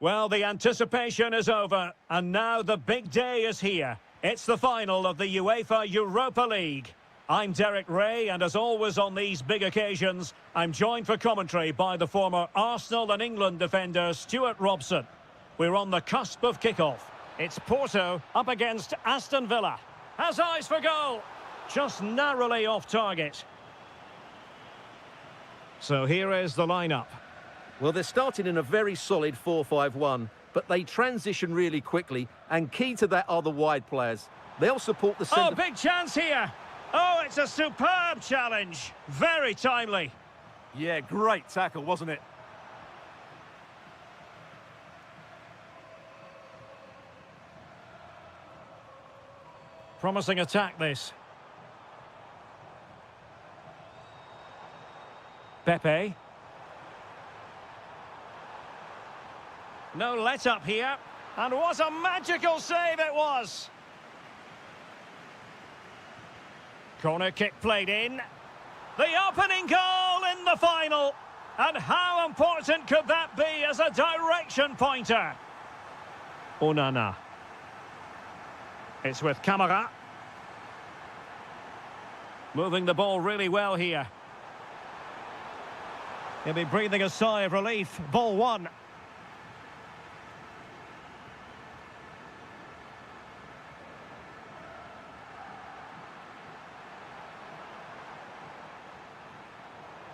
Well, the anticipation is over, and now the big day is here. It's the final of the UEFA Europa League. I'm Derek Ray, and as always on these big occasions, I'm joined for commentary by the former Arsenal and England defender Stuart Robson. We're on the cusp of kickoff. It's Porto up against Aston Villa. Has eyes for goal. Just narrowly off target. So here is the lineup. Well, they're starting in a very solid 4-5-1, but they transition really quickly, and key to that are the wide players. They'll support the centre... Oh, big chance here! Oh, it's a superb challenge. Very timely. Yeah, great tackle, wasn't it? Promising attack, this. Pepe. No let-up here. And what a magical save it was! Corner kick played in. The opening goal in the final. And how important could that be as a direction pointer? Onana. It's with Camara. Moving the ball really well here. He'll be breathing a sigh of relief. Ball one.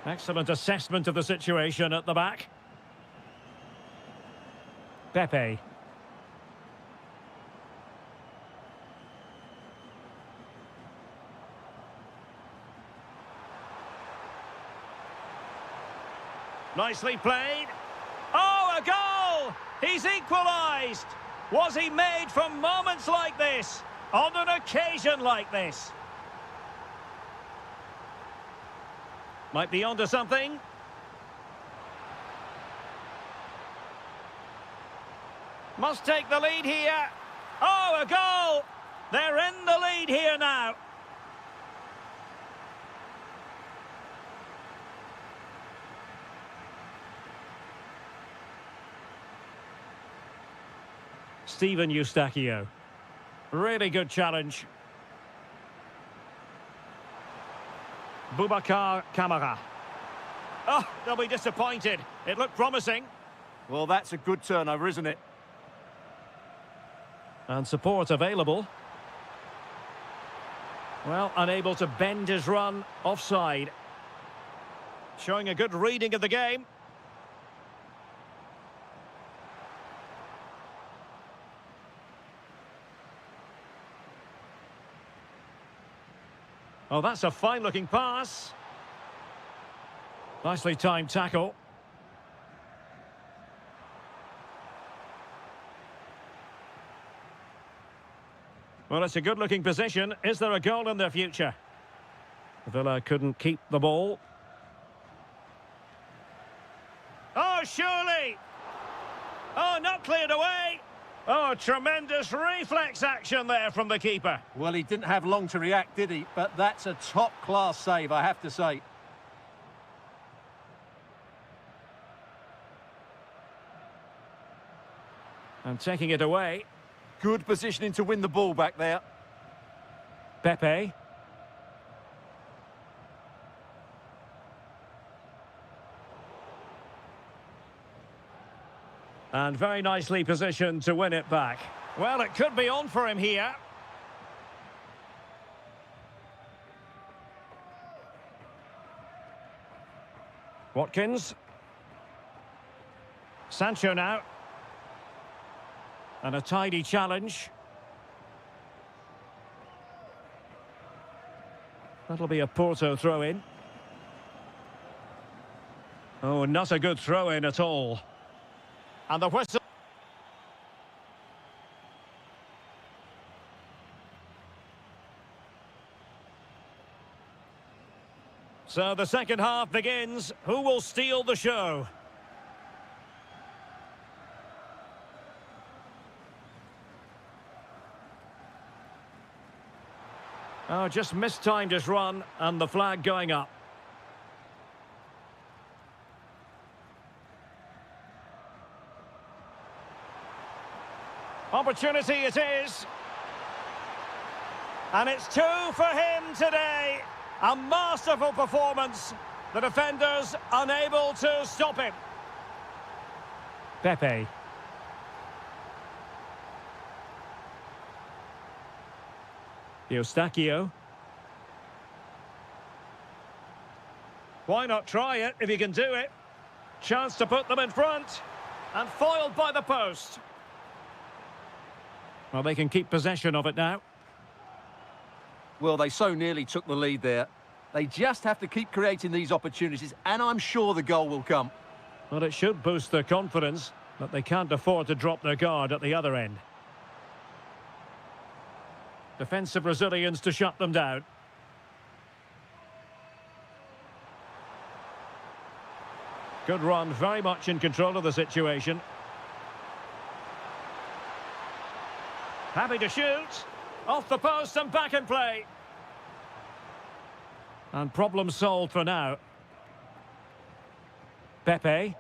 Excellent assessment of the situation at the back. Pepe. Nicely played. Oh, a goal! He's equalised! Was he made for moments like this? On an occasion like this? Might be onto something. Must take the lead here. Oh, a goal! They're in the lead here now. Steven Eustachio. Really good challenge. Boubacar Camara. Oh, they'll be disappointed. It looked promising. Well, that's a good turnover, isn't it? And support available. Well, unable to bend his run, offside. Showing a good reading of the game. Oh, that's a fine-looking pass. Nicely timed tackle. Well, it's a good-looking position. Is there a goal in their future? Villa couldn't keep the ball. Oh, surely! Oh, not cleared away! Oh, tremendous reflex action there from the keeper. Well, he didn't have long to react, did he? But that's a top-class save, I have to say. And taking it away. Good positioning to win the ball back there. Pepe. And very nicely positioned to win it back. Well, it could be on for him here. Watkins. Sancho now. And a tidy challenge. That'll be a Porto throw-in. Oh, not a good throw-in at all. And the whistle. So the second half begins. Who will steal the show? Oh, just mistimed his run, and the flag going up. Opportunity it is. And it's two for him today. A masterful performance. The defenders unable to stop him. Pepe. Eustáquio. Why not try it if you can do it? Chance to put them in front. And foiled by the post. Well, they can keep possession of it now. Well, they so nearly took the lead there. They just have to keep creating these opportunities, and I'm sure the goal will come. Well, it should boost their confidence, but they can't afford to drop their guard at the other end. Defensive Brazilians to shut them down. Good run, very much in control of the situation. Happy to shoot. Off the post and back in play. And problem solved for now. Pepe.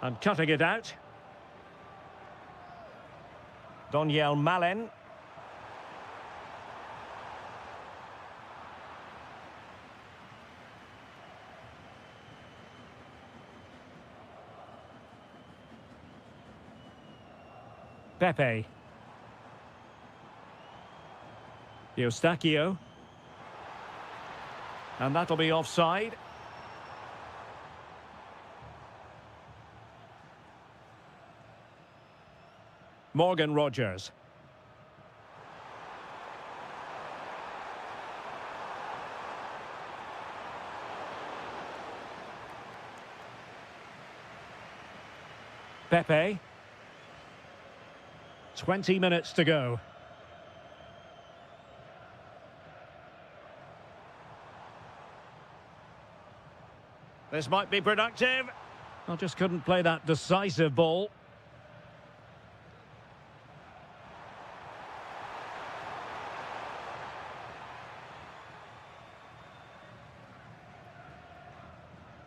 And cutting it out. Doniel Malen. Pepe. Eustáquio. And that'll be offside. Morgan Rogers. Pepe. 20 minutes to go. This might be productive. I just couldn't play that decisive ball.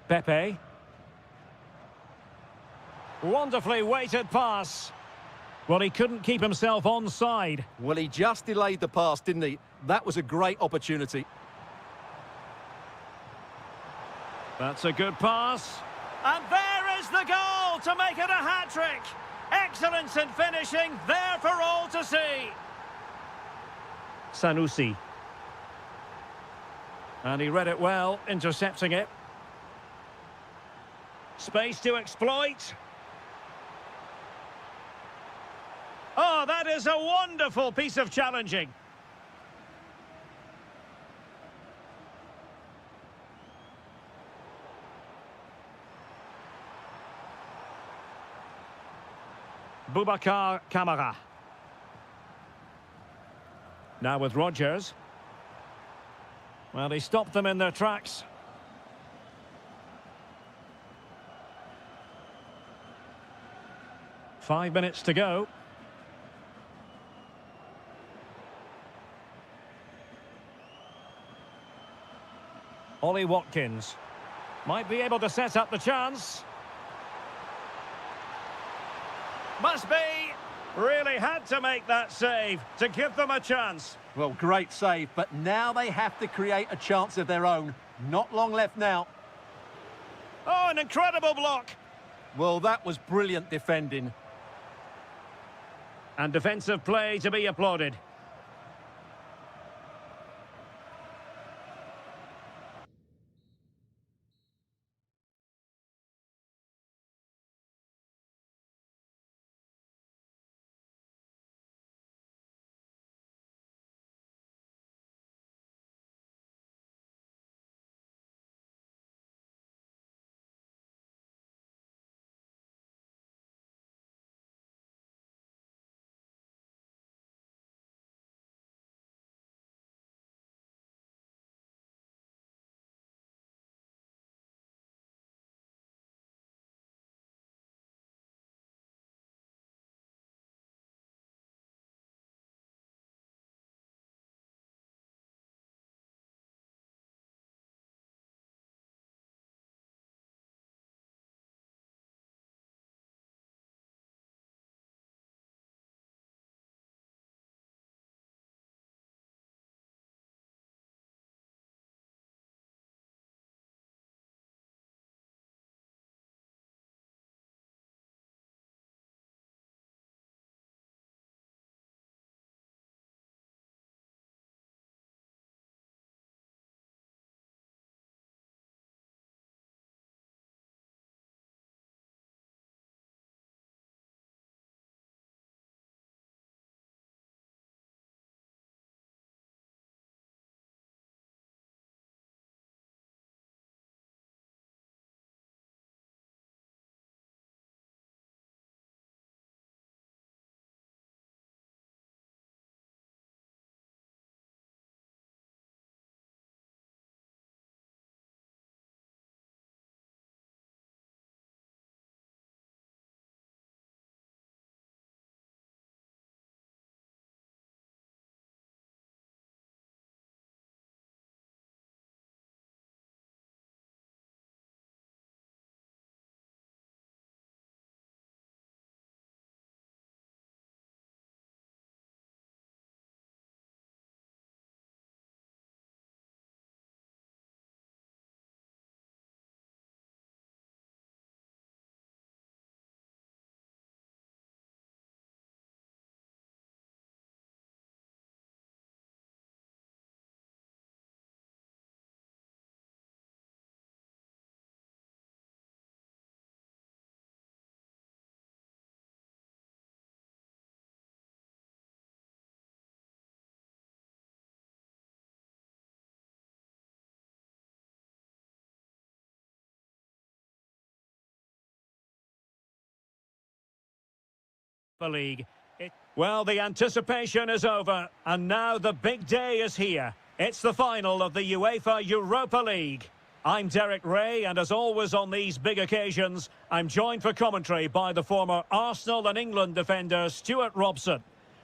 Pepe. Wonderfully weighted pass. Well, he couldn't keep himself onside. Well, he just delayed the pass, didn't he? That was a great opportunity. That's a good pass. And there is the goal to make it a hat-trick. Excellence in finishing, there for all to see. Sanusi. And he read it well, intercepting it. Space to exploit. Oh, that is a wonderful piece of challenging. Boubacar Kamara. Now with Rogers. Well, he stopped them in their tracks. Five minutes to go. Ollie Watkins might be able to set up the chance. Must be. Really had to make that save to give them a chance. Well, great save, but now they have to create a chance of their own. Not long left now. Oh, an incredible block. Well, that was brilliant defending. And defensive play to be applauded. League. Well, the anticipation is over, and now the big day is here. It's the final of the UEFA Europa League. I'm Derek Ray, and as always on these big occasions, I'm joined for commentary by the former Arsenal and England defender Stuart Robson.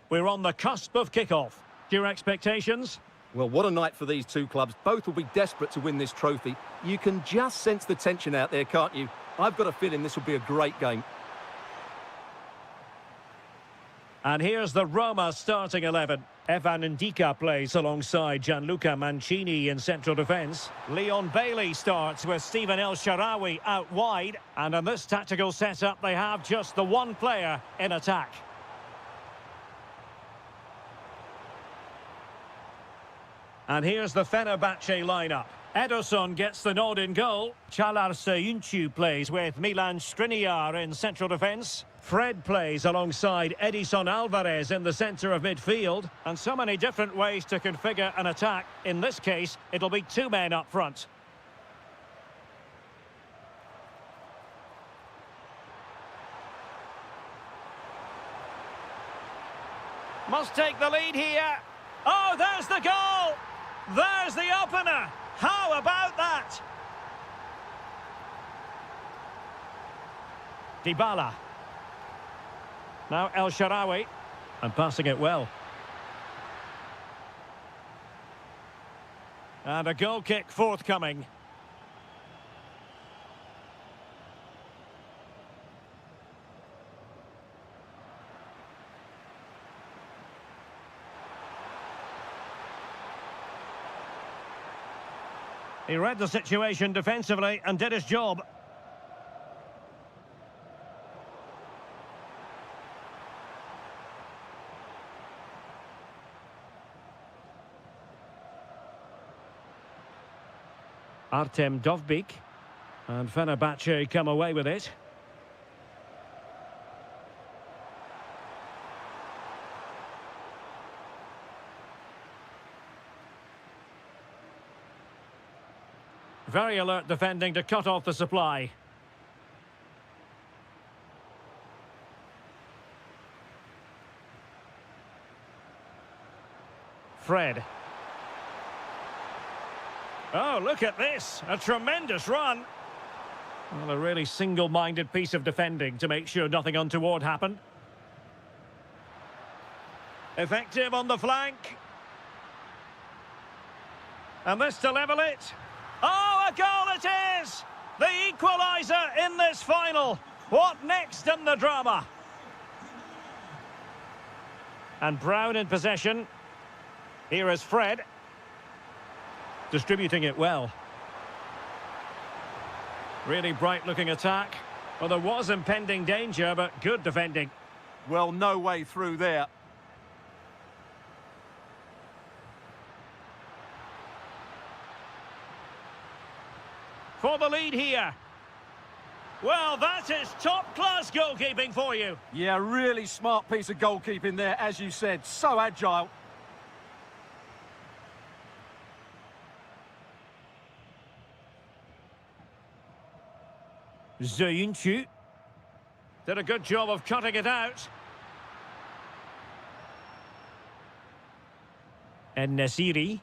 We're on the cusp of kickoff. Your expectations? Well, what a night for these two clubs. Both will be desperate to win this trophy. You can just sense the tension out there, can't you? I've got a feeling this will be a great game. And here's the Roma starting 11. Evan Ndika plays alongside Gianluca Mancini in central defence. Leon Bailey starts with Stephen El Shaarawy out wide. And in this tactical setup, they have just the one player in attack. And here's the Fenerbahce lineup. Ederson gets the nod in goal. Çağlar Söyüncü plays with Milan Skriniar in central defence. Fred plays alongside Edison Alvarez in the centre of midfield. And so many different ways to configure an attack. In this case, it'll be two men up front. Must take the lead here. Oh, there's the goal! There's the opener! How about that? Dybala. Now El Shaarawy. And passing it well. And a goal kick forthcoming. He read the situation defensively and did his job. Artem Dovbyk. And Fenerbahce come away with it. Very alert defending to cut off the supply. Fred. Oh, look at this. A tremendous run. Well, a really single-minded piece of defending to make sure nothing untoward happened. Effective on the flank. And this to level it. Oh, a goal it is! The equaliser in this final. What next in the drama? And Brown in possession. Here is Fred. Distributing it well. Really bright-looking attack. Well, there was impending danger, but good defending. Well, no way through there. For the lead here. Well, that is top-class goalkeeping for you. Yeah, really smart piece of goalkeeping there, as you said. So agile. Söyüncü did a good job of cutting it out. And Nesiri.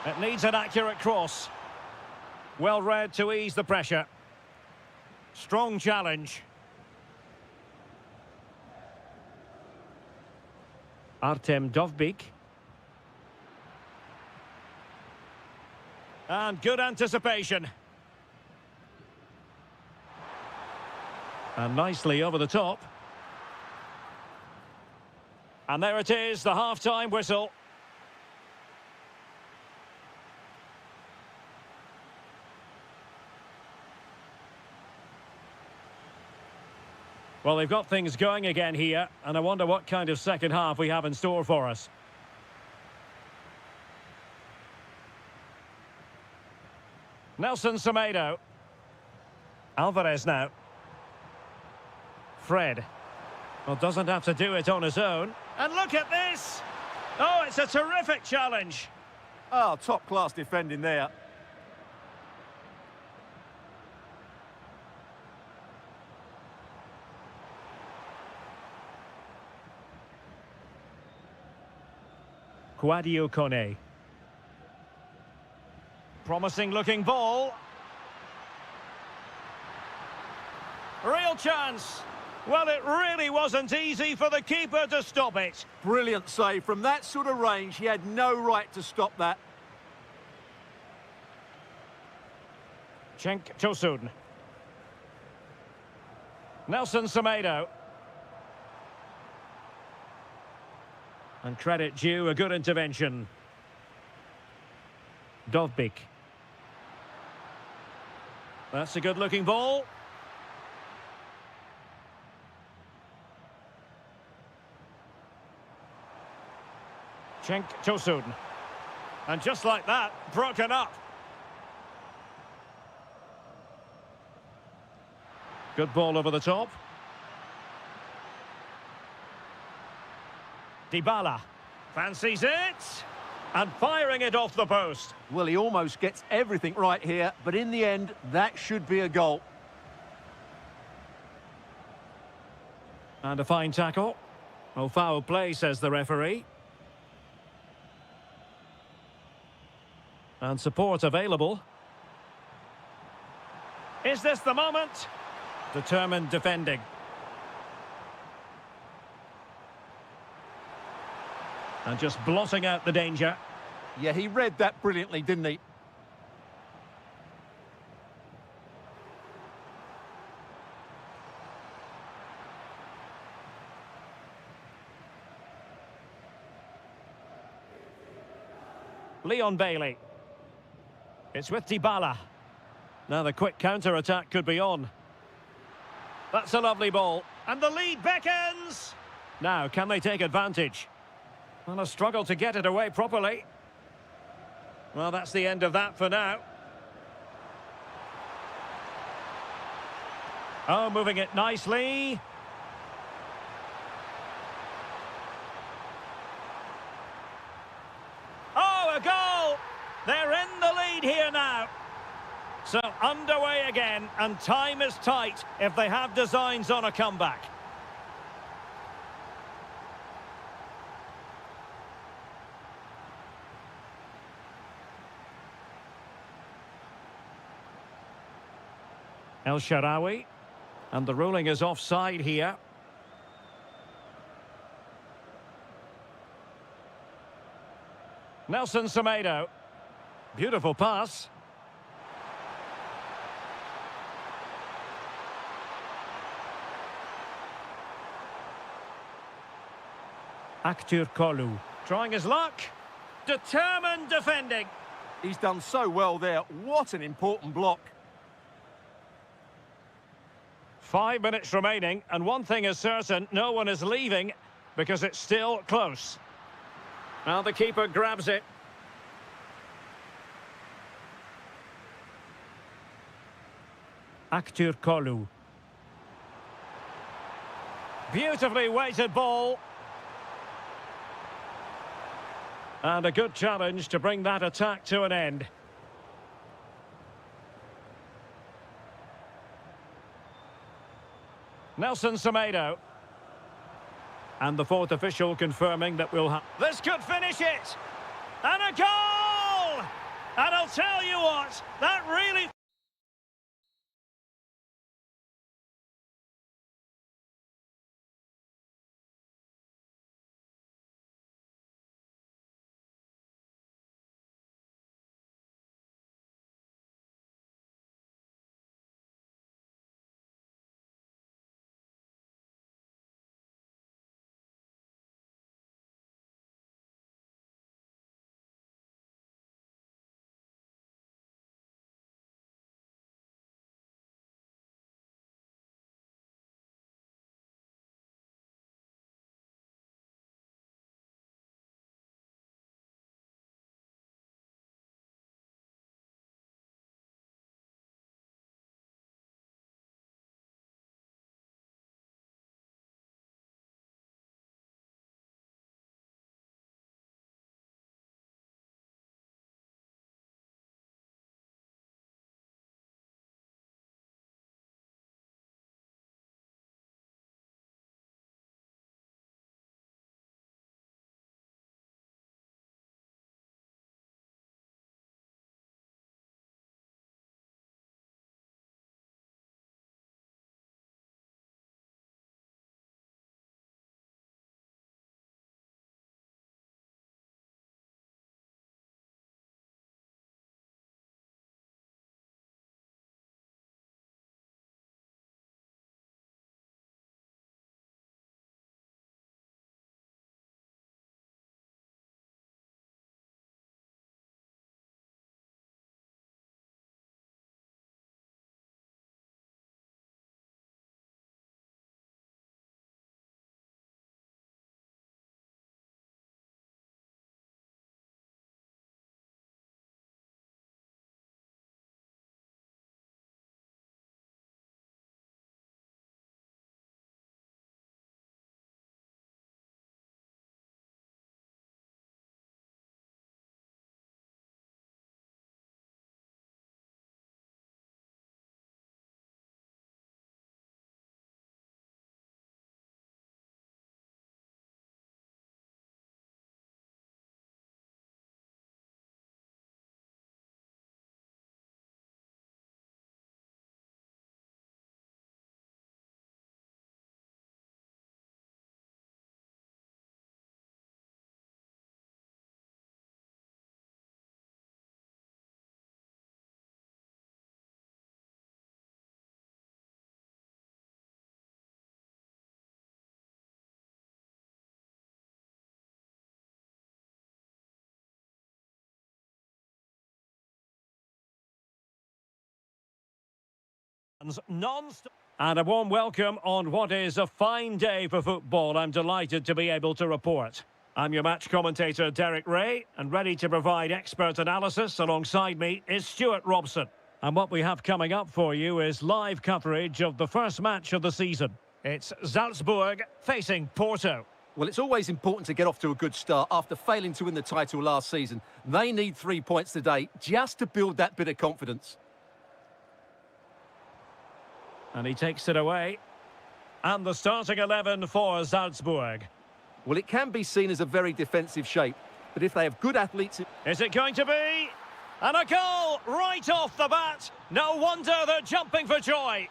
It needs an accurate cross. Well read to ease the pressure. Strong challenge. Artem Dovbyk. And good anticipation. And nicely over the top. And there it is, the half-time whistle. Well, they've got things going again here, and I wonder what kind of second half we have in store for us. Nelson Semedo. Alvarez now. Fred. Well, doesn't have to do it on his own. And look at this! Oh, it's a terrific challenge. Oh, top-class defending there. Quadio Kone. Promising looking ball. Real chance. Well, it really wasn't easy for the keeper to stop it. Brilliant save. From that sort of range, he had no right to stop that. Cenk Tosun. Nelson Semedo. And credit due, a good intervention. Dovbik. That's a good-looking ball. Cenk Tosun. And just like that, broken up. Good ball over the top. Dybala fancies it and firing it off the post. Well, he almost gets everything right here, but in the end, that should be a goal. And a fine tackle. Oh, foul play, says the referee. And support available. Is this the moment? Determined defending. And just blotting out the danger. Yeah, he read that brilliantly, didn't he? Leon Bailey. It's with Dybala. Now the quick counter-attack could be on. That's a lovely ball. And the lead beckons! Now, can they take advantage? Well, a struggle to get it away properly. Well, that's the end of that for now. Oh, moving it nicely. Oh, a goal! They're in the lead here now. So underway again, and time is tight if they have designs on a comeback. El Shaarawy, and the ruling is offside here. Nelson Semedo. Beautiful pass. Aktur Kolu. Trying his luck. Determined defending. He's done so well there. What an important block. 5 minutes remaining, and one thing is certain, no one is leaving because it's still close. Now the keeper grabs it. Aktur Kolu. Beautifully weighted ball. And a good challenge to bring that attack to an end. Nelson Semedo. And the fourth official confirming that we'll have... This could finish it! And a goal! And I'll tell you what, that really... Non-stop. And a warm welcome on what is a fine day for football. I'm delighted to be able to report. I'm your match commentator, Derek Ray, and ready to provide expert analysis alongside me is Stuart Robson. And what we have coming up for you is live coverage of the first match of the season. It's Salzburg facing Porto. Well, it's always important to get off to a good start after failing to win the title last season. They need 3 points today just to build that bit of confidence. And he takes it away. And the starting 11 for Salzburg. Well, it can be seen as a very defensive shape, but if they have good athletes... Is it going to be? And a goal right off the bat. No wonder they're jumping for joy.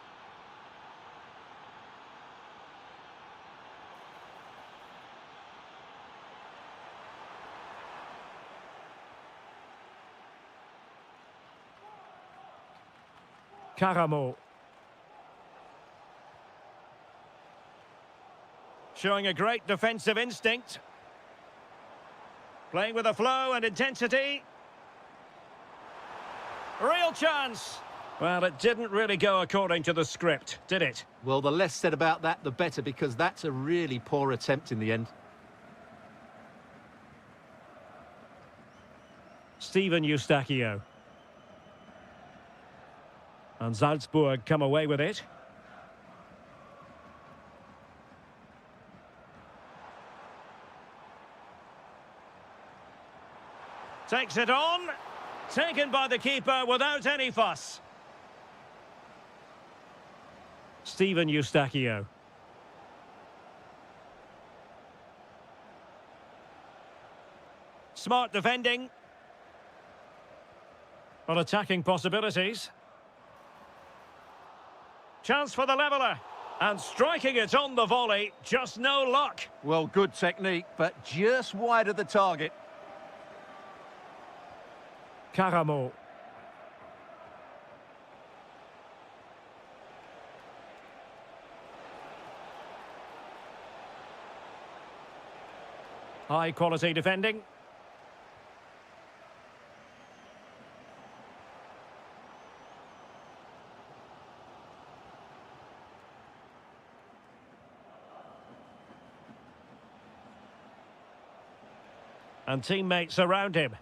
Karamo. Showing a great defensive instinct. Playing with a flow and intensity. Real chance. Well, it didn't really go according to the script, did it? Well, the less said about that, the better, because that's a really poor attempt in the end. Steven Eustachio. And Salzburg come away with it. Takes it on. Taken by the keeper without any fuss. Steven Eustachio. Smart defending. Well, attacking possibilities. Chance for the leveller. And striking it on the volley. Just no luck. Well, good technique, but just wide of the target. Karamo. High quality defending. And teammates around him.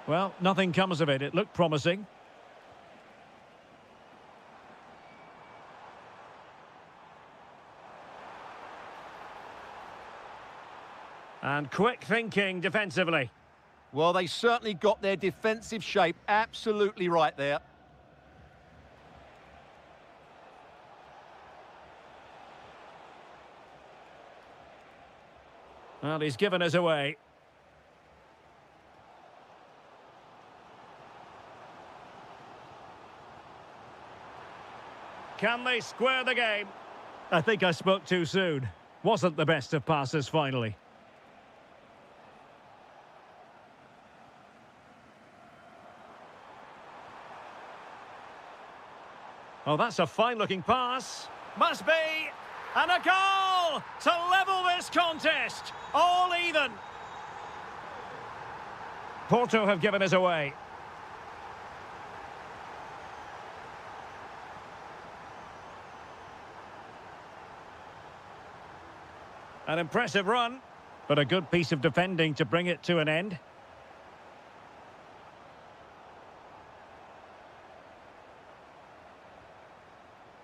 Well, nothing comes of it. It looked promising. And quick thinking defensively. Well, they certainly got their defensive shape absolutely right there. Well, he's given us away. Can they square the game? I think I spoke too soon. Wasn't the best of passes finally. Oh, that's a fine-looking pass. Must be. And a goal to level this contest. All even. Porto have given us away. An impressive run, but a good piece of defending to bring it to an end.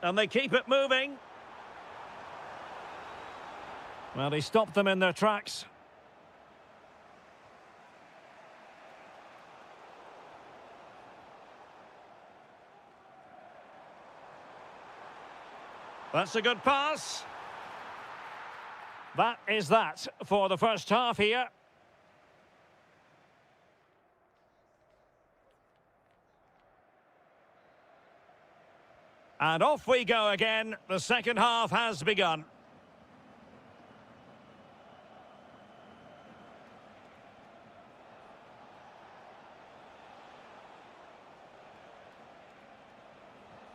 And they keep it moving. Well, he stopped them in their tracks. That's a good pass. That is that for the first half here. And off we go again. The second half has begun.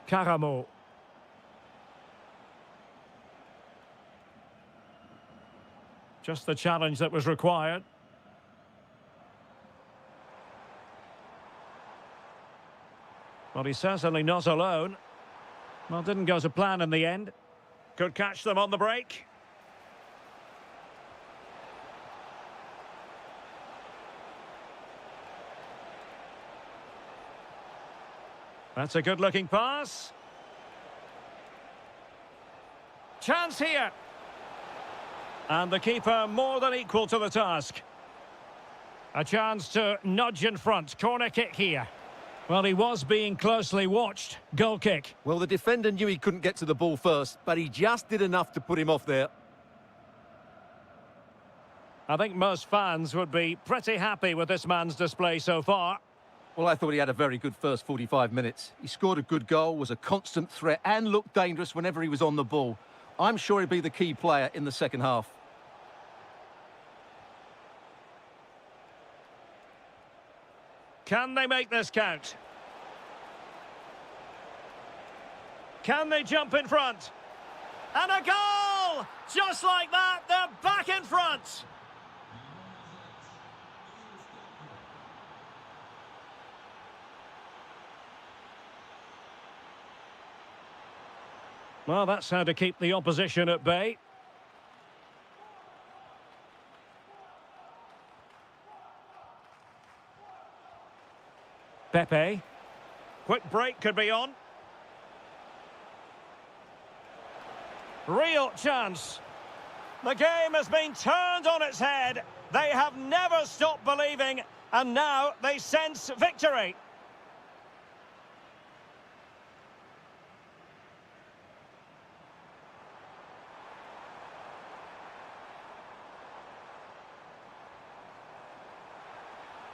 Karamo. Just the challenge that was required. Well, he's certainly not alone. Well, didn't go to plan in the end. Could catch them on the break. That's a good-looking pass. Chance here. And the keeper more than equal to the task. A chance to nudge in front. Corner kick here. Well, he was being closely watched. Goal kick. Well, the defender knew he couldn't get to the ball first, but he just did enough to put him off there. I think most fans would be pretty happy with this man's display so far. Well, I thought he had a very good first 45 minutes. He scored a good goal, was a constant threat, and looked dangerous whenever he was on the ball. I'm sure he'd be the key player in the second half. Can they make this count? Can they jump in front? And a goal! Just like that, they're back in front! Well, that's how to keep the opposition at bay. Pepe. Quick break could be on. Real chance. The game has been turned on its head. They have never stopped believing, and now they sense victory.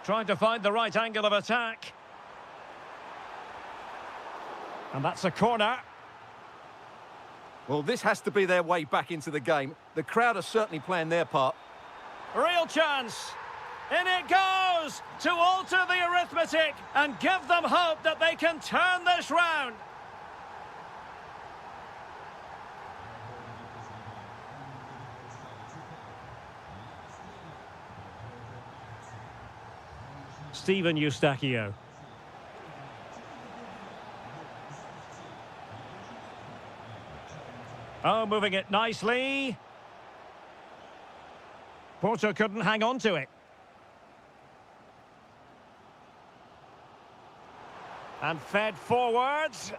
Trying to find the right angle of attack. And that's a corner. Well, this has to be their way back into the game. The crowd are certainly playing their part. Real chance. In it goes to alter the arithmetic and give them hope that they can turn this round. Steven Eustachio. Oh, moving it nicely. Porto couldn't hang on to it. And fed forwards.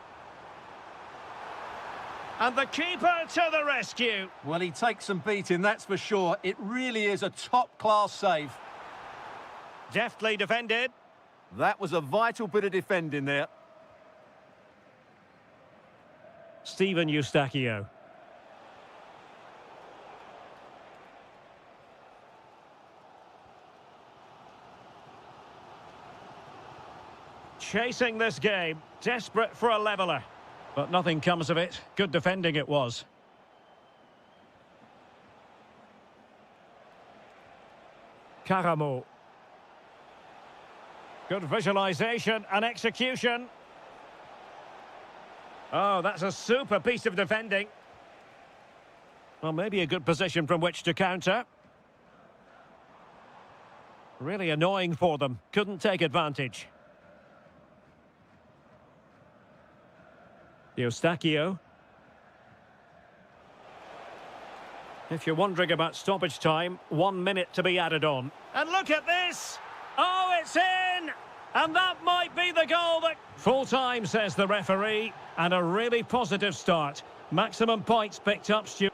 And the keeper to the rescue. Well, he takes some beating, that's for sure. It really is a top-class save. Deftly defended. That was a vital bit of defending there. Steven Eustachio. Chasing this game, desperate for a leveller. But nothing comes of it. Good defending it was. Caramo. Good visualisation and execution. Oh, that's a super piece of defending. Well, maybe a good position from which to counter. Really annoying for them. Couldn't take advantage. Eustachio. If you're wondering about stoppage time, 1 minute to be added on. And look at this! Oh, it's in! And that might be the goal that... Full time, says the referee, and a really positive start. Maximum points picked up, Stu.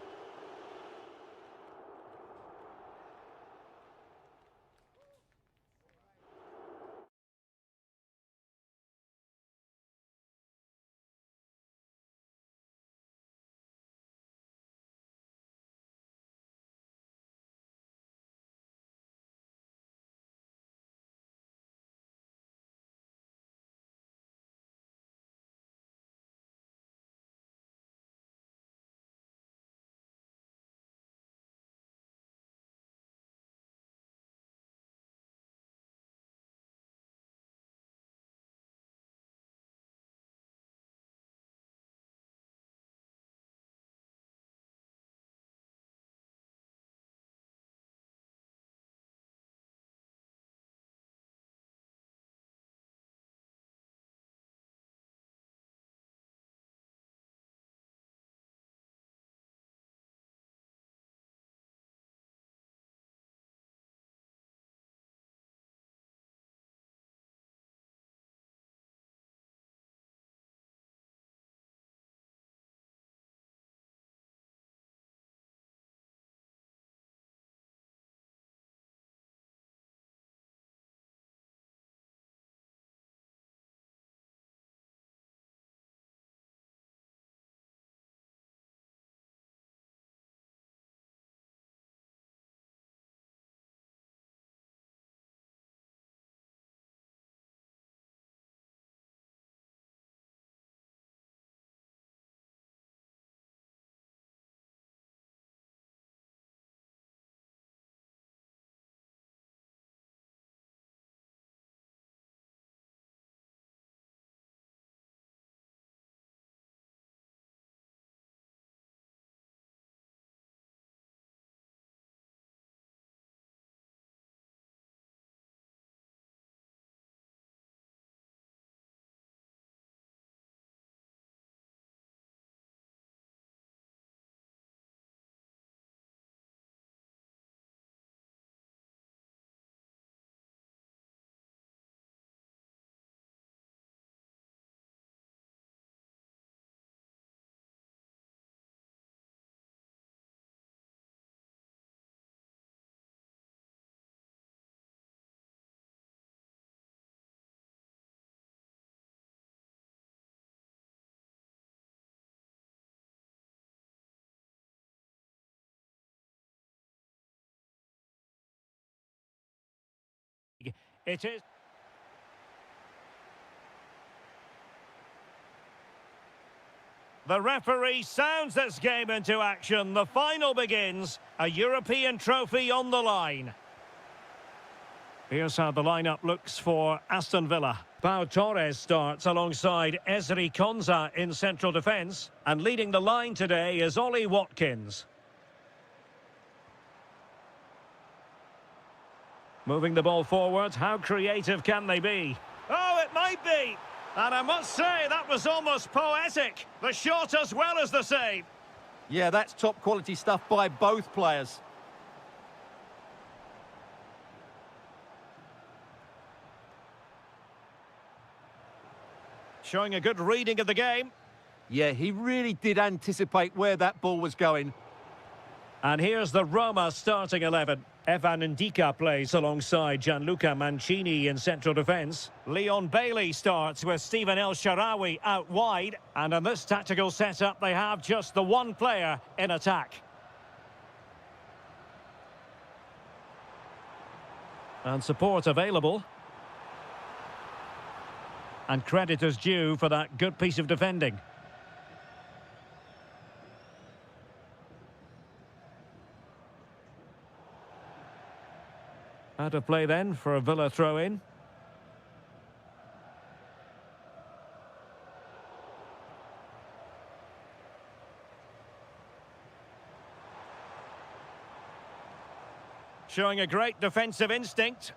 It is. The referee sounds this game into action. The final begins. A European trophy on the line. Here's how the lineup looks for Aston Villa. Pau Torres starts alongside Ezri Konsa in central defence. And leading the line today is Ollie Watkins. Moving the ball forward, how creative can they be? Oh, it might be! And I must say, that was almost poetic. The shot as well as the save. Yeah, that's top quality stuff by both players. Showing a good reading of the game. Yeah, he really did anticipate where that ball was going. And here's the Roma starting 11. Evan Ndika plays alongside Gianluca Mancini in central defence. Leon Bailey starts with Stephen El Shaarawy out wide. And in this tactical setup, they have just the one player in attack. And support available. And credit is due for that good piece of defending. Out of play then for a Villa throw-in. Showing a great defensive instinct.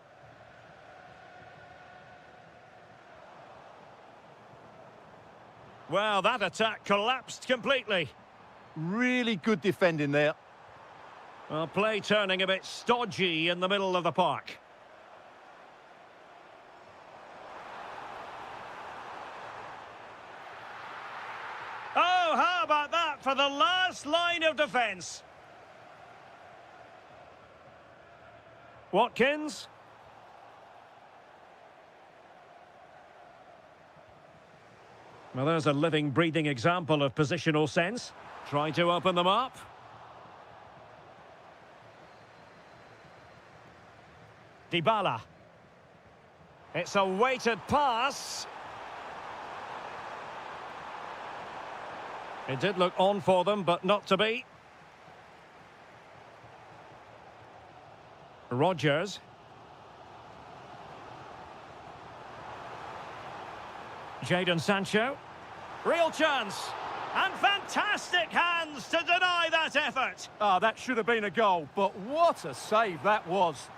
Well, that attack collapsed completely. Really good defending there. Well, play turning a bit stodgy in the middle of the park. Oh, how about that for the last line of defence? Watkins. Well, there's a living, breathing example of positional sense. Trying to open them up. Dybala. It's a weighted pass. It did look on for them, but not to be. Rodgers. Jadon Sancho. Real chance. And fantastic hands to deny that effort. Ah, that should have been a goal, but what a save that was.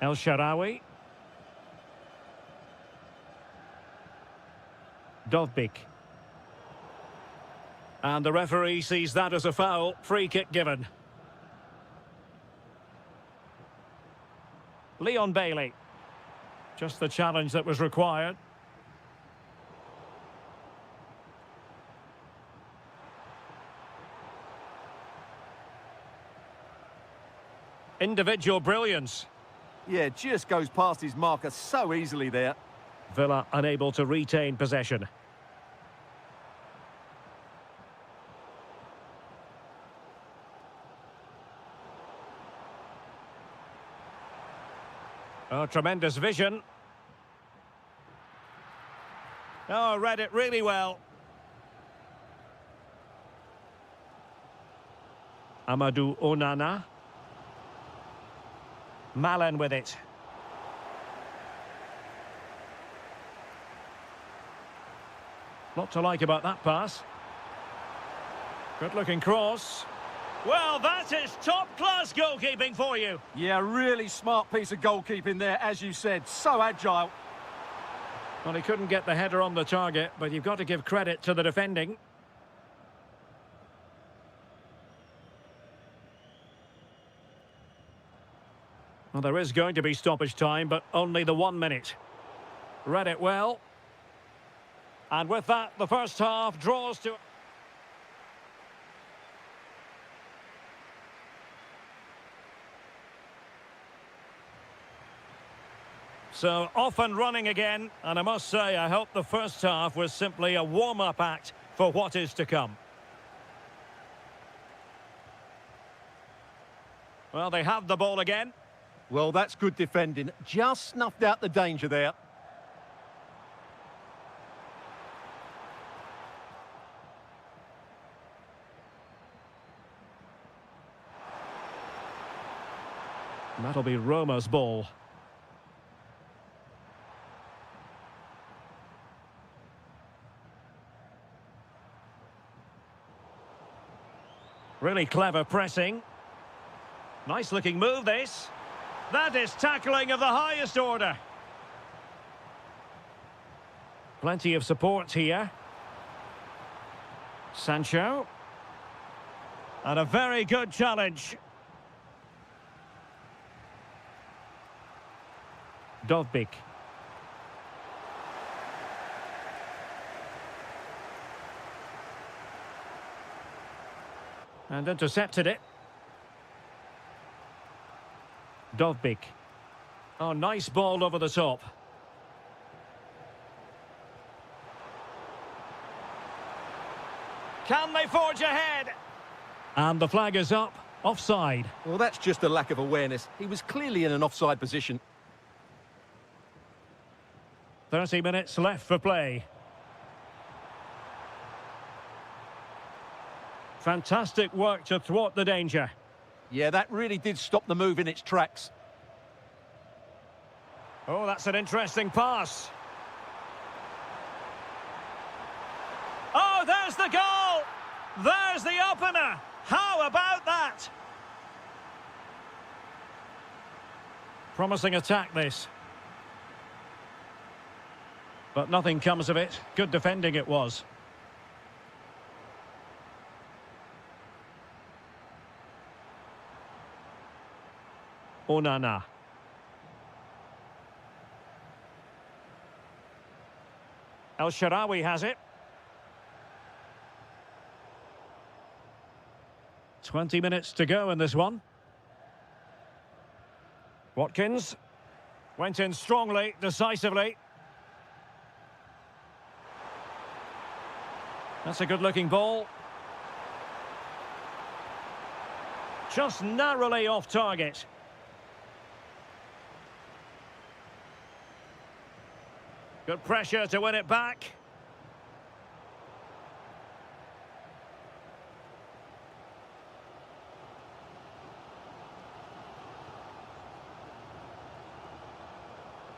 El Shaarawy. Dovbyk. And the referee sees that as a foul. Free kick given. Leon Bailey. Just the challenge that was required. Individual brilliance. Yeah, just goes past his marker so easily there. Villa unable to retain possession. Oh, tremendous vision. Oh, read it really well. Amadou Onana. Malen with it. Lot to like about that pass. Good-looking cross. Well, that is top-class goalkeeping for you. Yeah, really smart piece of goalkeeping there, as you said. So agile. Well, he couldn't get the header on the target, but you've got to give credit to the defending. Well, there is going to be stoppage time, but only the 1 minute. Read it well. And with that, the first half draws to... So, off and running again, and I must say, I hope the first half was simply a warm-up act for what is to come. Well, they have the ball again. Well, that's good defending. Just snuffed out the danger there. And that'll be Roma's ball. Really clever pressing. Nice looking move, this. That is tackling of the highest order. Plenty of support here. Sancho. And a very good challenge. Dovbik. And intercepted it. Dovbik. Oh, nice ball over the top. Can they forge ahead? And the flag is up. Offside. Well, that's just a lack of awareness. He was clearly in an offside position. 30 minutes left for play. Fantastic work to thwart the danger. Yeah, that really did stop the move in its tracks. Oh, that's an interesting pass. Oh, there's the goal! There's the opener! How about that? Promising attack, this. But nothing comes of it. Good defending it was. Onana. El Shaarawy has it. 20 minutes to go in this one. Watkins went in strongly, decisively. That's a good-looking ball. Just narrowly off target. Good pressure to win it back.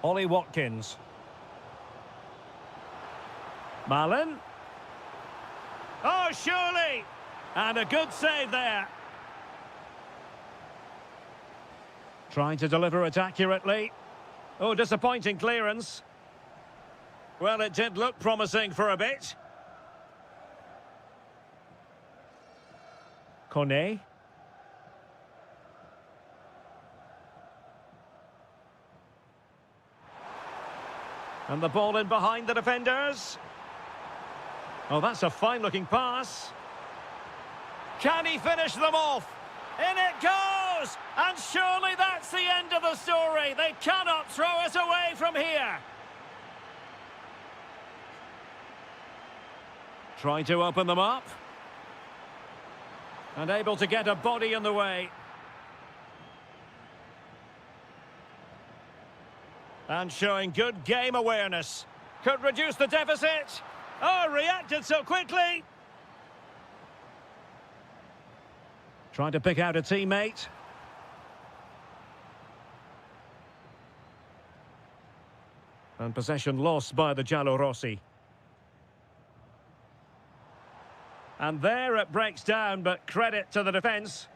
Ollie Watkins. Malin. Oh, surely! And a good save there. Trying to deliver it accurately. Oh, disappointing clearance. Well, it did look promising for a bit. Kone. And the ball in behind the defenders. Oh, that's a fine-looking pass. Can he finish them off? In it goes! And surely that's the end of the story. They cannot throw it away from here. Trying to open them up. And able to get a body in the way. And showing good game awareness. Could reduce the deficit. Oh, reacted so quickly. Trying to pick out a teammate. And possession lost by the Giallorossi. And there it breaks down, but credit to the defence.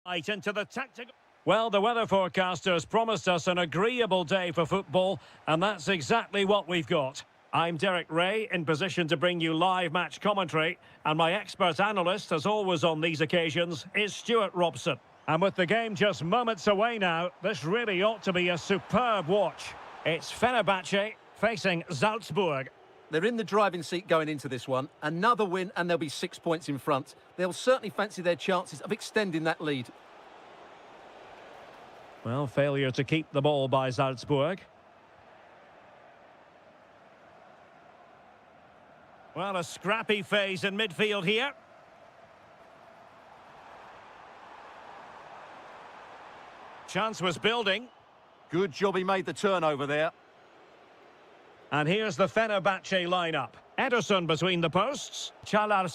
Right into the tactical. Well, the weather forecasters promised us an agreeable day for football, and that's exactly what we've got. I'm Derek Ray, in position to bring you live match commentary, and my expert analyst, as always on these occasions, is Stuart Robson. And with the game just moments away now, this really ought to be a superb watch. It's Fenerbahce facing Salzburg. They're in the driving seat going into this one. Another win and they'll be 6 points in front. They'll certainly fancy their chances of extending that lead. Well, failure to keep the ball by Salzburg. Well, a scrappy phase in midfield here. Chance was building. Good job he made the turnover there. And here's the Fenerbahce lineup. Ederson between the posts. Çağlar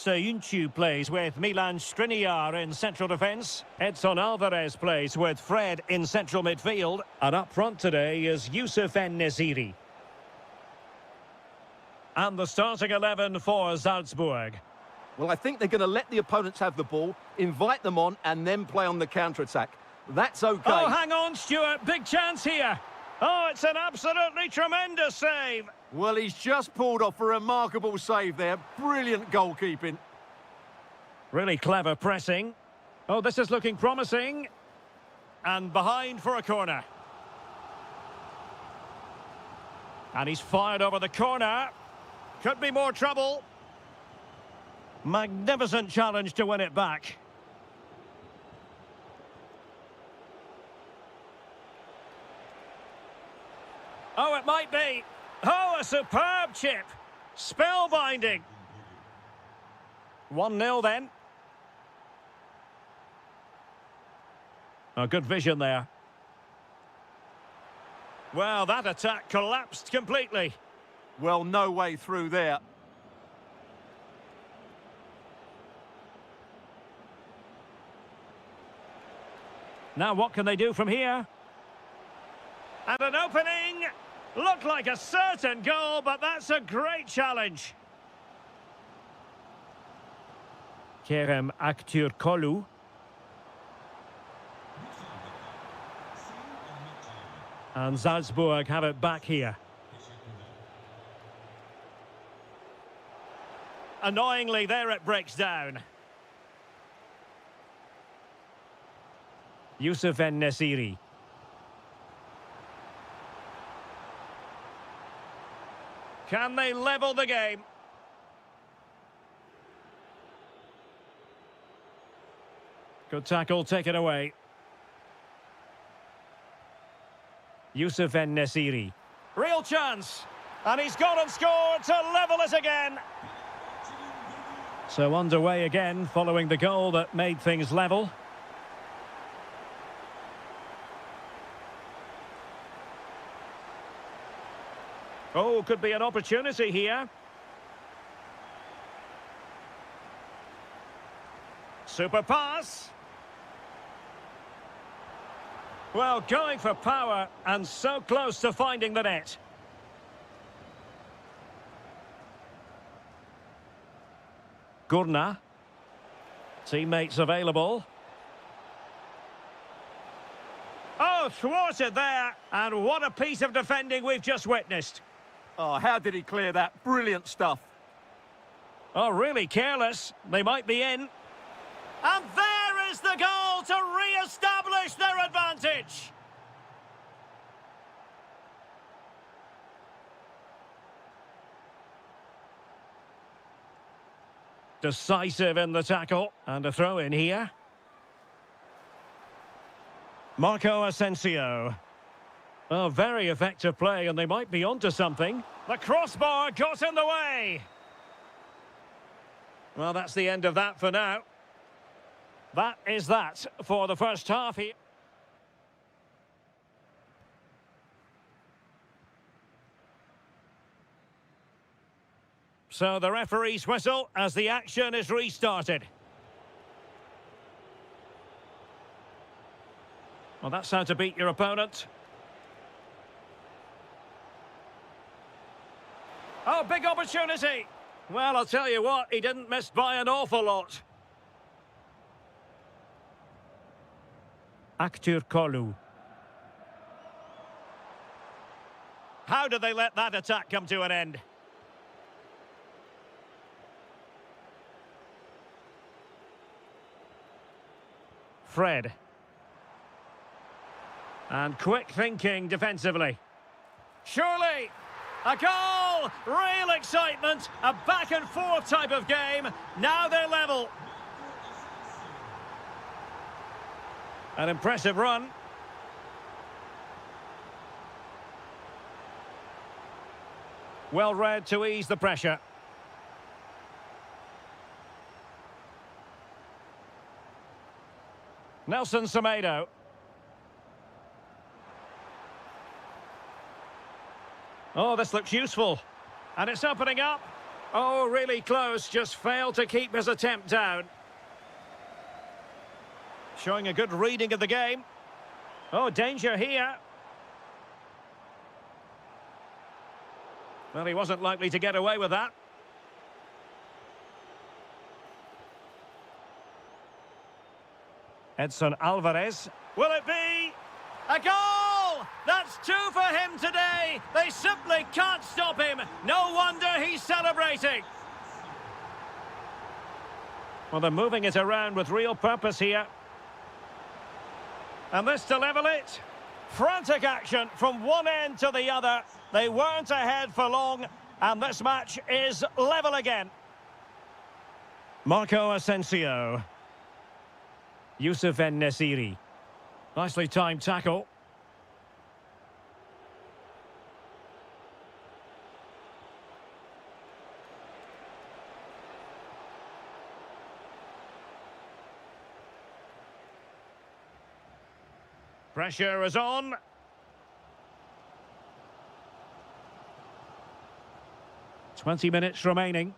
plays with Milan Skriniar in central defence. Edson Alvarez plays with Fred in central midfield. And up front today is Yusuf En-Nesyri. And the starting 11 for Salzburg. Well, I think they're going to let the opponents have the ball, invite them on, and then play on the counter-attack. That's okay. Oh, hang on, Stuart. Big chance here. Oh, it's an absolutely tremendous save. Well, he's just pulled off a remarkable save there. Brilliant goalkeeping. Really clever pressing. Oh, this is looking promising. And behind for a corner. And he's fired over the corner. Could be more trouble. Magnificent challenge to win it back. Oh, it might be. Oh, a superb chip. Spellbinding. 1-0 then. Oh, good vision there. Well, that attack collapsed completely. Well, no way through there. Now what can they do from here? And an opening. Looked like a certain goal, but that's a great challenge. Kerem Aktürkoğlu. And Salzburg have it back here. Annoyingly, there it breaks down. Yusuf En-Nesyri. Can they level the game? Good tackle, take it away. Yusuf En-Nesyri. Real chance. And he's gone and scored to level it again. So underway again following the goal that made things level. Oh, could be an opportunity here. Super pass. Well, going for power and so close to finding the net. Gurna. Teammates available. Oh, thwarted there. And what a piece of defending we've just witnessed. Oh, how did he clear that? Brilliant stuff. Oh, really careless. They might be in. And there is the goal to re-establish their advantage. Decisive in the tackle. And a throw in here. Marco Asensio. Oh, very effective play, and they might be onto something. The crossbar got in the way. Well, that's the end of that for now. That is that for the first half here. So the referee's whistle as the action is restarted. Well, that's how to beat your opponent. Oh, big opportunity. Well, I'll tell you what, he didn't miss by an awful lot. Kolu. How did they let that attack come to an end? Fred. And quick thinking defensively. Surely, a goal! Real excitement, a back and forth type of game. Now they're level. An impressive run. Well read to ease the pressure. Nelson Semedo. Oh, this looks useful. And it's opening up. Oh, really close. Just failed to keep his attempt down. Showing a good reading of the game. Oh, danger here. Well, he wasn't likely to get away with that. Edson Alvarez. Will it be a goal? That's two for him today. They simply can't stop him. No wonder he's celebrating. Well, they're moving it around with real purpose here. And this to level it. Frantic action from one end to the other. They weren't ahead for long, and this match is level again. Marco Asensio. Youssef En-Nesyri. Nicely timed tackle. Pressure is on. "20 minutes remaining.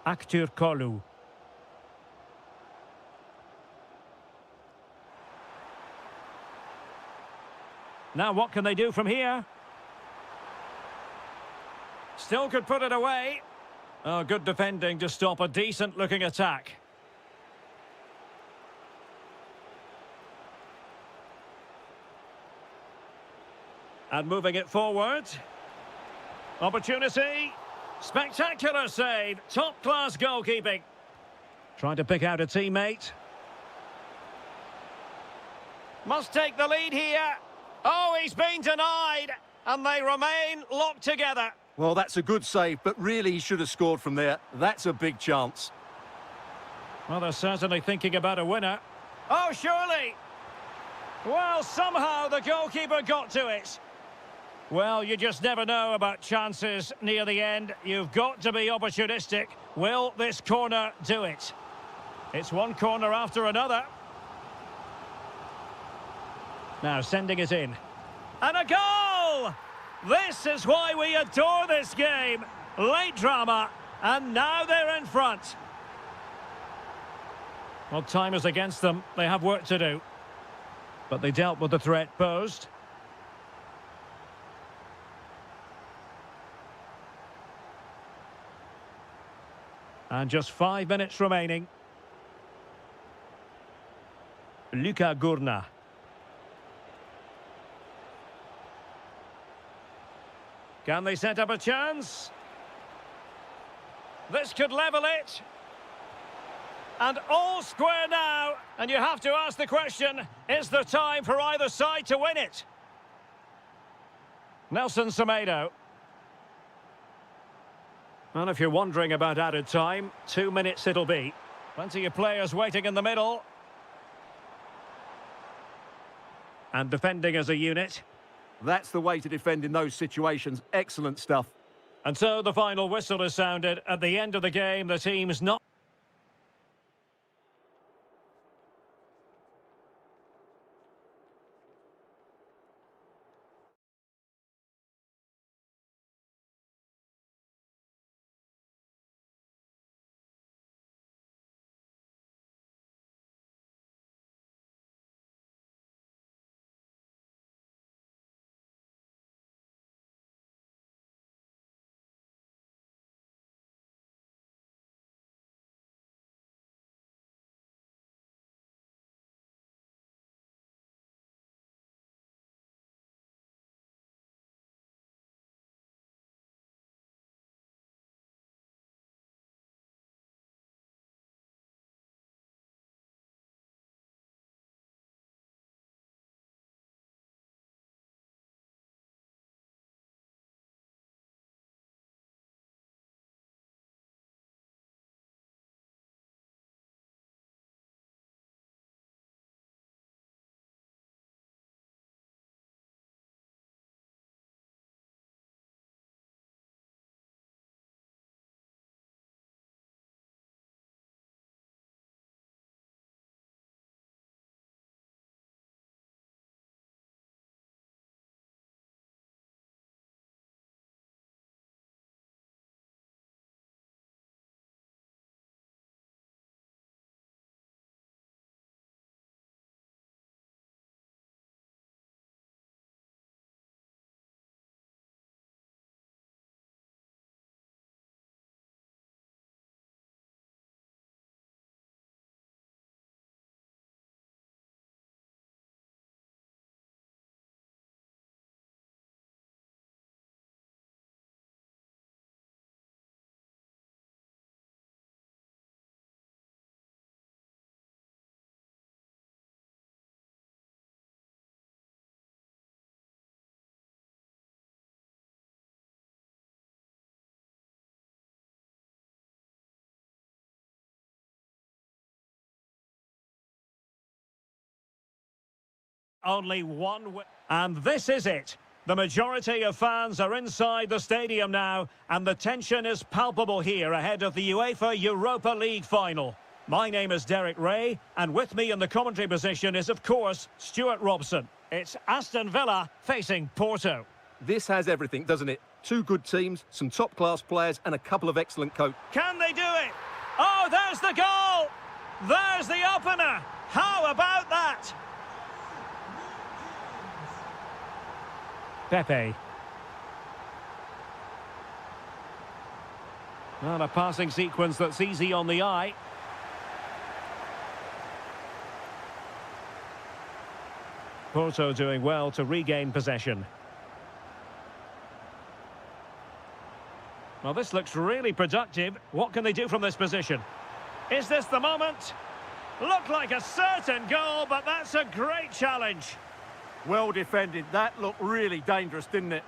Kolu. Now what can they do from here? Still could put it away. Oh, good defending to stop a decent-looking attack. And moving it forward. Opportunity. Spectacular save. Top-class goalkeeping. Trying to pick out a teammate. Must take the lead here. Oh, he's been denied. And they remain locked together. Well, that's a good save, but really he should have scored from there. That's a big chance. Well, they're certainly thinking about a winner. Oh, surely. Well, somehow the goalkeeper got to it. Well, you just never know about chances near the end. You've got to be opportunistic. Will this corner do it? It's one corner after another. Now sending it in. And a goal! This is why we adore this game. Late drama, and now they're in front. Well, time is against them. They have work to do. But they dealt with the threat posed. And just 5 minutes remaining. Luka Gurna. Can they set up a chance? This could level it. And all square now. And you have to ask the question, is there time for either side to win it? Nelson Semedo. Well, if you're wondering about added time, 2 minutes it'll be. Plenty of players waiting in the middle. And defending as a unit. That's the way to defend in those situations. Excellent stuff. And so the final whistle is sounded. At the end of the game, the team's not... Only one and this is it. The majority of fans are inside the stadium now, and the tension is palpable here ahead of the UEFA Europa League final. My name is Derek Ray, and with me in the commentary position is, of course, Stuart Robson. It's Aston Villa facing Porto. This has everything, doesn't it? Two good teams, some top-class players, and a couple of excellent coaches. Can they do it? Oh, there's the goal! There's the opener! How about that? Pepe. Well, a passing sequence that's easy on the eye. Porto doing well to regain possession. Well, this looks really productive. What can they do from this position? Is this the moment? Looked like a certain goal, but that's a great challenge. Well defended. That looked really dangerous, didn't it?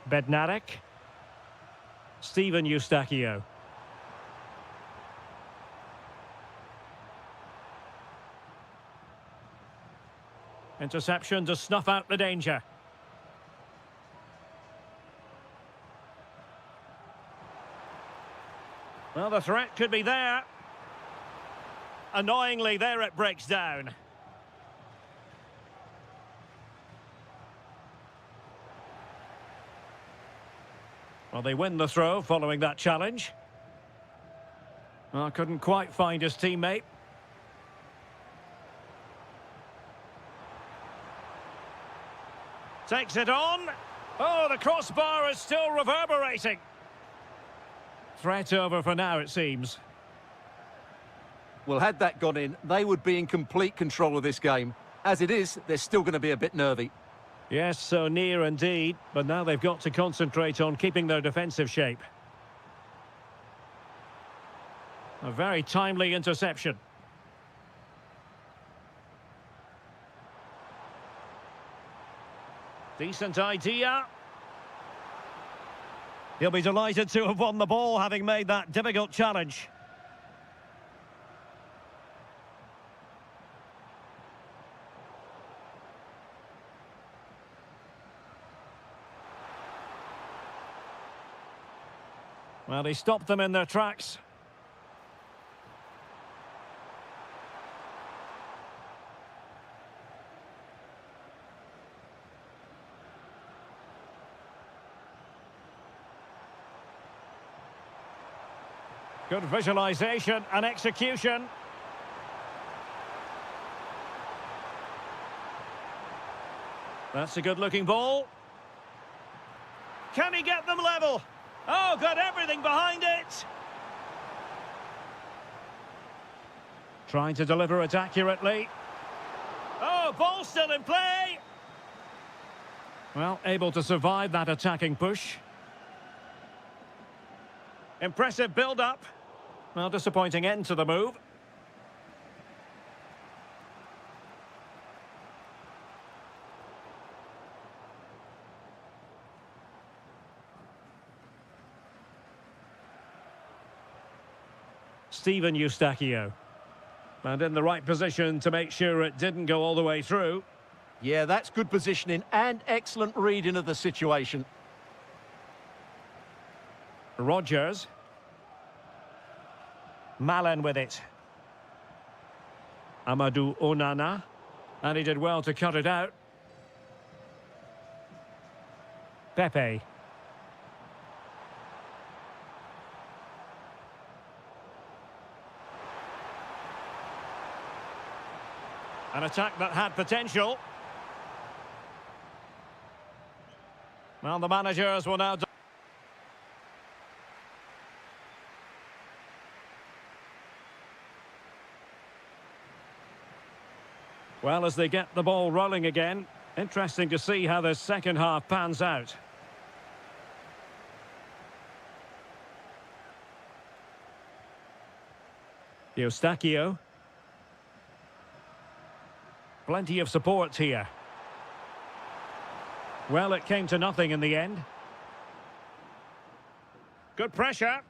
Bednarek. Steven Eustáquio. Interception to snuff out the danger. Well, the threat could be there. Annoyingly, there it breaks down. Well, they win the throw following that challenge. Well, couldn't quite find his teammate. Takes it on. Oh, the crossbar is still reverberating. Threat over for now, it seems. Well, had that gone in, they would be in complete control of this game. As it is, they're still going to be a bit nervy. Yes, so near indeed, but now they've got to concentrate on keeping their defensive shape. A very timely interception. Decent idea. He'll be delighted to have won the ball, having made that difficult challenge. Well, he stopped them in their tracks. Good visualization and execution. That's a good-looking ball. Can he get them level? Oh, got everything behind it. Trying to deliver it accurately. Oh, ball still in play. Well, able to survive that attacking push. Impressive build-up. Well, disappointing end to the move. Steven Eustáquio. And in the right position to make sure it didn't go all the way through. Yeah, that's good positioning and excellent reading of the situation. Rodgers. Malen with it. Amadou Onana. And he did well to cut it out. Pepe. An attack that had potential. Well, the managers will now... Well, as they get the ball rolling again, interesting to see how the second half pans out. Eustáquio. Plenty of support here. Well, it came to nothing in the end. Good pressure.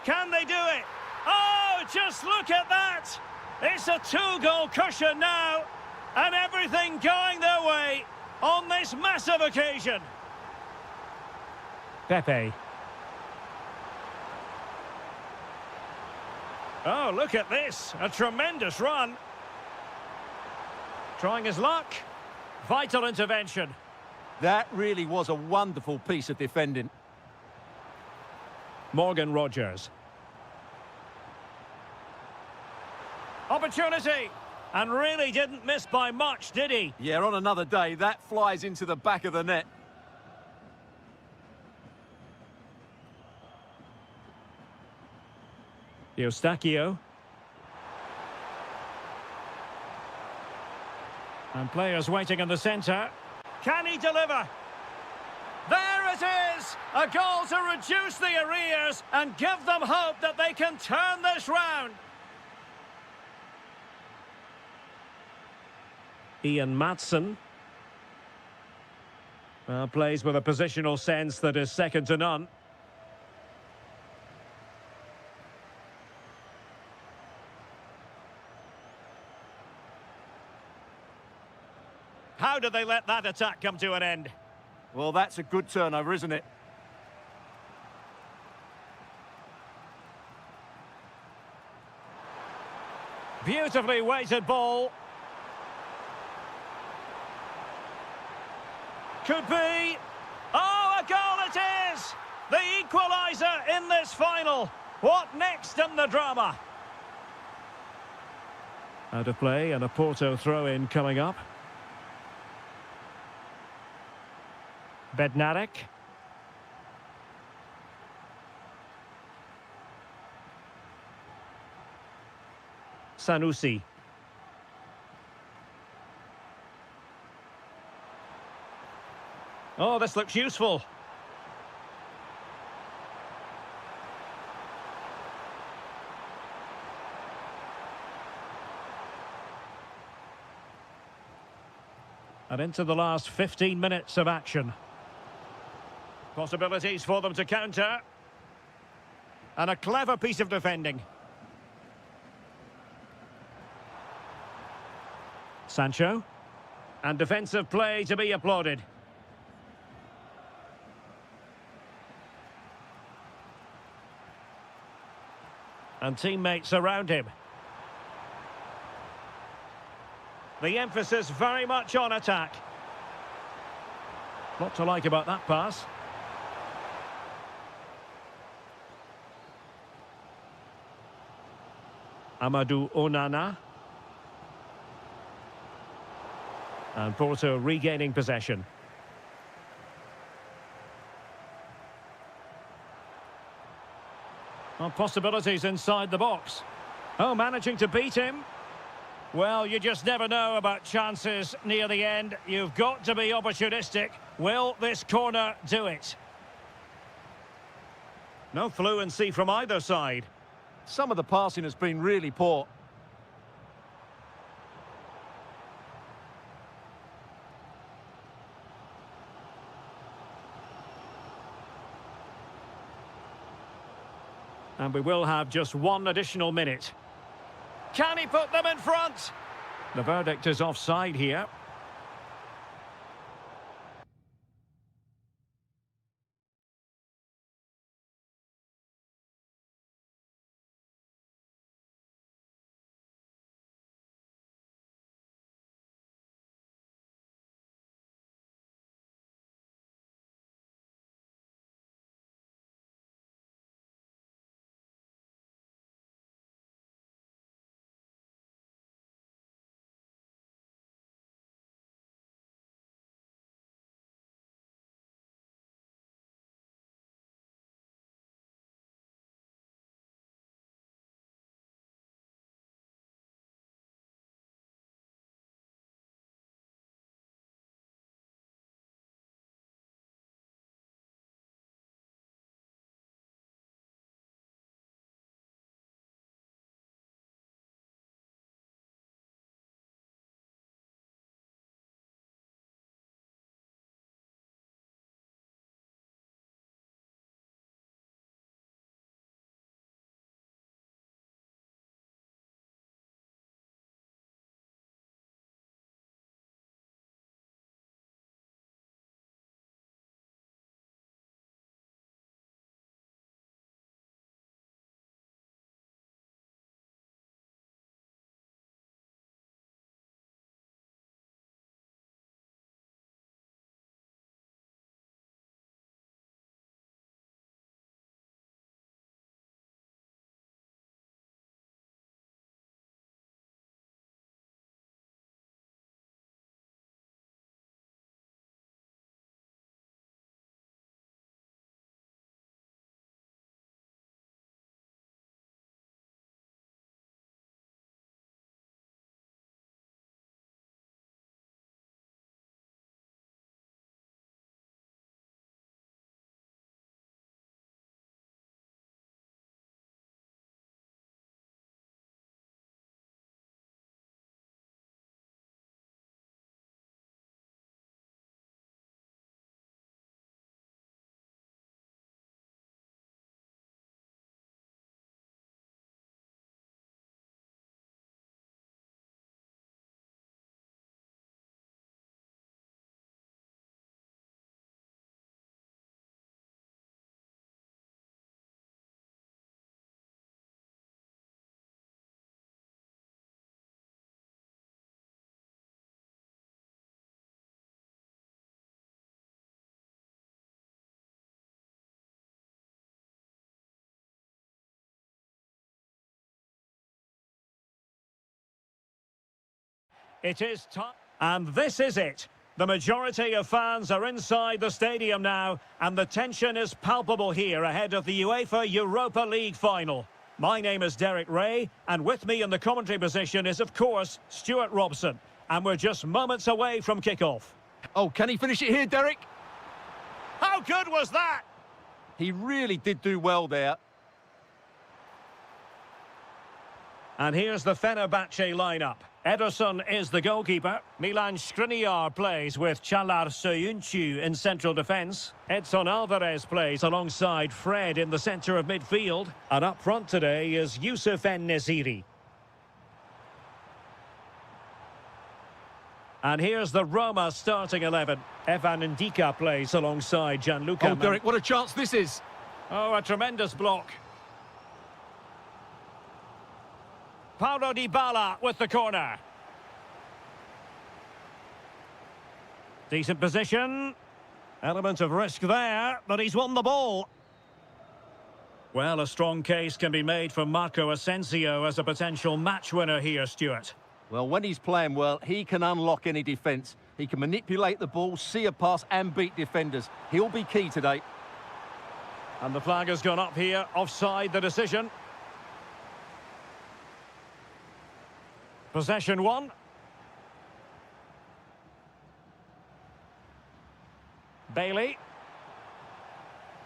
Can they do it? Oh, just look at that! It's a two-goal cushion now, and everything going their way on this massive occasion. Pepe. Oh, look at this. A tremendous run. Trying his luck. Vital intervention. That really was a wonderful piece of defending. Morgan Rogers. Opportunity. And really didn't miss by much, did he? Yeah, on another day, that flies into the back of the net. Eustachio. And players waiting in the centre. Can he deliver? There it is! A goal to reduce the arrears and give them hope that they can turn this round. Ian Maatsen. Plays with a positional sense that is second to none. How did they let that attack come to an end? Well, that's a good turnover, isn't it? Beautifully weighted ball. Could be. Oh, a goal it is! The equaliser in this final. What next in the drama? Out of play and a Porto throw-in coming up. Bednarek. Sanusi. Oh, this looks useful. And into the last 15 minutes of action. Possibilities for them to counter. And a clever piece of defending. Sancho. And defensive play to be applauded. And teammates around him. The emphasis very much on attack. Lot to like about that pass. Amadou Onana. And Porto regaining possession. Well, possibilities inside the box. Oh, managing to beat him. Well, you just never know about chances near the end. You've got to be opportunistic. Will this corner do it? No fluency from either side. Some of the passing has been really poor. And we will have just one additional minute. Can he put them in front? The verdict is offside here. It is time. And this is it. The majority of fans are inside the stadium now, and the tension is palpable here ahead of the UEFA Europa League final. My name is Derek Ray, and with me in the commentary position is, of course, Stuart Robson. And we're just moments away from kickoff. Oh, can he finish it here, Derek? How good was that? He really did do well there. And here's the Fenerbahce lineup. Ederson is the goalkeeper. Milan Skriniar plays with Çağlar Söyüncü in central defence. Edson Alvarez plays alongside Fred in the centre of midfield. And up front today is Yusuf En-Nesyri. And here's the Roma starting 11. Evan Ndika plays alongside Gianluca. Oh, Derek, what a chance this is. Oh, a tremendous block. Paulo Dybala with the corner. Decent position. Element of risk there, but he's won the ball. Well, a strong case can be made for Marco Asensio as a potential match winner here, Stuart. Well, when he's playing well, he can unlock any defence. He can manipulate the ball, see a pass and beat defenders. He'll be key today. And the flag has gone up here. Offside the decision. Possession one. Bailey.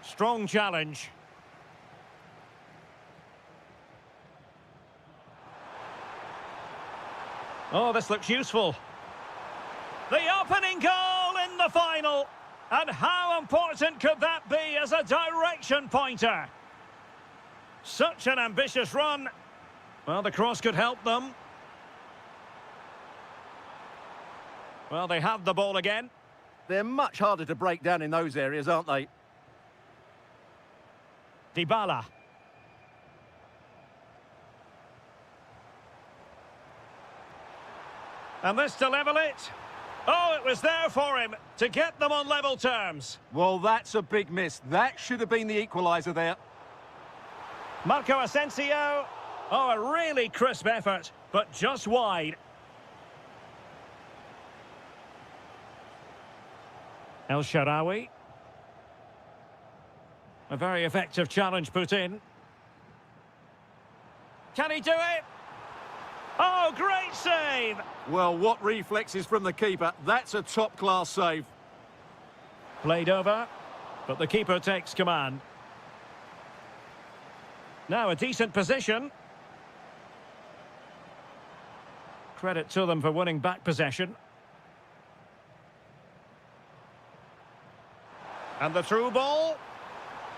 Strong challenge. Oh, this looks useful. The opening goal in the final. And how important could that be as a direction pointer? Such an ambitious run. Well, the cross could help them. Well, they have the ball again. They're much harder to break down in those areas, aren't they? Dybala. And this to level it. Oh, it was there for him to get them on level terms. Well, that's a big miss. That should have been the equaliser there. Marco Asensio. Oh, a really crisp effort, but just wide. El Shaarawy. A very effective challenge put in. Can he do it? Oh, great save! Well, what reflexes from the keeper. That's a top-class save. Played over, but the keeper takes command. Now a decent position. Credit to them for winning back possession. And the through ball.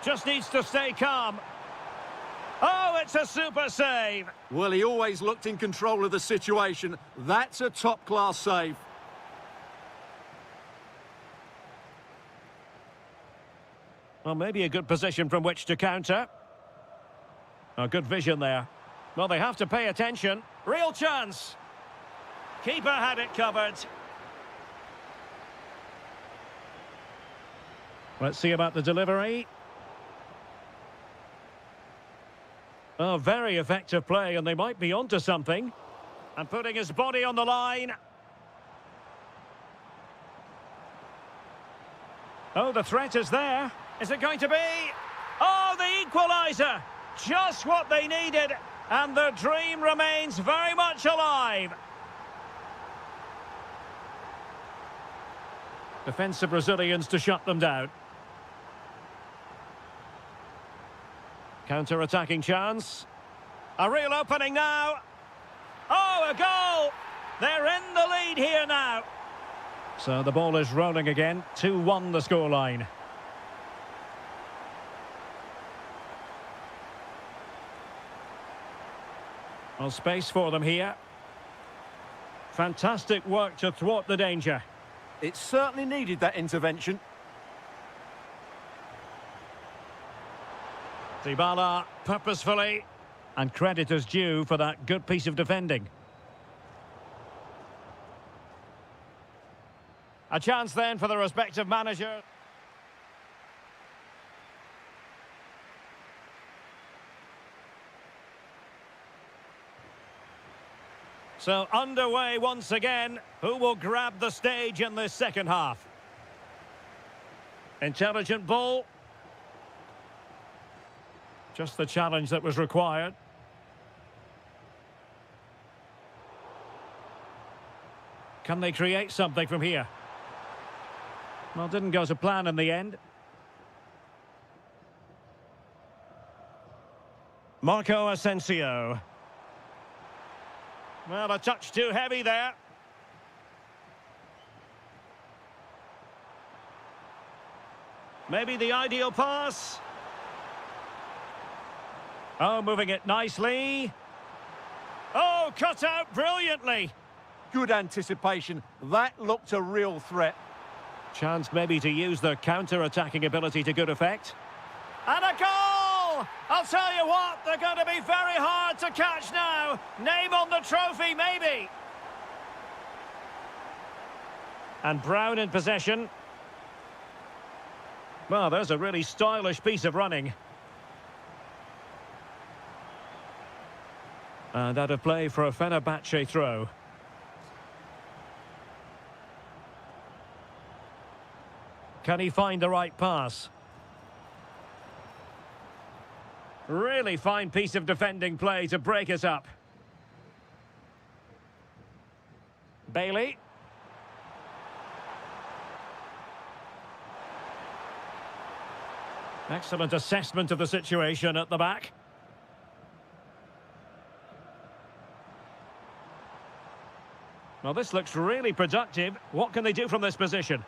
Just needs to stay calm. Oh, it's a super save. Well, he always looked in control of the situation. That's a top-class save. Well, maybe a good position from which to counter. A good vision there. Well, they have to pay attention. Real chance. Keeper had it covered. Let's see about the delivery. Oh, very effective play, and they might be onto something. And putting his body on the line. Oh, the threat is there. Is it going to be? Oh, the equaliser! Just what they needed, and the dream remains very much alive. Defensive Brazilians to shut them down. Counter-attacking chance. A real opening now. Oh, a goal! They're in the lead here now. So the ball is rolling again. 2-1 the scoreline. Well, space for them here. Fantastic work to thwart the danger. It certainly needed that intervention. Dybala purposefully, and credit is due for that good piece of defending. A chance then for the respective manager. So underway once again. Who will grab the stage in this second half? Intelligent ball. Just the challenge that was required. Can they create something from here? Well, didn't go to plan in the end. Marco Asensio. Well, a touch too heavy there. Maybe the ideal pass. Oh, moving it nicely. Oh, cut out brilliantly. Good anticipation. That looked a real threat. Chance maybe to use the counter-attacking ability to good effect. And a goal! I'll tell you what, they're going to be very hard to catch now. Name on the trophy, maybe. And Brown in possession. Well, there's a really stylish piece of running. And out of play for a Fenerbahce throw. Can he find the right pass? Really fine piece of defending play to break us up. Bailey. Excellent assessment of the situation at the back. Well, this looks really productive. What can they do from this position?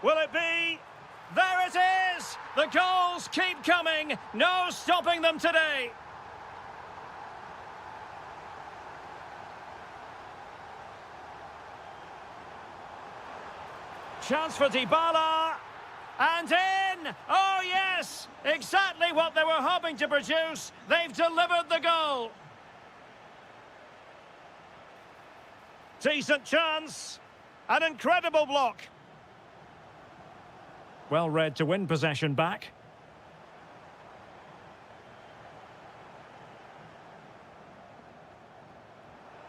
Will it be? There it is! The goals keep coming. No stopping them today. Chance for Dybala. And in! Oh, yes! Exactly what they were hoping to produce. They've delivered the goal. Decent chance. An incredible block. Well read to win possession back.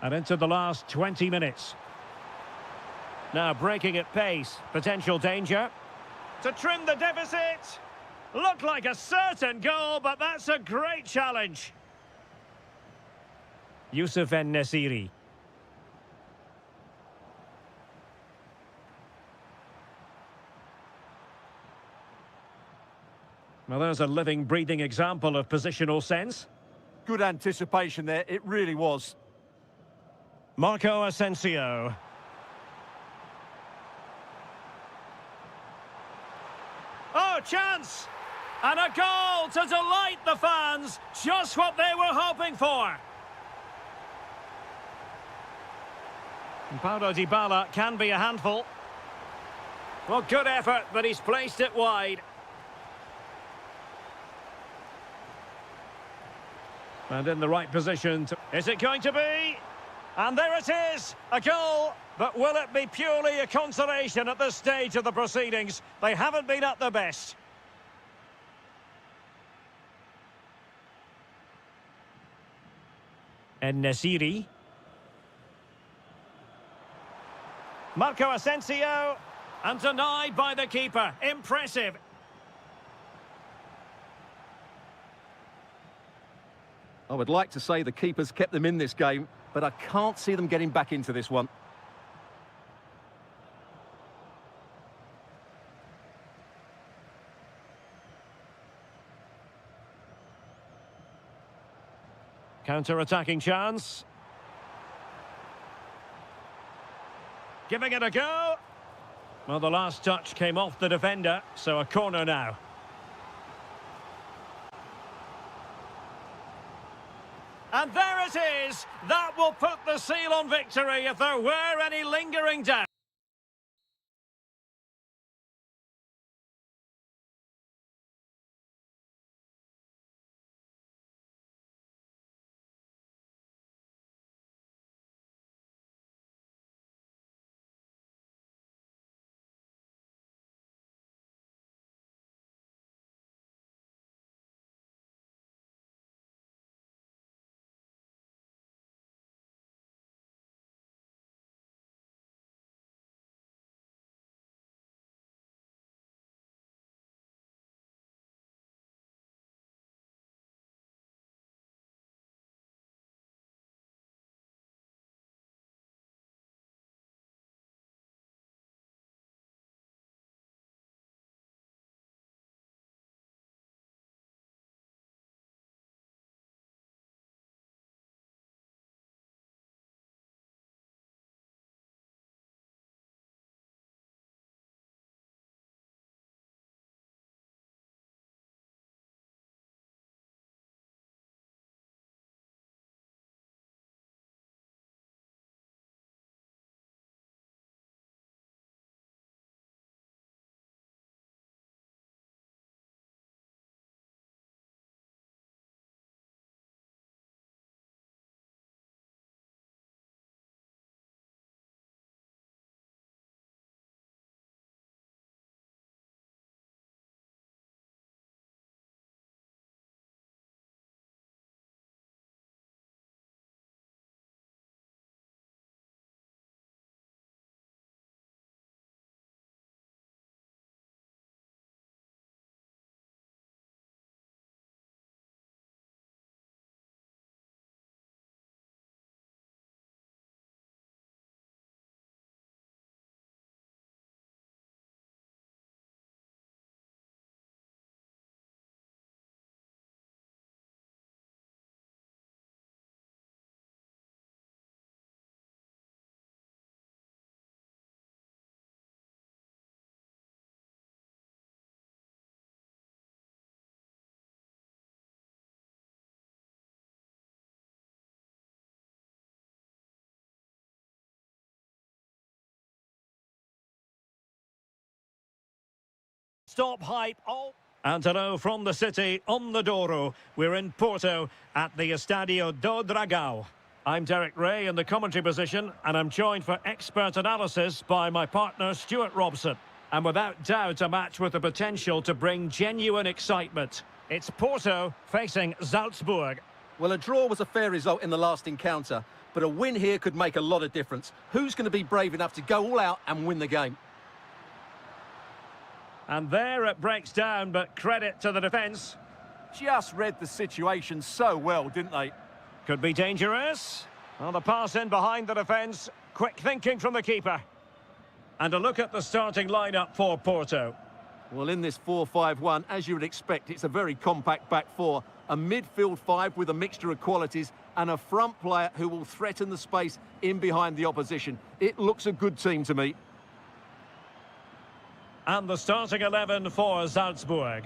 And into the last 20 minutes. Now breaking at pace. Potential danger. To trim the deficit. Looked like a certain goal, but that's a great challenge. Youssef En-Nesyri. Well, there's a living, breathing example of positional sense. Good anticipation there, it really was. Marco Asensio. Oh, chance! And a goal to delight the fans. Just what they were hoping for. And Paulo Dybala can be a handful. Well, good effort, but he's placed it wide. And in the right position. Is it going to be? And there it is, a goal. But will it be purely a consolation at this stage of the proceedings? They haven't been at their best. En-Nesyri. Marco Asensio. And denied by the keeper. Impressive. I would like to say the keepers kept them in this game, but I can't see them getting back into this one. Counter-attacking chance. Giving it a go. Well, the last touch came off the defender, so a corner now. And there it is! That will put the seal on victory if there were any lingering doubt. non-stop hype. Oh. And hello from the city, on the Douro. We're in Porto at the Estadio do Dragão. I'm Derek Ray in the commentary position, and I'm joined for expert analysis by my partner Stuart Robson. And without doubt, a match with the potential to bring genuine excitement. It's Porto facing Salzburg. Well, a draw was a fair result in the last encounter, but a win here could make a lot of difference. Who's going to be brave enough to go all out and win the game? And there it breaks down, but credit to the defence. Just read the situation so well, didn't they? Could be dangerous. Well, the pass in behind the defence. Quick thinking from the keeper. And a look at the starting lineup for Porto. Well, in this 4-5-1, as you would expect, it's a very compact back four. A midfield five with a mixture of qualities and a front player who will threaten the space in behind the opposition. It looks a good team to me. And the starting 11 for Salzburg.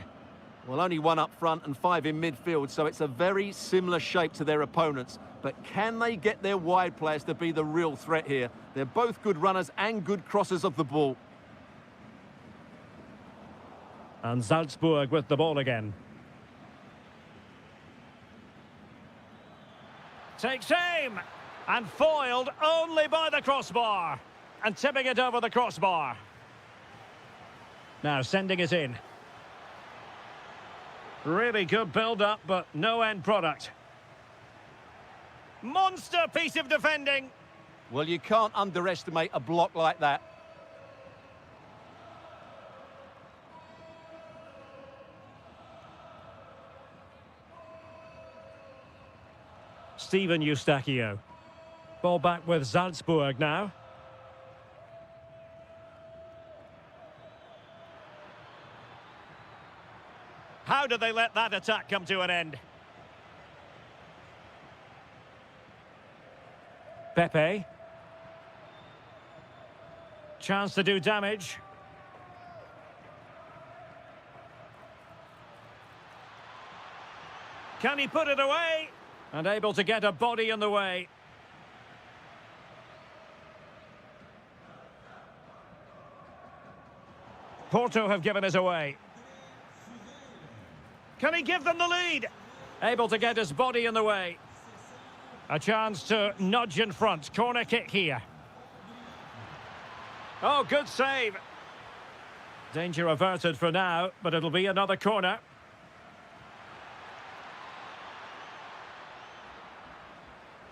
Well, only one up front and five in midfield, so it's a very similar shape to their opponents. But can they get their wide players to be the real threat here? They're both good runners and good crossers of the ball. And Salzburg with the ball again. Takes aim. And foiled only by the crossbar. And tipping it over the crossbar. Now sending it in. Really good build-up, but no end product. Monster piece of defending. Well, you can't underestimate a block like that. Steven Eustachio. Ball back with Salzburg now. How did they let that attack come to an end? Pepe. Chance to do damage. Can he put it away? And able to get a body in the way. Porto have given it away. Can he give them the lead? Able to get his body in the way. A chance to nudge in front. Corner kick here. Oh, good save. Danger averted for now, but it'll be another corner.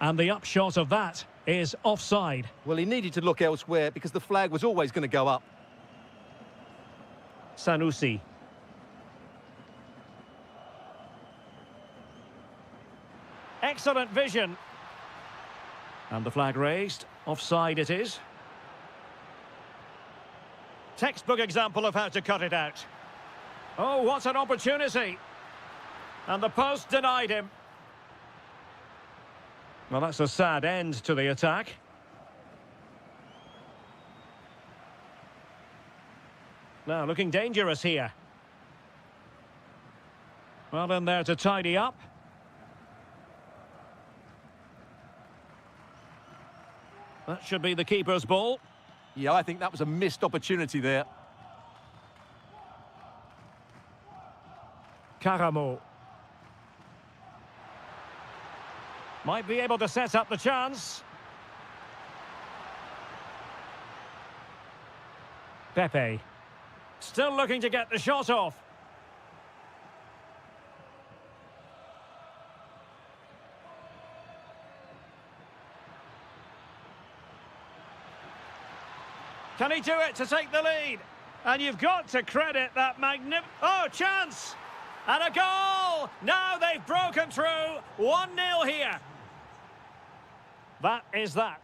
And the upshot of that is offside. Well, he needed to look elsewhere because the flag was always going to go up. Sanusi. Excellent vision. And the flag raised. Offside it is. Textbook example of how to cut it out. Oh, what an opportunity. And the post denied him. Well, that's a sad end to the attack. Now, looking dangerous here. Well, in there to tidy up. That should be the keeper's ball. Yeah, I think that was a missed opportunity there. Karamo. Might be able to set up the chance. Pepe. Still looking to get the shot off. Can he do it to take the lead? And you've got to credit that Oh, chance! And a goal! Now they've broken through. 1-0 here. That is that.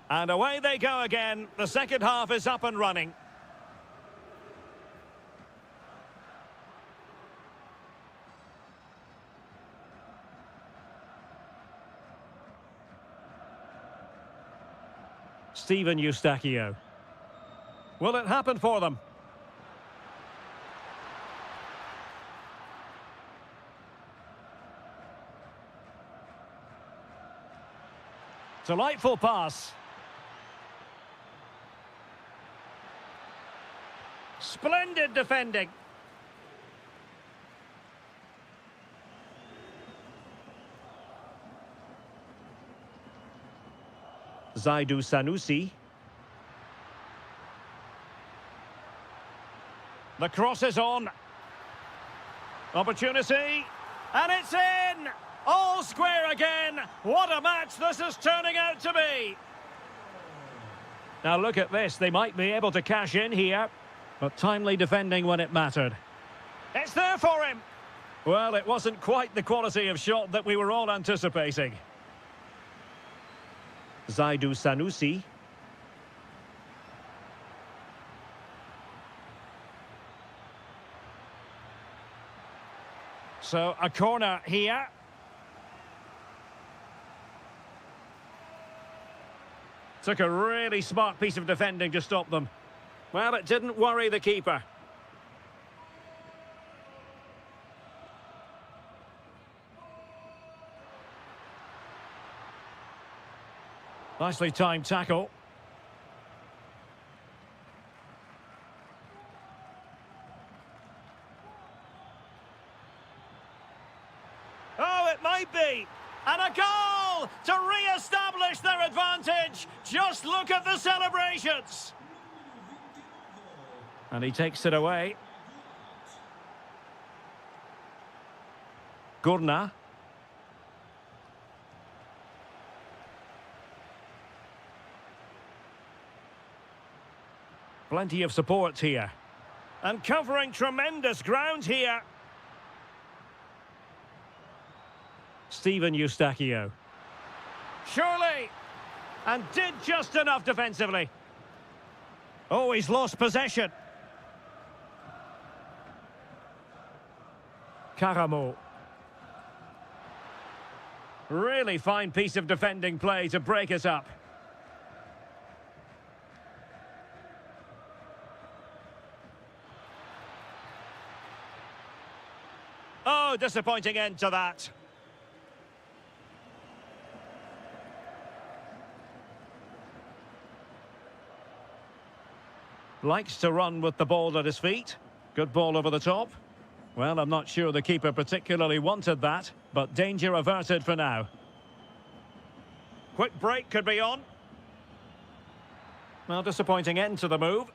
And away they go again. The second half is up and running. Steven Eustachio. Will it happen for them? Delightful pass. Splendid defending. Zaidu Sanusi. The cross is on. Opportunity. And it's in! All square again. What a match this is turning out to be. Now look at this. They might be able to cash in here. But timely defending when it mattered. It's there for him. Well, it wasn't quite the quality of shot that we were all anticipating. Zaidu Sanusi. So, a corner here. Took a really smart piece of defending to stop them. Well, it didn't worry the keeper. Nicely timed tackle. Oh, it might be. And a goal to re-establish their advantage. Just look at the celebrations. And he takes it away. Gurna. Plenty of support here. And covering tremendous ground here. Steven Eustachio. Surely. And did just enough defensively. Oh, he's lost possession. Karamo. Really fine piece of defending play to break us up. Oh, disappointing end to that. Likes to run with the ball at his feet. Good ball over the top. Well, I'm not sure the keeper particularly wanted that, but danger averted for now. Quick break could be on. Well, disappointing end to the move.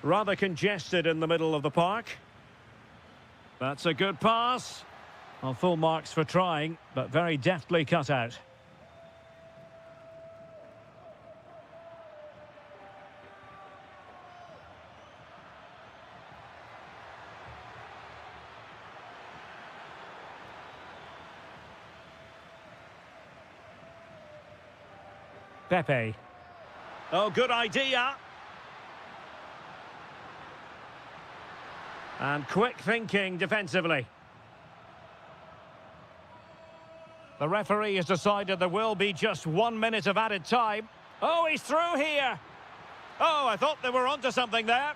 Rather congested in the middle of the park. That's a good pass. Well, full marks for trying, but very deftly cut out. Pepe. Oh, good idea. And quick thinking defensively. The referee has decided there will be just 1 minute of added time. Oh, he's through here. Oh, I thought they were onto something there.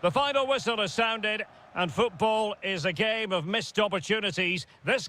The final whistle has sounded, and football is a game of missed opportunities. This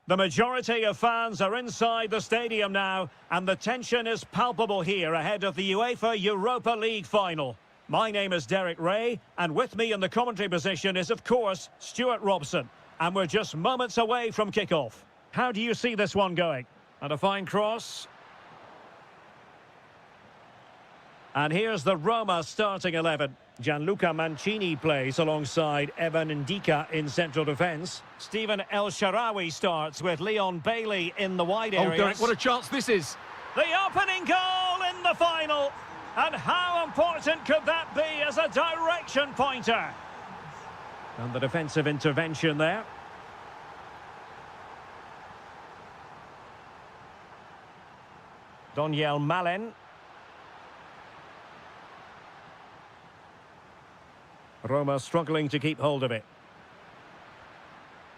The majority of fans are inside the stadium now, and the tension is palpable here ahead of the UEFA Europa League final. My name is Derek Ray, and with me in the commentary position is, of course, Stuart Robson. And we're just moments away from kickoff. How do you see this one going? And a fine cross. And here's the Roma starting 11. Gianluca Mancini plays alongside Evan Ndika in central defence. Stephen El Shaarawy starts with Leon Bailey in the wide areas. Oh, Derek, what a chance this is. The opening goal in the final. And how important could that be as a direction pointer? And the defensive intervention there. Doniel Malen. Roma struggling to keep hold of it.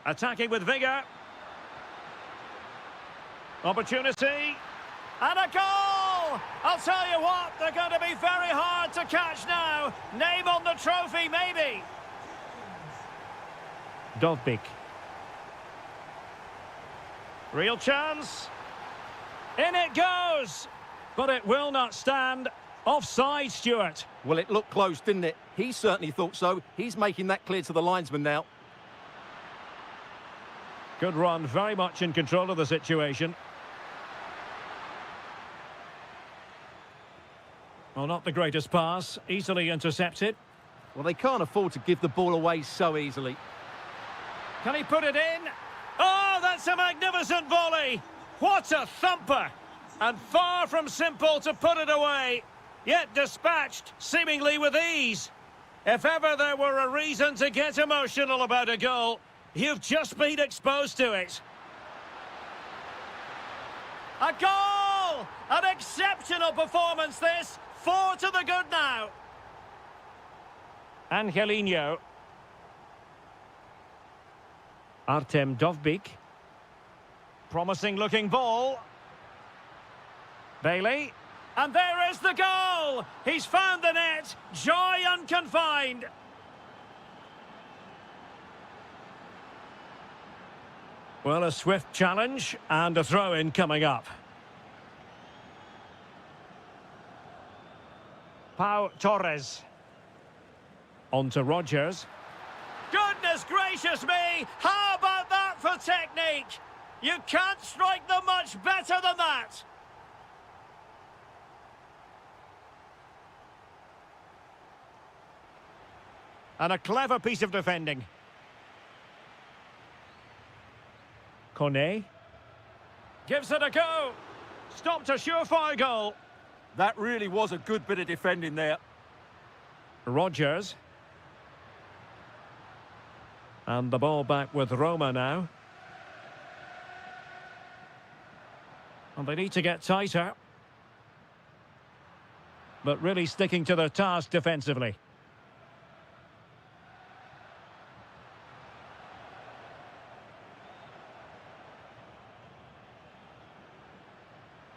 Attacking with vigour. Opportunity. And a goal! I'll tell you what, they're going to be very hard to catch now. Name on the trophy, maybe. Dovbik. Real chance. In it goes. But it will not stand. Offside, Stuart. Well, it looked close, didn't it? He certainly thought so. He's making that clear to the linesman now. Good run, very much in control of the situation. Well, not the greatest pass, easily intercepted. Well, they can't afford to give the ball away so easily. Can he put it in? Oh, that's a magnificent volley! What a thumper! And far from simple to put it away, yet dispatched seemingly with ease. If ever there were a reason to get emotional about a goal, you've just been exposed to it. A goal! An exceptional performance this. 4 to the good now. Angelino. Artem Dovbik. Promising looking ball. Bailey. And there is the goal! He's found the net. Joy unconfined. Well, a swift challenge and a throw-in coming up. Pau Torres. On to Rogers. Goodness gracious me! How about that for technique? You can't strike them much better than that. And a clever piece of defending. Kone. Gives it a go. Stopped a surefire goal. That really was a good bit of defending there. Rogers. And the ball back with Roma now. And they need to get tighter. But really sticking to their task defensively.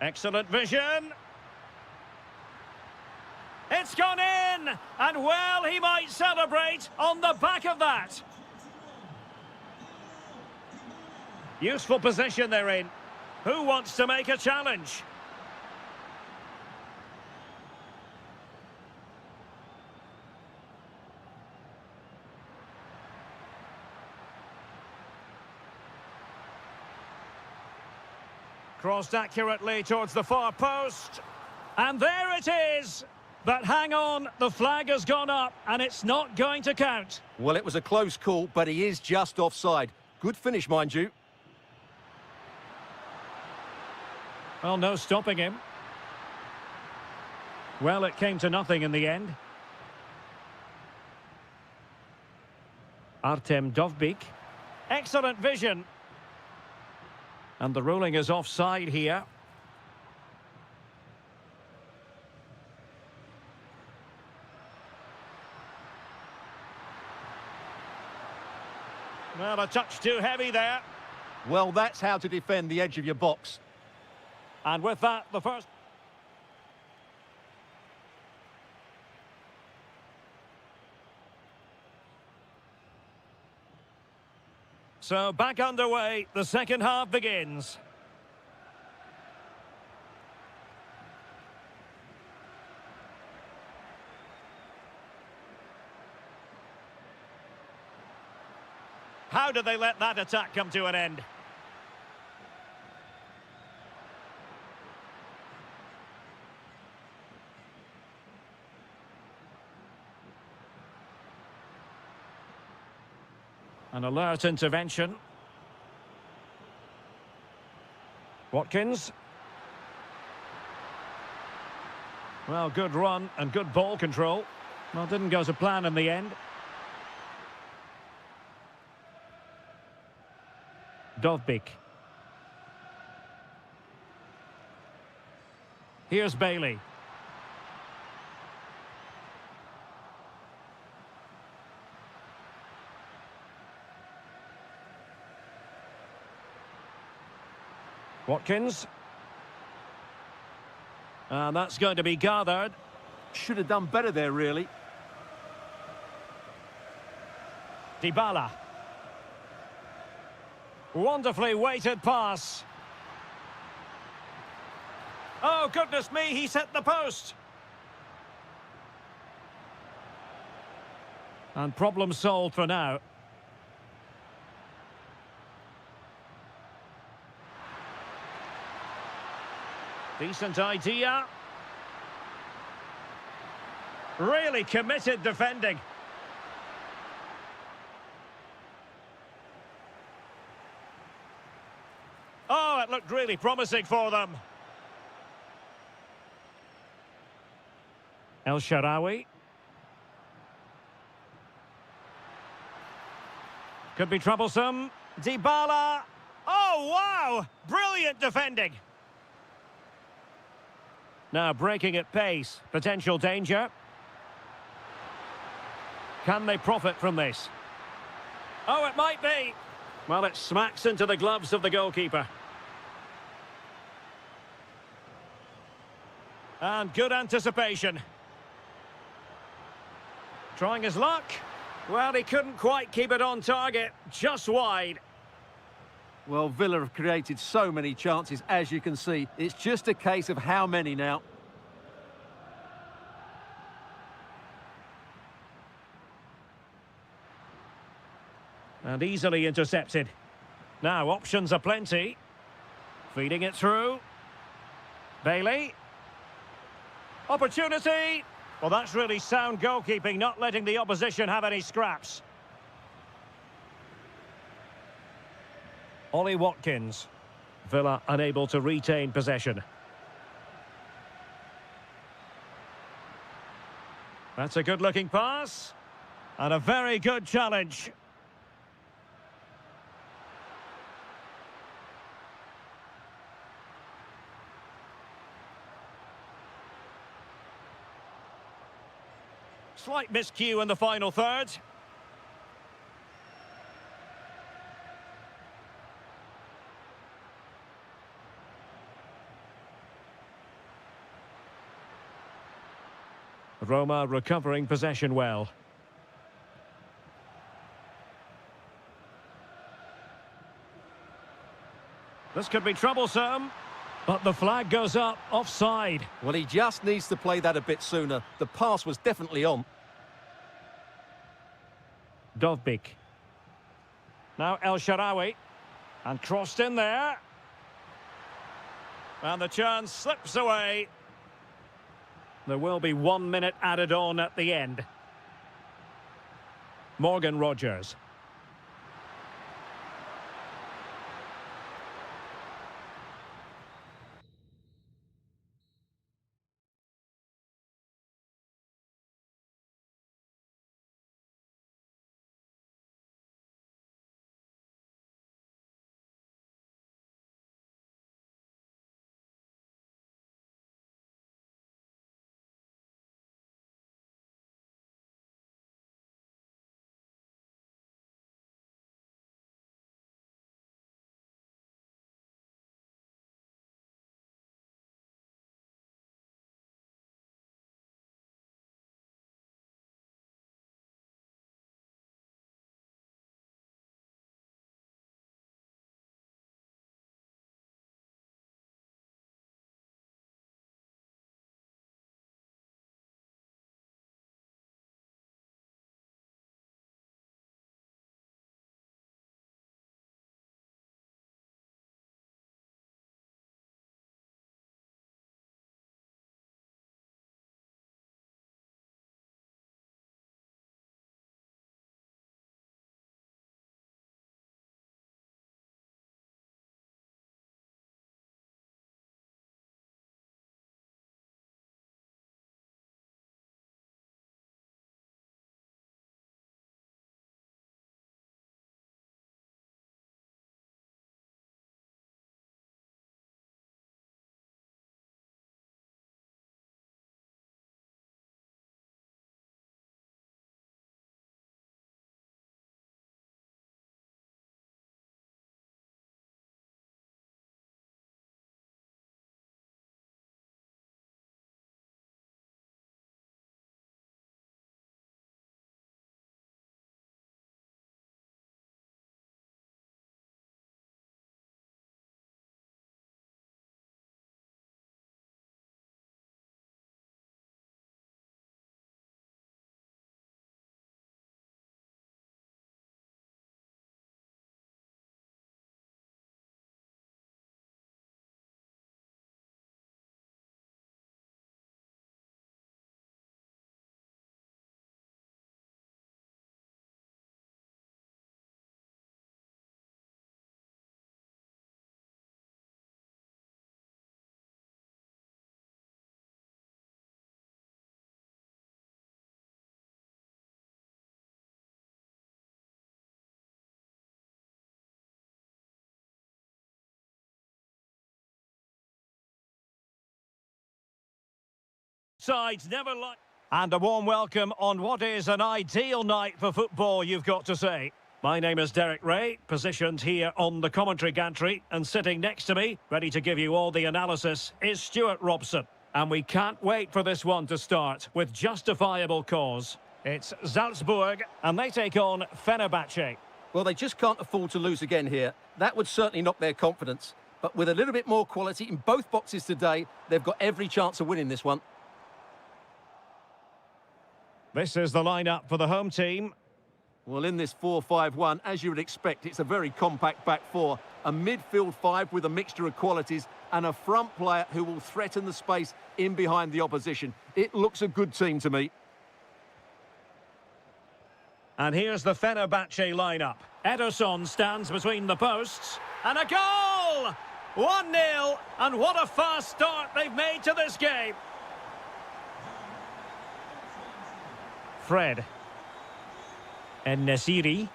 Excellent vision. It's gone in, and well, he might celebrate on the back of that. Useful position they're in. Who wants to make a challenge? Crossed accurately towards the far post. And there it is. But hang on, the flag has gone up and it's not going to count. Well, it was a close call, but he is just offside. Good finish, mind you. Well, no stopping him. Well, it came to nothing in the end. Artem Dovbik. Excellent vision. And the ruling is offside here. Well, a touch too heavy there. Well, that's how to defend the edge of your box. And with that, the first... So back underway, the second half begins. How did they let that attack come to an end? An alert intervention. Watkins. Well, good run and good ball control. Well, didn't go to plan in the end. Dovbik. Here's Bailey. Watkins. And that's going to be gathered. Should have done better there, really. Dybala. Wonderfully weighted pass. Oh, goodness me, he's hit the post. And problem solved for now. Decent idea. Really committed defending. Oh, it looked really promising for them. El Shaarawy. Could be troublesome. Dybala. Oh, wow! Brilliant defending. Now breaking at pace. Potential danger. Can they profit from this? Oh, it might be. Well, it smacks into the gloves of the goalkeeper. And good anticipation. Trying his luck. Well, he couldn't quite keep it on target. Just wide. Well, Villa have created so many chances, as you can see. It's just a case of how many now. And easily intercepted. Now, options are plenty. Feeding it through. Bailey. Opportunity. Well, that's really sound goalkeeping, not letting the opposition have any scraps. Ollie Watkins. Villa unable to retain possession. That's a good-looking pass. And a very good challenge. Slight miscue in the final third. Roma recovering possession well. This could be troublesome, but the flag goes up offside. Well, he just needs to play that a bit sooner. The pass was definitely on. Dovbik. Now El Shaarawy. And crossed in there. And the chance slips away. There will be 1 minute added on at the end. Morgan Rogers. Sides never like... And a warm welcome on what is an ideal night for football, you've got to say. My name is Derek Ray, positioned here on the commentary gantry, and sitting next to me, ready to give you all the analysis, is Stuart Robson. And we can't wait for this one to start, with justifiable cause. It's Salzburg, and they take on Fenerbahce. Well, they just can't afford to lose again here. That would certainly knock their confidence. But with a little bit more quality in both boxes today, they've got every chance of winning this one. This is the lineup for the home team. Well, in this 4-5-1, as you would expect, it's a very compact back four. A midfield five with a mixture of qualities and a front player who will threaten the space in behind the opposition. It looks a good team to me. And here's the Fenerbahce lineup. Ederson stands between the posts. And a goal! 1-0. And what a fast start they've made to this game. Fred. En-Nesyri.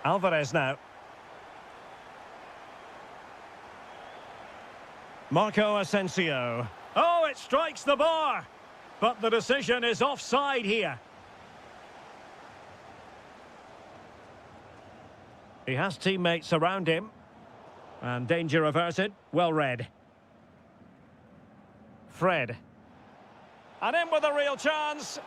Alvarez now. Marco Asensio. Oh, it strikes the bar. But the decision is offside here. He has teammates around him. And danger averted. Well read. Fred. And in with a real chance.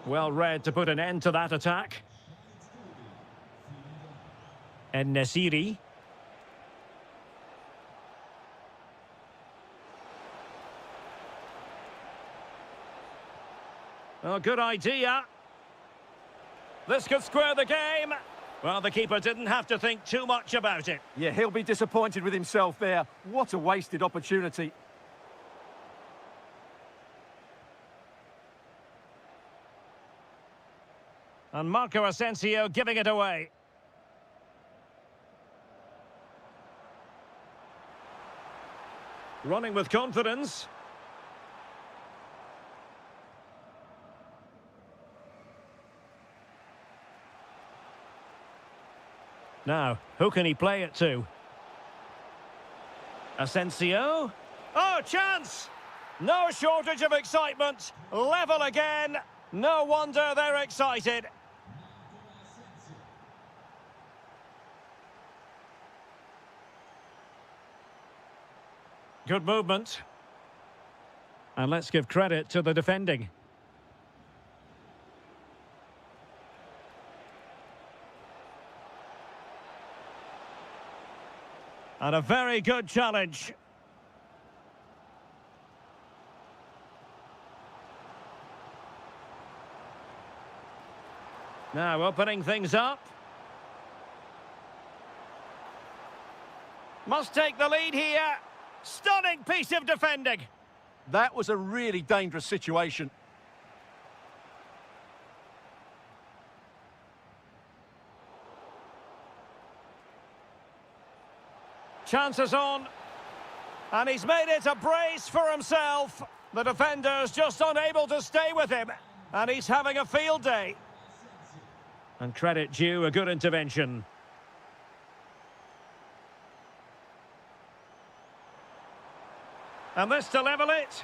Well read to put an end to that attack. En-Nesyri. Oh, good idea. This could square the game. Well, the keeper didn't have to think too much about it. Yeah, he'll be disappointed with himself there. What a wasted opportunity. And Marco Asensio giving it away. Running with confidence. Now, who can he play it to? Asensio? Oh, chance! No shortage of excitement. Level again. No wonder they're excited. Good movement. And let's give credit to the defending. And a very good challenge. Now opening things up. Must take the lead here. Stunning piece of defending. That was a really dangerous situation. Chances on. And he's made it a brace for himself. The defender's just unable to stay with him. And he's having a field day. And credit due, a good intervention. And this to level it.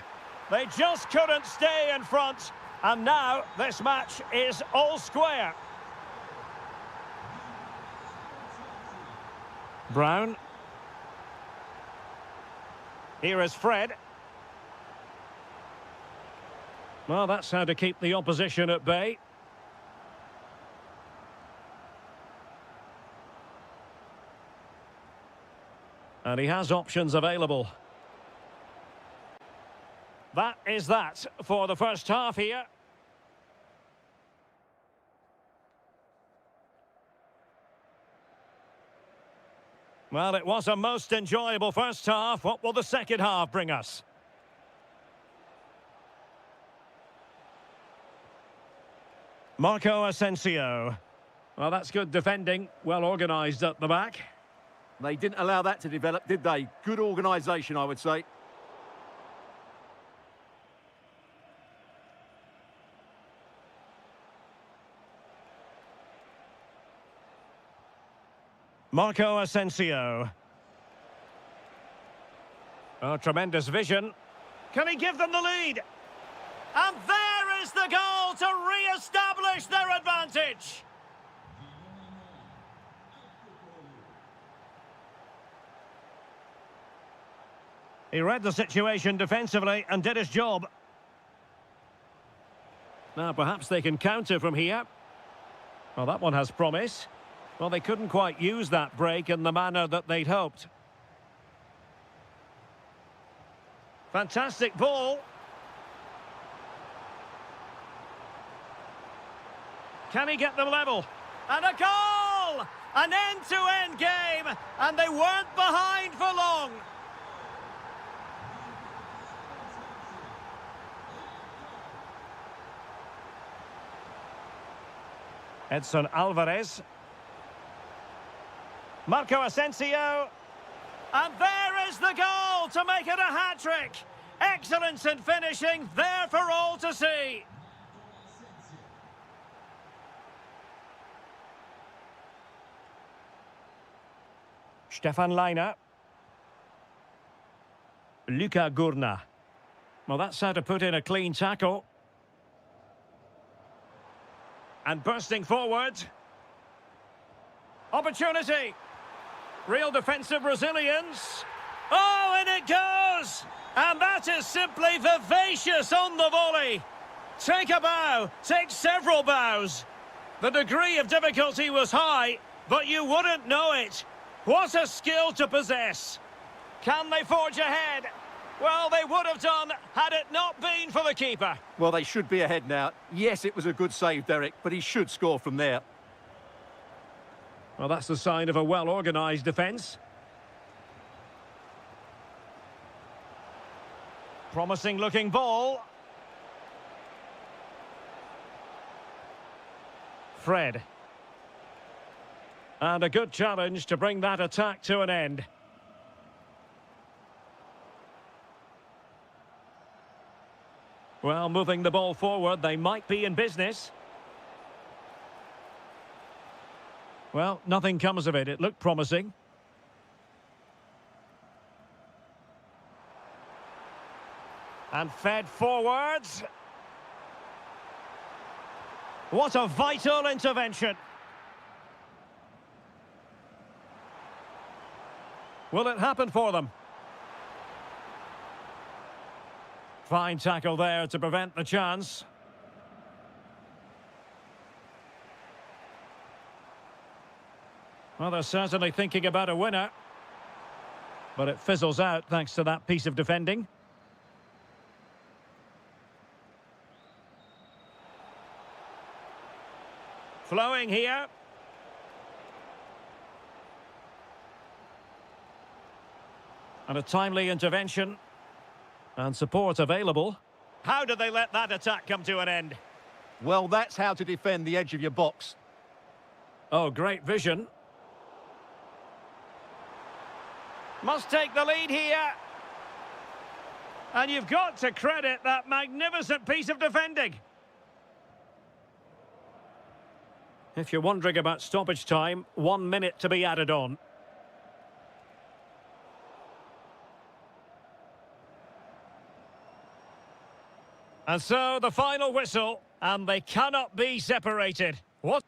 They just couldn't stay in front. And now this match is all square. Brown. Here is Fred. Well, that's how to keep the opposition at bay. And he has options available. That is that for the first half here. Well, it was a most enjoyable first half. What will the second half bring us? Marco Asensio. Well, that's good defending. Well organised at the back. They didn't allow that to develop, did they? Good organisation, I would say. Marco Asensio. Oh, tremendous vision. Can he give them the lead? And there is the goal to re-establish their advantage. He read the situation defensively and did his job. Now perhaps they can counter from here. Well, that one has promise. Well, they couldn't quite use that break in the manner that they'd hoped. Fantastic ball. Can he get them level? And a goal! An end-to-end game, and they weren't behind for long. Edson Alvarez. Marco Asensio. And there is the goal to make it a hat-trick. Excellence in finishing, there for all to see. Stefan Leiner. Luka Gurna. Well, that's how to put in a clean tackle. And bursting forward. Opportunity. Real defensive resilience. Oh, and it goes! And that is simply vivacious on the volley. Take a bow, take several bows. The degree of difficulty was high, but you wouldn't know it. What a skill to possess. Can they forge ahead? Well, they would have done had it not been for the keeper. Well, they should be ahead now. Yes, it was a good save, Derek, but he should score from there. Well, that's the sign of a well-organised defence. Promising-looking ball. Fred. And a good challenge to bring that attack to an end. Well, moving the ball forward, they might be in business. Well, nothing comes of it. It looked promising. And fed forwards. What a vital intervention. Will it happen for them? Fine tackle there to prevent the chance. Well, they're certainly thinking about a winner. But it fizzles out thanks to that piece of defending. Flowing here. And a timely intervention. And support available. How did they let that attack come to an end? Well, that's how to defend the edge of your box. Oh, great vision. Must take the lead here. And you've got to credit that magnificent piece of defending. If you're wondering about stoppage time, 1 minute to be added on. And so the final whistle, and they cannot be separated. What?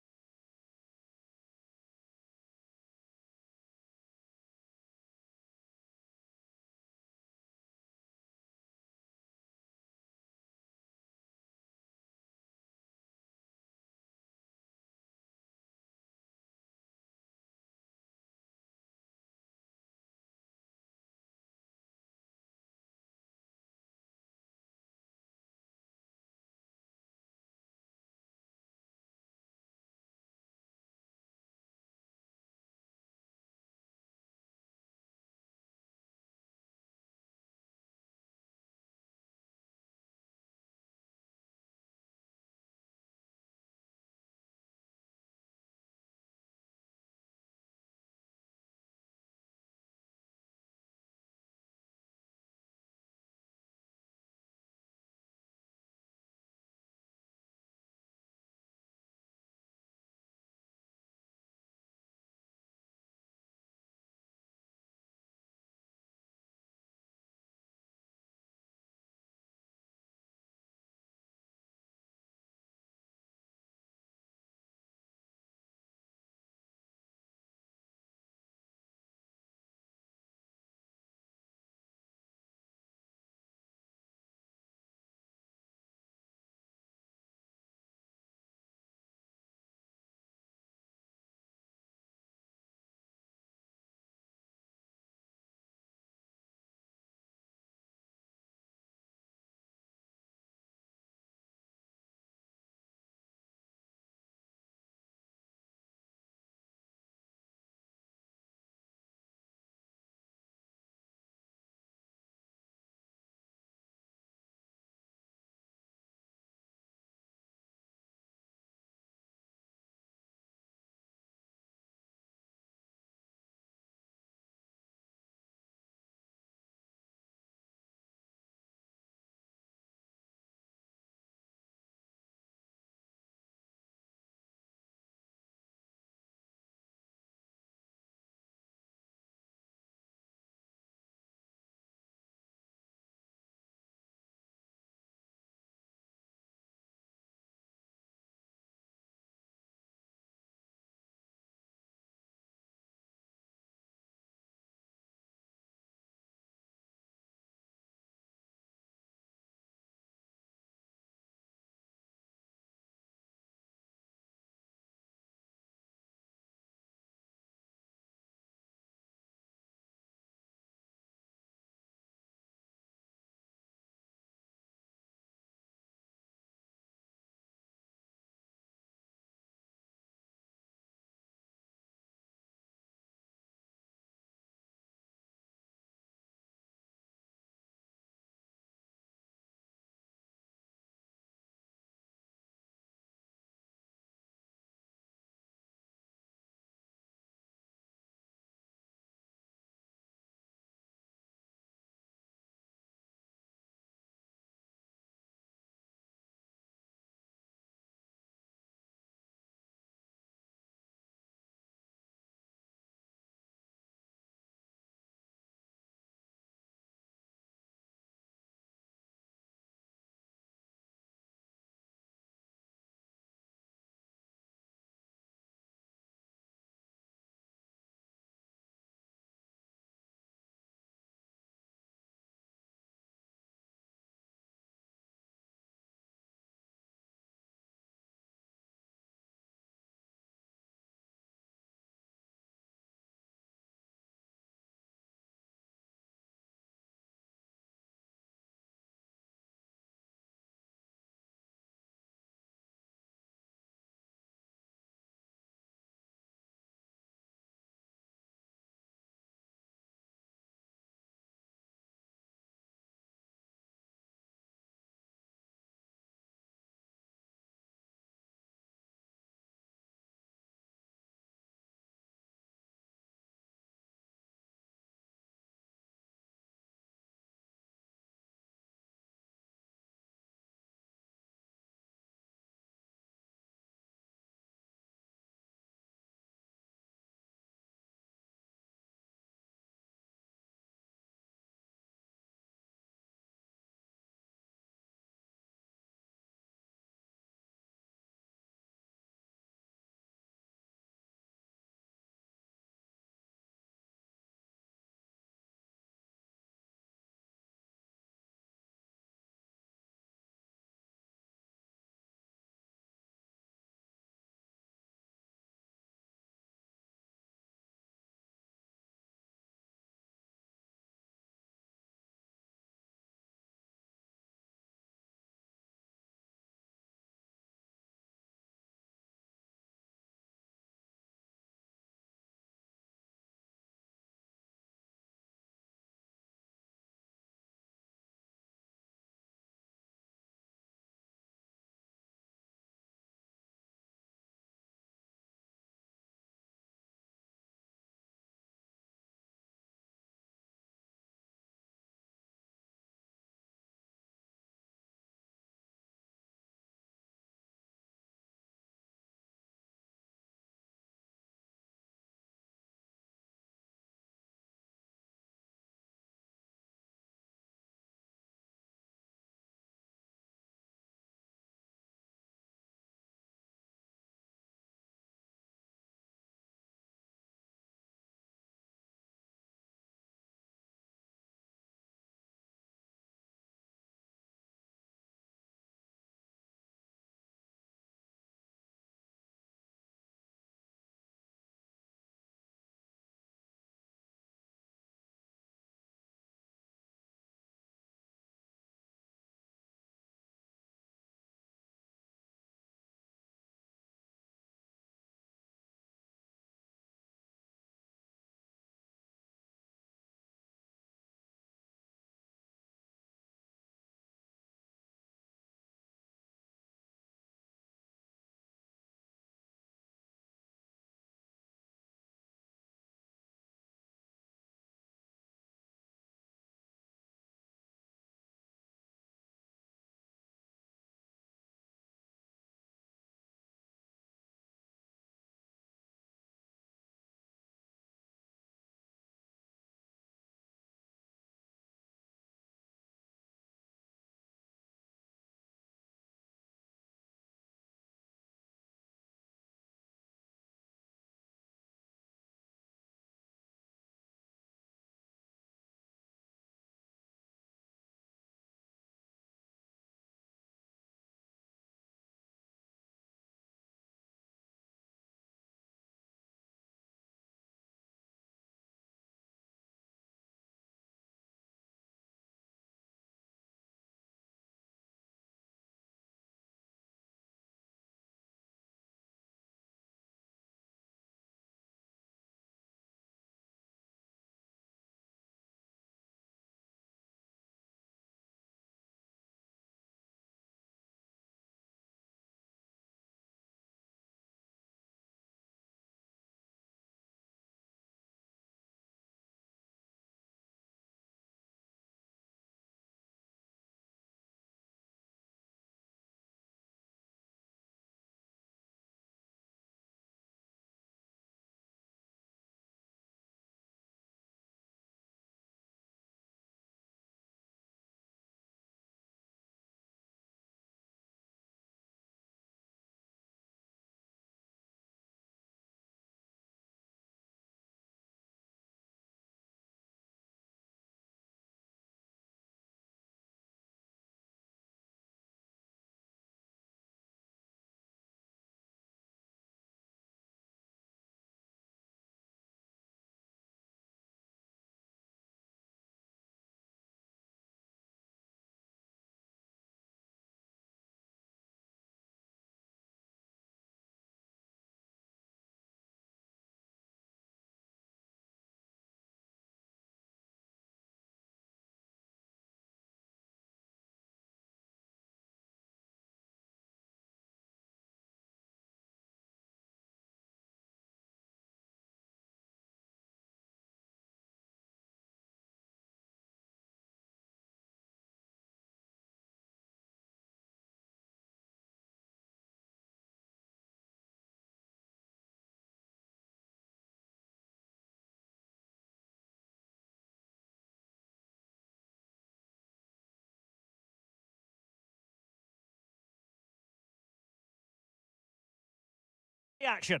Action.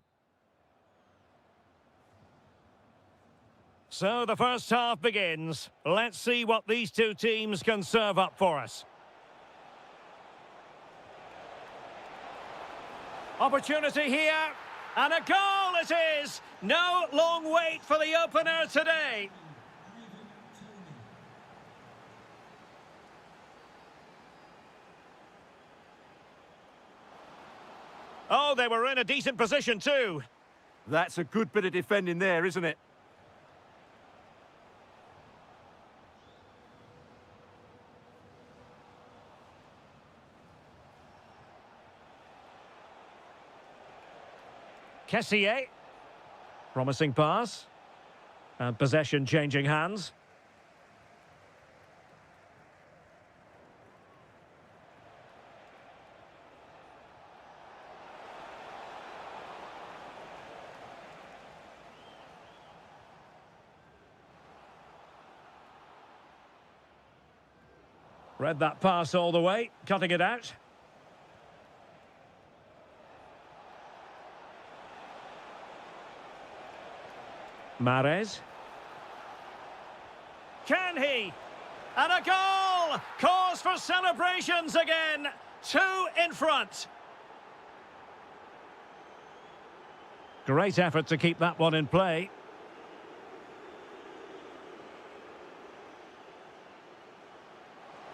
So the first half begins. Let's see what these two teams can serve up for us. Opportunity here, and a goal it is! No long wait for the opener today. Oh, they were in a decent position too. That's a good bit of defending there, isn't it? Kessier. Promising pass. And possession changing hands. Read that pass all the way, cutting it out. Mahrez. Can he? And a goal! Cause for celebrations again. 2 in front. Great effort to keep that one in play.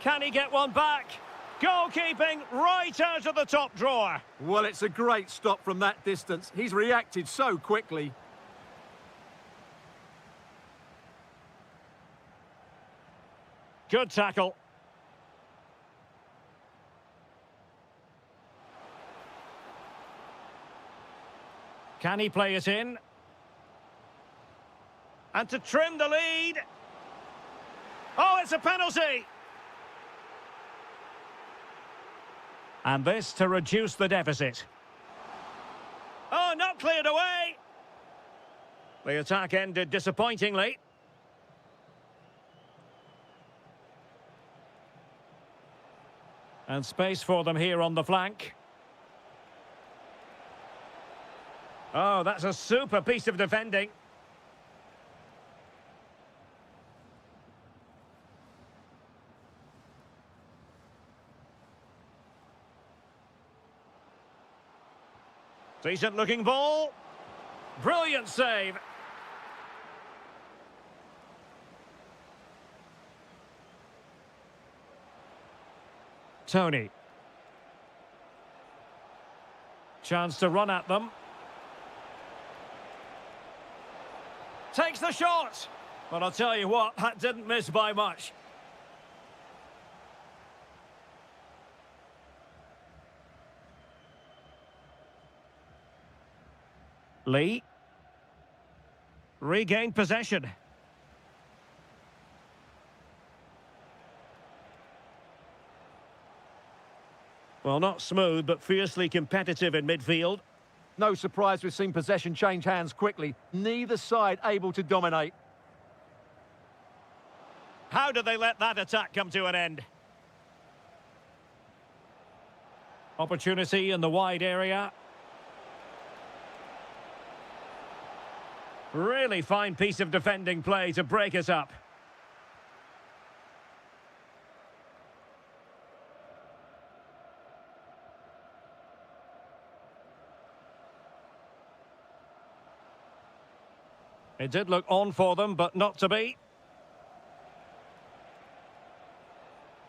Can he get one back? Goalkeeping right out of the top drawer. Well, it's a great stop from that distance. He's reacted so quickly. Good tackle. Can he play it in? And to trim the lead. Oh, it's a penalty! And this to reduce the deficit. Oh, not cleared away! The attack ended disappointingly. And space for them here on the flank. Oh, that's a super piece of defending. Decent looking ball. Brilliant save. Tony. Chance to run at them. Takes the shot. But I'll tell you what, that didn't miss by much. Lee. Regained possession. Well, not smooth, but fiercely competitive in midfield. No surprise we've seen possession change hands quickly. Neither side able to dominate. How did they let that attack come to an end? Opportunity in the wide area. Really fine piece of defending play to break us up. It did look on for them, but not to be.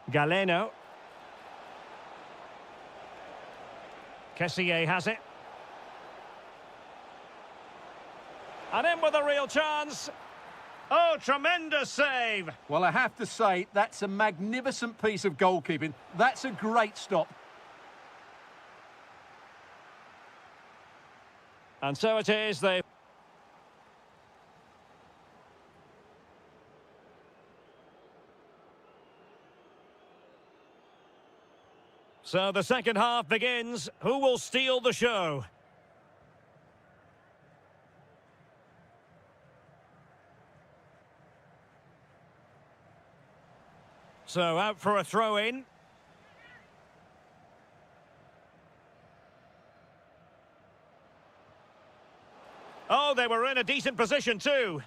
Galeno. Kessier has it. And in with a real chance. Oh, tremendous save. Well, I have to say, that's a magnificent piece of goalkeeping. That's a great stop. And so it is, they... So the second half begins. Who will steal the show? So out for a throw-in. Oh, they were in a decent position too.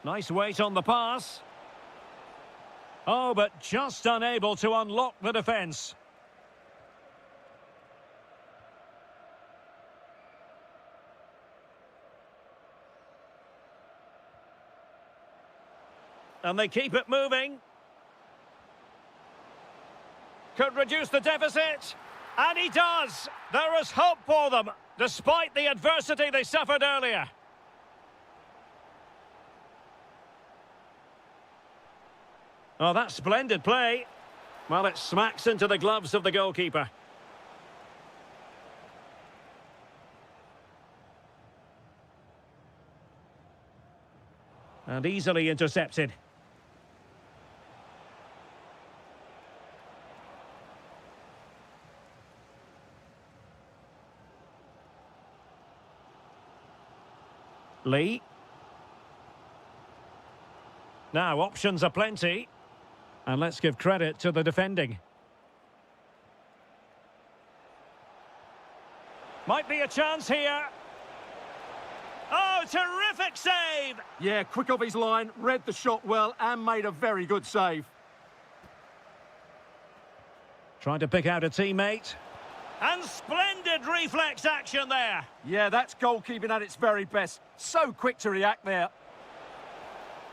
Nice weight on the pass. Oh, but just unable to unlock the defence. And they keep it moving. Could reduce the deficit. And he does. There is hope for them, despite the adversity they suffered earlier. Oh, that's splendid play. Well, it smacks into the gloves of the goalkeeper. And easily intercepted. Lee. Now, options are plenty. And let's give credit to the defending. Might be a chance here. Oh, terrific save! Yeah, quick off his line, read the shot well and made a very good save. Trying to pick out a teammate. And splendid reflex action there. Yeah, that's goalkeeping at its very best. So quick to react there.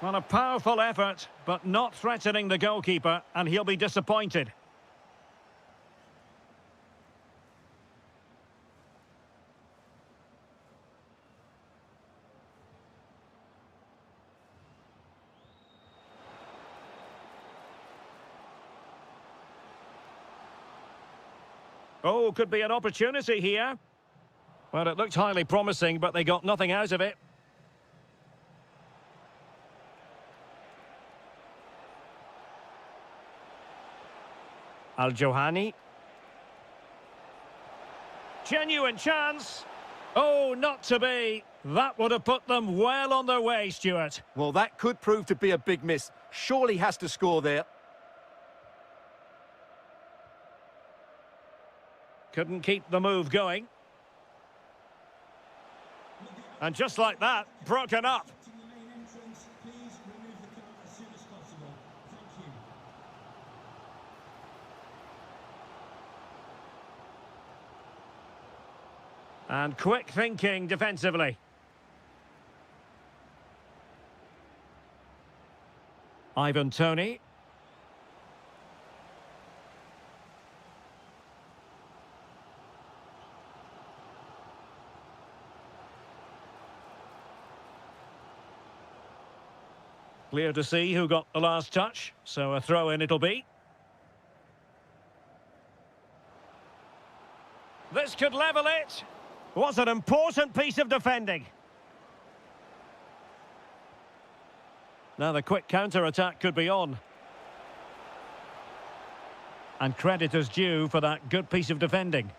Well, a powerful effort, but not threatening the goalkeeper, and he'll be disappointed. Oh, could be an opportunity here. Well, it looked highly promising, but they got nothing out of it. Al-Johani. Genuine chance. Oh, not to be. That would have put them well on their way, Stuart. Well, that could prove to be a big miss. Surely has to score there. Couldn't keep the move going. And just like that, broken up. And quick thinking defensively. Ivan Toney. Clear to see who got the last touch, so a throw-in it'll be. This could level it. Was an important piece of defending. Now the quick counter-attack could be on. And credit is due for that good piece of defending.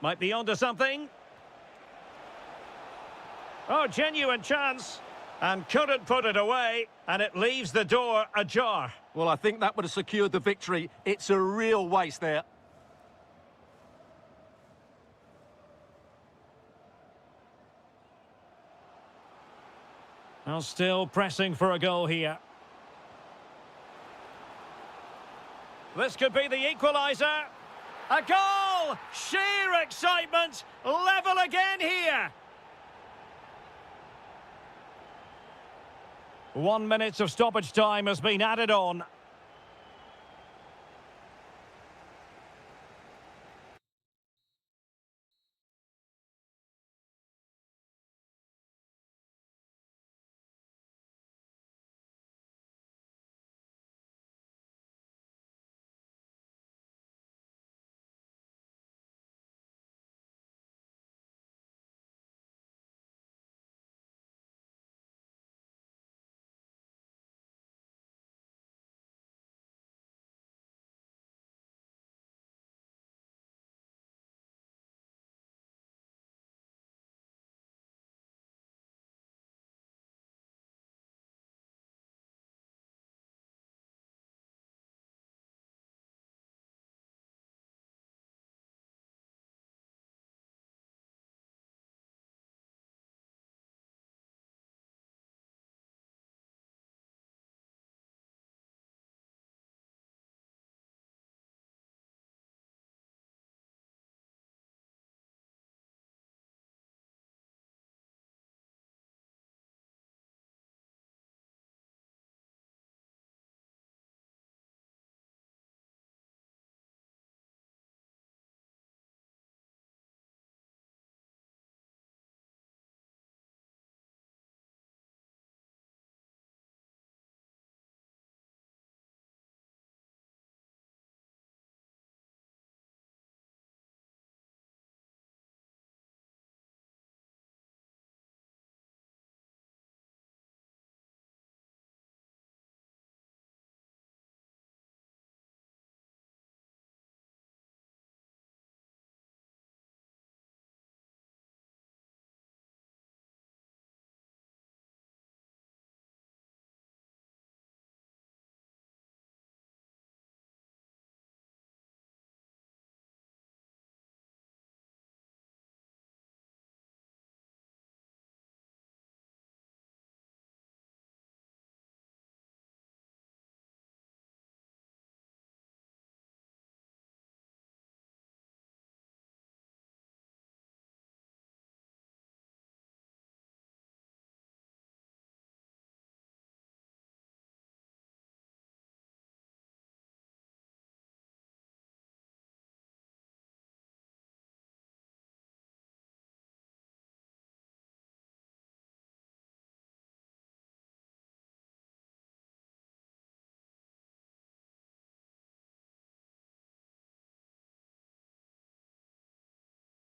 Might be onto something. Oh, genuine chance. And couldn't put it away, and it leaves the door ajar. Well, I think that would have secured the victory. It's a real waste there. Well, still pressing for a goal here. This could be the equaliser. A goal! Sheer excitement! Level again here! 1 minute of stoppage time has been added on.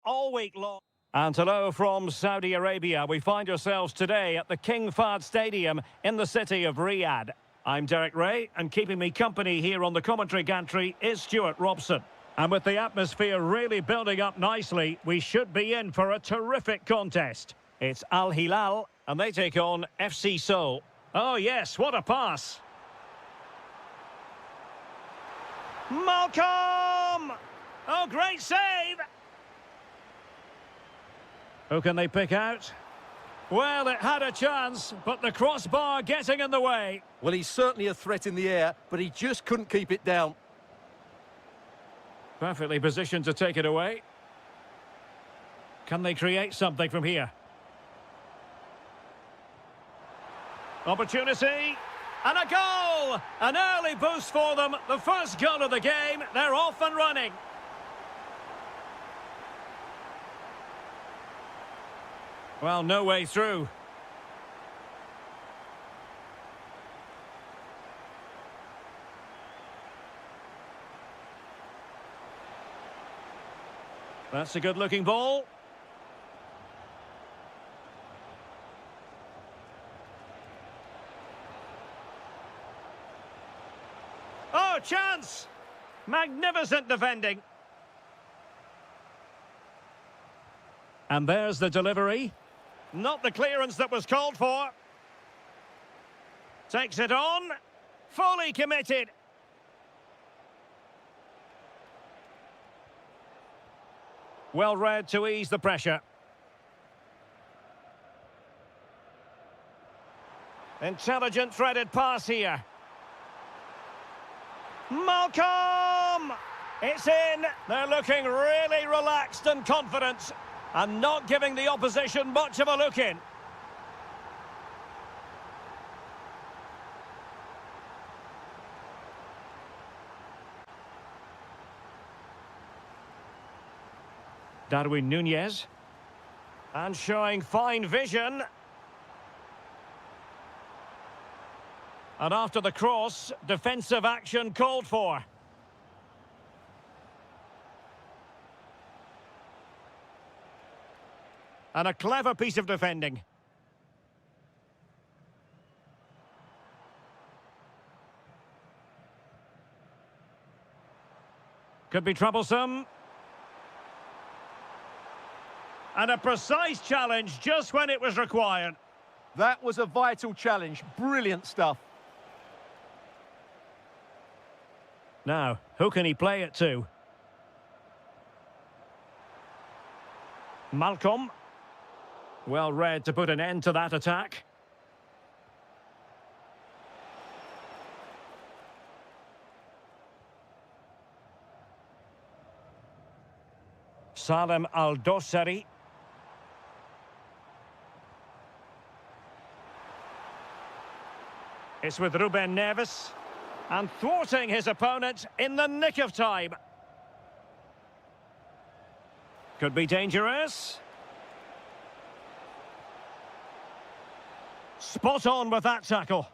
all week long. And hello from Saudi Arabia. We find ourselves today at the King Fahd Stadium in the city of Riyadh. I'm Derek Ray, and keeping me company here on the commentary gantry is Stuart Robson. And with the atmosphere really building up nicely, we should be in for a terrific contest. It's Al Hilal, and they take on FC Seoul. Oh yes, what a pass! Malcolm! Oh, great save! Who can they pick out? Well, it had a chance, but the crossbar getting in the way. Well, he's certainly a threat in the air, but he just couldn't keep it down. Perfectly positioned to take it away. Can they create something from here? Opportunity. And a goal! An early boost for them. The first goal of the game. They're off and running. Well, no way through. That's a good-looking ball. Oh, chance! Magnificent defending. And there's the delivery. Not the clearance that was called for. Takes it on. Fully committed. Well read to ease the pressure. Intelligent threaded pass here. Malcolm! It's in. They're looking really relaxed and confident, and not giving the opposition much of a look in. Darwin Nunez. And showing fine vision. And after the cross, defensive action called for. And a clever piece of defending. Could be troublesome. And a precise challenge just when it was required. That was a vital challenge. Brilliant stuff. Now, who can he play it to? Malcolm. Well read to put an end to that attack. Salem Al-Dossari. It's with Ruben Neves. And thwarting his opponent in the nick of time. Could be dangerous. Spot on with that tackle.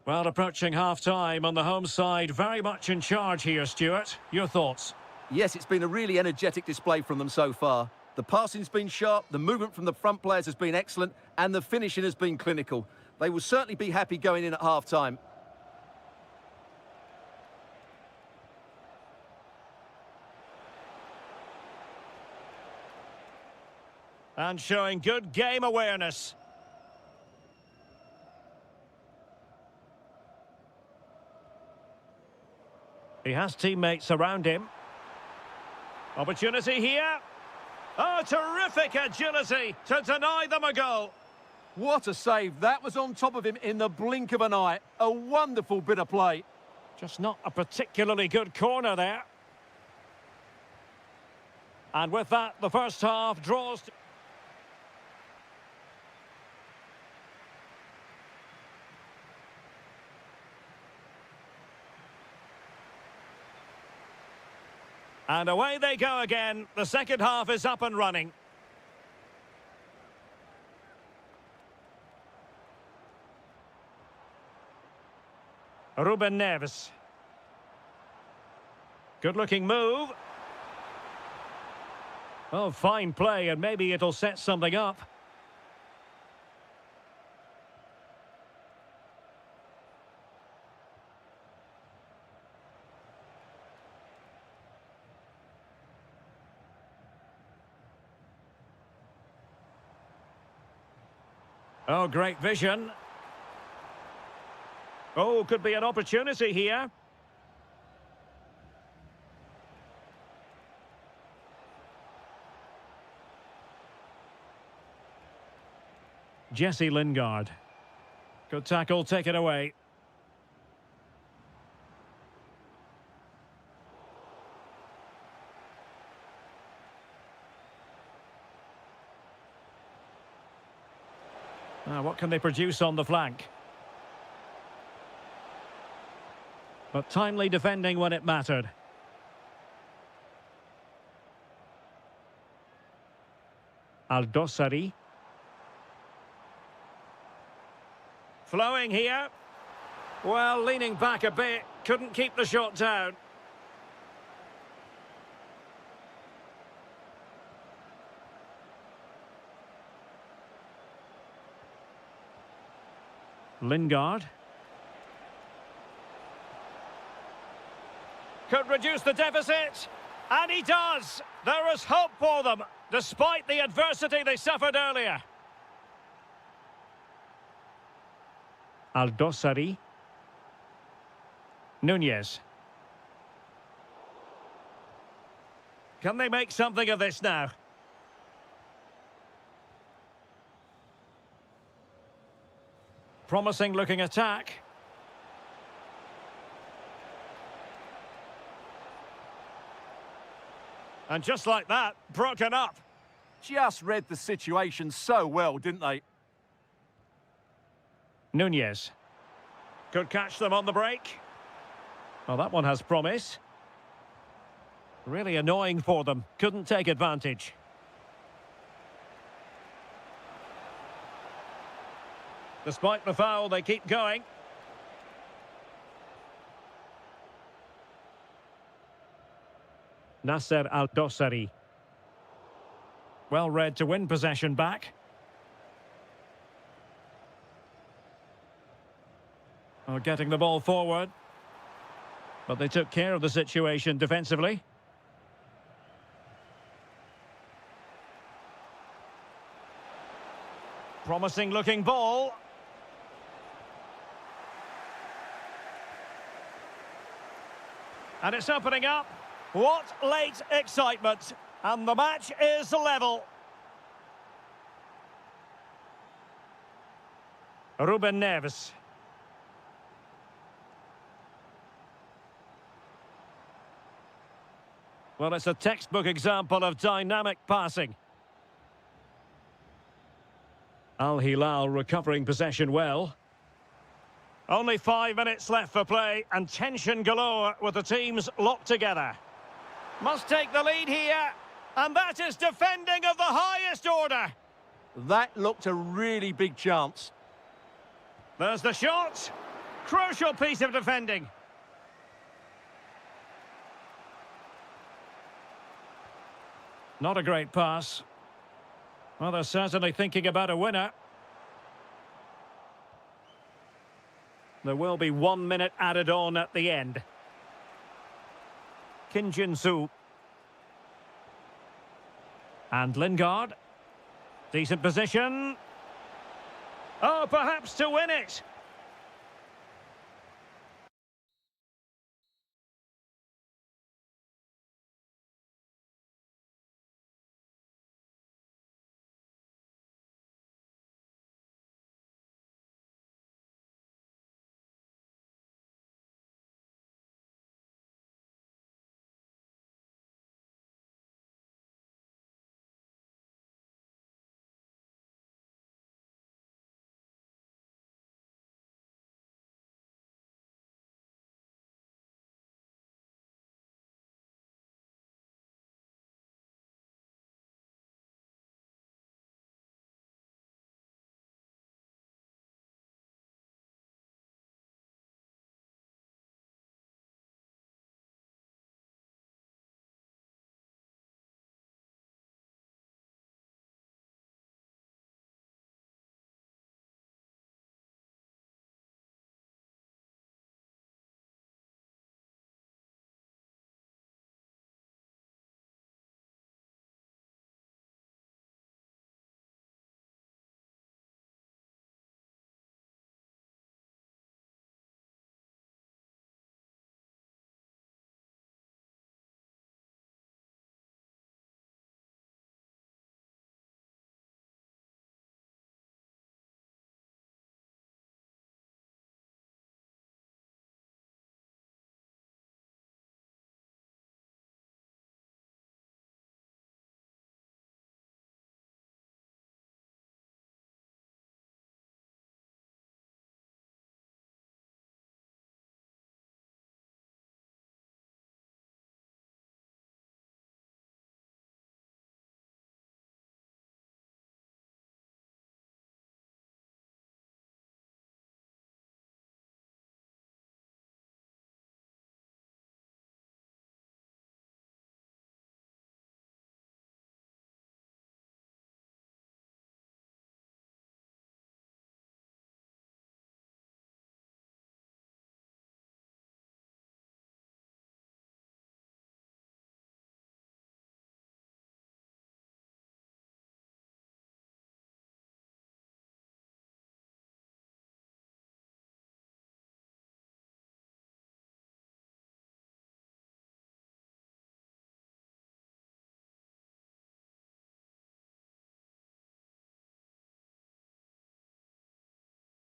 Well, approaching half-time on the home side, very much in charge here, Stuart. Your thoughts? Yes, it's been a really energetic display from them so far. The passing's been sharp, the movement from the front players has been excellent, and the finishing has been clinical. They will certainly be happy going in at half-time. And showing good game awareness. He has teammates around him. Opportunity here. Oh, terrific agility to deny them a goal. What a save. That was on top of him in the blink of an eye. A wonderful bit of play. Just not a particularly good corner there. And with that, the first half draws. And away they go again. The second half is up and running. Ruben Neves. Good-looking move. Oh, fine play, and maybe it'll set something up. Oh, great vision. Oh, could be an opportunity here. Jesse Lingard. Good tackle, take it away. What can they produce on the flank? But timely defending when it mattered. Aldosari. Flowing here. Well, leaning back a bit. Couldn't keep the shot down. Lingard. Could reduce the deficit. And he does. There is hope for them, despite the adversity they suffered earlier. Aldosari. Nunez. Can they make something of this now? Promising looking attack. And just like that, broken up. Just read the situation so well, didn't they? Nunez. Could catch them on the break. Well, that one has promise. Really annoying for them. Couldn't take advantage. Despite the foul, they keep going. Nasser Al-Dossari. Well read to win possession back. Oh, getting the ball forward. But they took care of the situation defensively. Promising looking ball. And it's opening up. What late excitement. And the match is level. Ruben Neves. Well, it's a textbook example of dynamic passing. Al Hilal recovering possession well. Only 5 minutes left for play and tension galore with the teams locked together. Must take the lead here, and that is defending of the highest order. That looked a really big chance. There's the shot. Crucial piece of defending. Not a great pass. Well, they're certainly thinking about a winner. There will be 1 minute added on at the end. Kim Jin-soo. And Lingard. Decent position. Oh, perhaps to win it.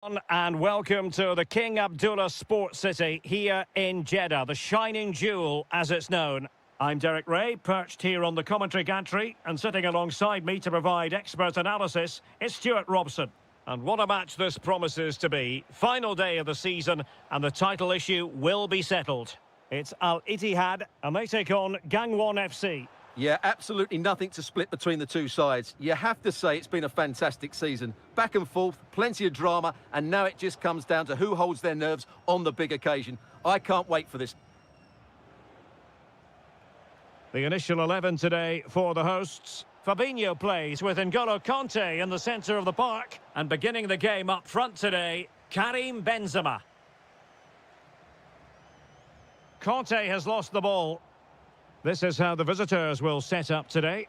And welcome to the King Abdullah Sports City here in Jeddah, the shining jewel as it's known. I'm Derek Ray, perched here on the commentary gantry, and sitting alongside me to provide expert analysis is Stuart Robson. And what a match this promises to be. Final day of the season and the title issue will be settled. It's Al Ittihad and they take on Gangwon FC. Yeah, absolutely nothing to split between the two sides. You have to say it's been a fantastic season. Back and forth, plenty of drama, and now it just comes down to who holds their nerves on the big occasion. I can't wait for this. The initial 11 today for the hosts. Fabinho plays with N'Golo Kanté in the centre of the park. And beginning the game up front today, Karim Benzema. Kanté has lost the ball. This is how the visitors will set up today.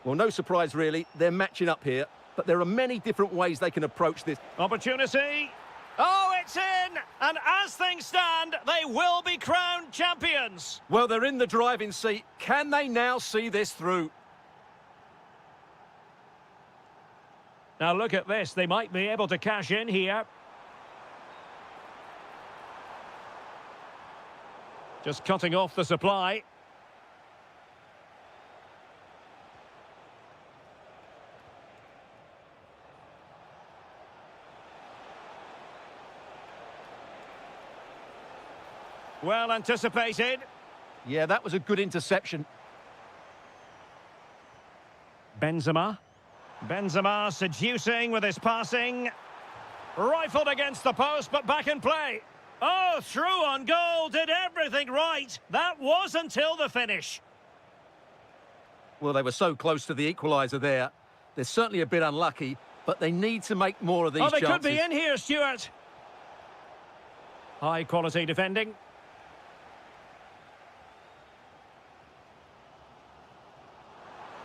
Well, no surprise really, they're matching up here, but there are many different ways they can approach this. Opportunity. Oh, it's in! And as things stand, they will be crowned champions. Well, they're in the driving seat. Can they now see this through? Now look at this, they might be able to cash in here. Just cutting off the supply. Well anticipated. Yeah, that was a good interception. Benzema. Benzema seducing with his passing. Rifled against the post, but back in play. Oh, through on goal, did everything right. That was until the finish. Well, they were so close to the equaliser there. They're certainly a bit unlucky, but they need to make more of these chances. Oh, they could be in here, Stuart. High quality defending.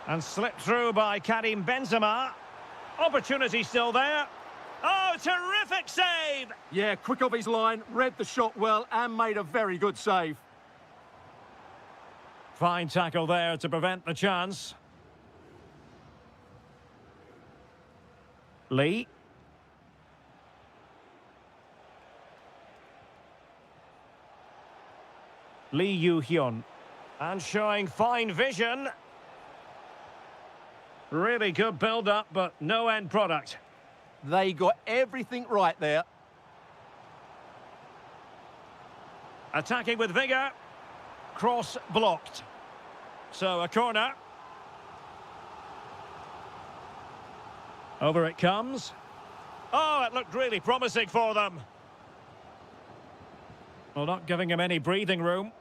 And slipped through by Karim Benzema. Opportunity still there. Oh, terrific save! Yeah, quick off his line, read the shot well and made a very good save. Fine tackle there to prevent the chance. Lee. Lee Yu-hyun. And showing fine vision. Really good build-up, but no end product. They got everything right there. Attacking with vigour. Cross blocked. So a corner. Over it comes. Oh, it looked really promising for them. Well, not giving him any breathing room.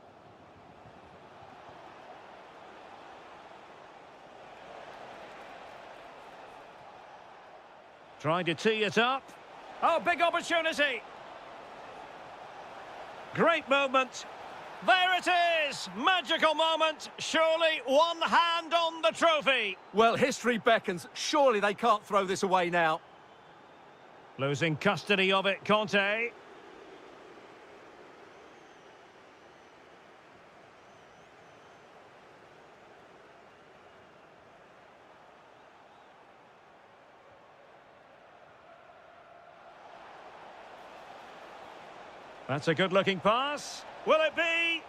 Trying to tee it up. Oh, big opportunity. Great moment. There it is. Magical moment. Surely one hand on the trophy. Well, history beckons. Surely they can't throw this away now. Losing custody of it, Kanté. That's a good-looking pass. Will it be?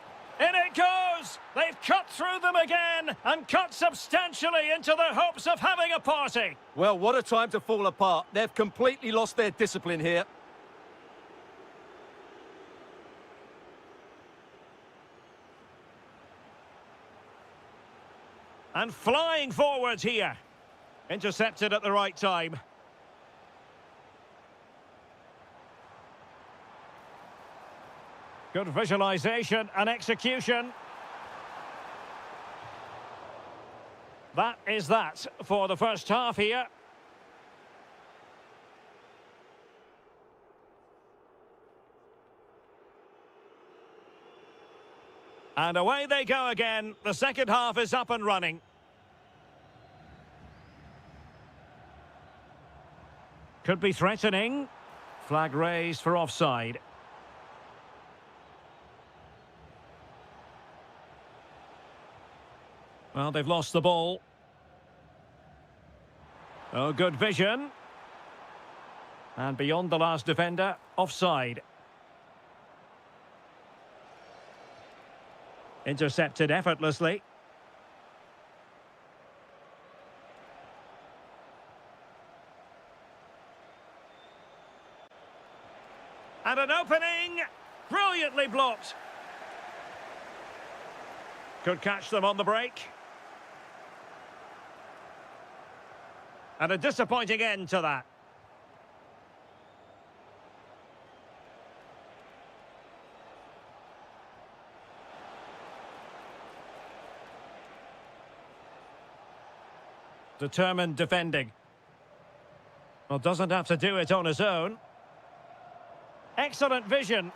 In it goes! They've cut through them again and cut substantially into their hopes of having a party. Well, what a time to fall apart. They've completely lost their discipline here. And flying forwards here. Intercepted at the right time. Good visualisation and execution. That is that for the first half here. And away they go again. The second half is up and running. Could be threatening. Flag raised for offside. Well, they've lost the ball. Oh, good vision. And beyond the last defender, offside. Intercepted effortlessly. And an opening, brilliantly blocked. Could catch them on the break. And a disappointing end to that. Determined defending. Well, doesn't have to do it on his own. Excellent vision.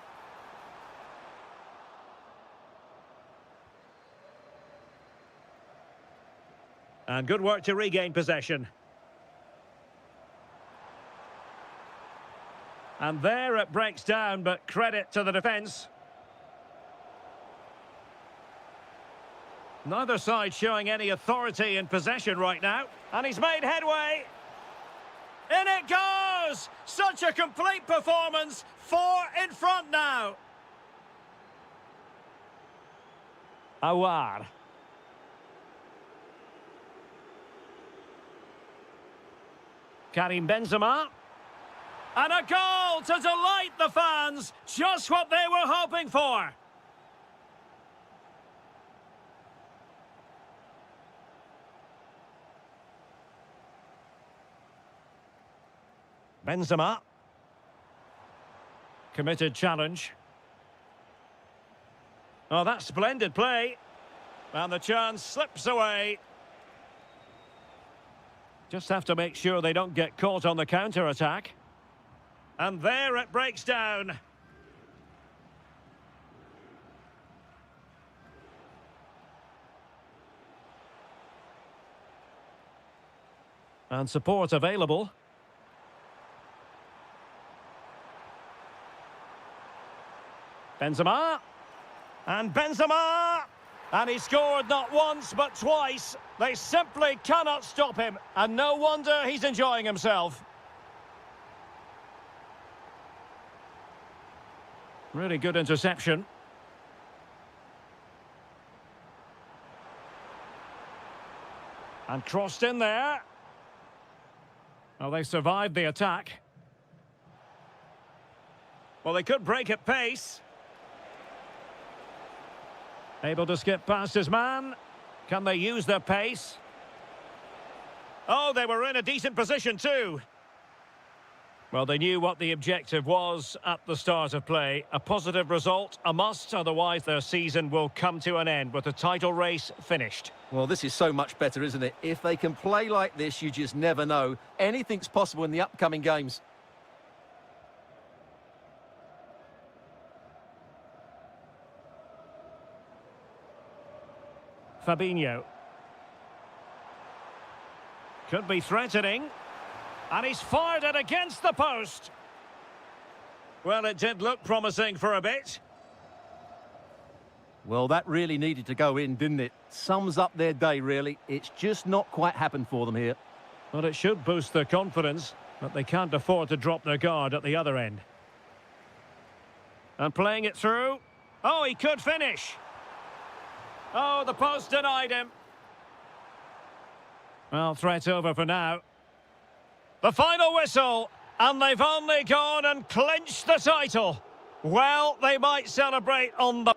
And good work to regain possession. And there it breaks down, but credit to the defence. Neither side showing any authority in possession right now. And he's made headway. In it goes! Such a complete performance. 4 in front now. Awar. Karim Benzema. And a goal to delight the fans. Just what they were hoping for. Benzema. Committed challenge. Oh, that's splendid play. And the chance slips away. Just have to make sure they don't get caught on the counter-attack. And there it breaks down. And support available. Benzema. And Benzema! And he scored not once but twice. They simply cannot stop him. And no wonder he's enjoying himself. Really good interception. And crossed in there. Well, they survived the attack. Well, they could break at pace. Able to skip past his man. Can they use their pace? Oh, they were in a decent position too. Well, they knew what the objective was at the start of play. A positive result, a must, otherwise their season will come to an end with the title race finished. Well, this is so much better, isn't it? If they can play like this, you just never know. Anything's possible in the upcoming games. Fabinho. Could be threatening. And he's fired it against the post. Well, it did look promising for a bit. Well, that really needed to go in, didn't it? Sums up their day, really. It's just not quite happened for them here. Well, it should boost their confidence, but they can't afford to drop their guard at the other end. And playing it through. Oh, he could finish. Oh, the post denied him. Well, threat over for now. The final whistle, and they've only gone and clinched the title. Well, they might celebrate on the...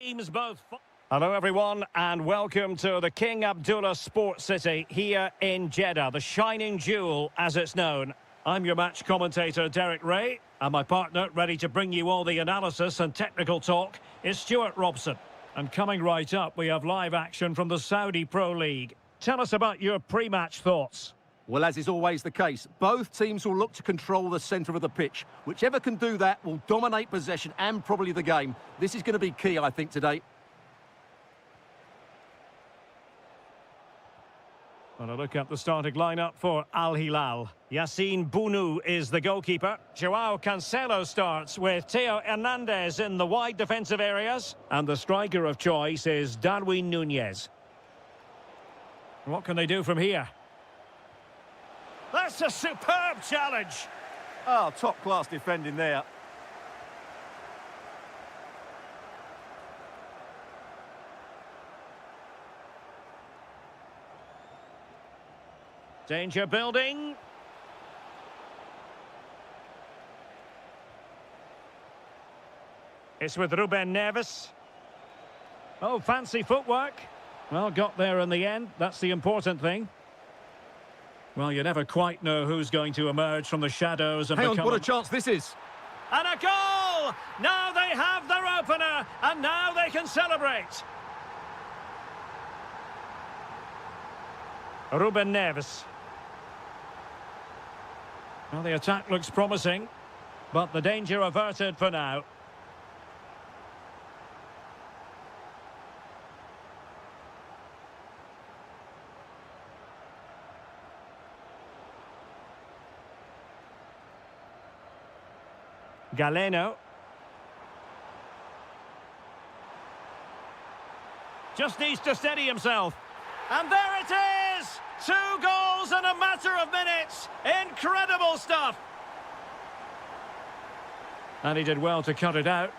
Teams both. Hello everyone and welcome to the King Abdullah Sports City here in Jeddah, the shining jewel as it's known. I'm your match commentator Derek Ray, and my partner ready to bring you all the analysis and technical talk is Stuart Robson. And coming right up, we have live action from the Saudi Pro League. Tell us about your pre-match thoughts. Well, as is always the case, both teams will look to control the centre of the pitch. Whichever can do that will dominate possession and probably the game. This is going to be key, I think, today. Well, a look at the starting lineup for Al Hilal. Yassine Bounou is the goalkeeper. Joao Cancelo starts with Theo Hernandez in the wide defensive areas. And the striker of choice is Darwin Núñez. What can they do from here? That's a superb challenge. Oh, top-class defending there. Danger building. It's with Ruben Neves. Oh, fancy footwork. Well, got there in the end. That's the important thing. Well, you never quite know who's going to emerge from the shadows and Hang become... on, what a chance this is. And a goal! Now they have their opener, and now they can celebrate. Ruben Neves. Well, the attack looks promising, but the danger averted for now. Galeno. Just needs to steady himself. And there it is! 2 goals in a matter of minutes. Incredible stuff. And he did well to cut it out.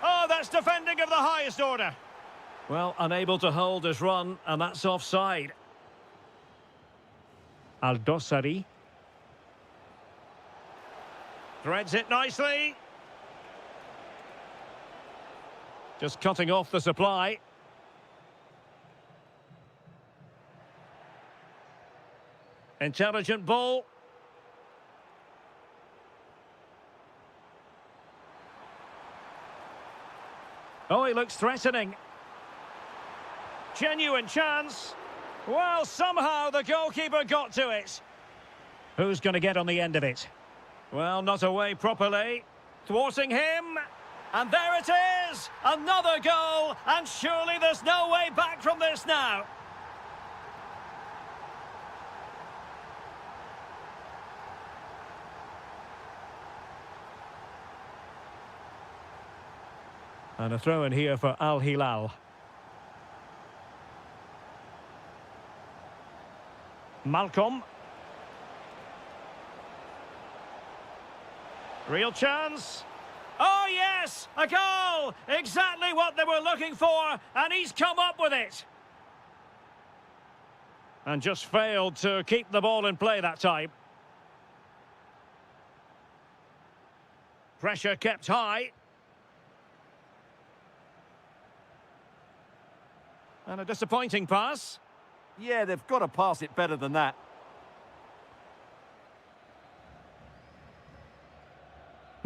Oh, that's defending of the highest order. Well, unable to hold his run, and that's offside. Al-Dossari. Threads it nicely. Just cutting off the supply. Intelligent ball. Oh, he looks threatening. Genuine chance. Well, somehow the goalkeeper got to it. Who's going to get on the end of it? Well, not away properly. Thwarting him. And there it is! Another goal! And surely there's no way back from this now. And a throw in here for Al Hilal. Malcolm. Real chance. Oh, yes! A goal! Exactly what they were looking for, and he's come up with it. And just failed to keep the ball in play that time. Pressure kept high. And a disappointing pass. Yeah, they've got to pass it better than that.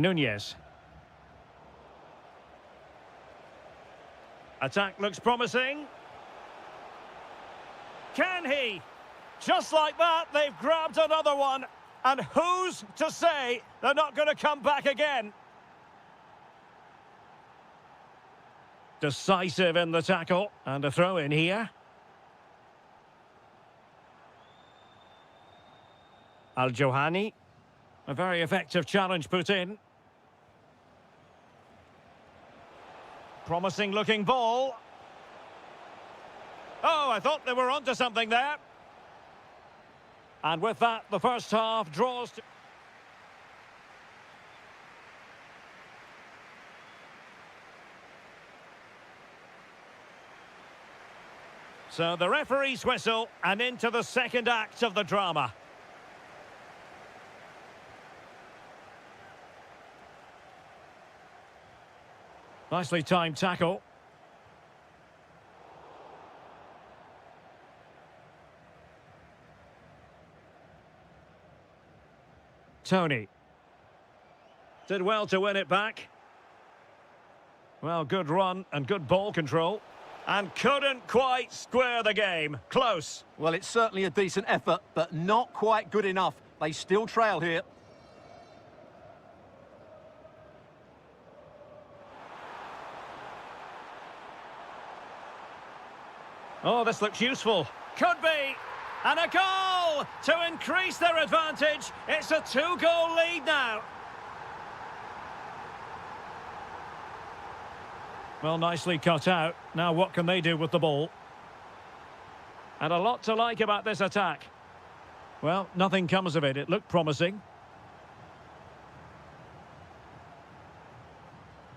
Núñez. Attack looks promising. Can he? Just like that, they've grabbed another one. And who's to say they're not going to come back again? Decisive in the tackle. And a throw in here. Al-Johani. A very effective challenge put in. Promising looking ball. Oh, I thought they were onto something there. And with that, the first half draws to... So the referee's whistle, and into the second act of the drama. Nicely timed tackle. Tony. Did well to win it back. Well, good run and good ball control. And couldn't quite square the game. Close. Well, it's certainly a decent effort, but not quite good enough. They still trail here. Oh, this looks useful. Could be. And a goal to increase their advantage. It's a 2-goal lead now. Well, nicely cut out. Now what can they do with the ball? And a lot to like about this attack. Well, nothing comes of it. It looked promising.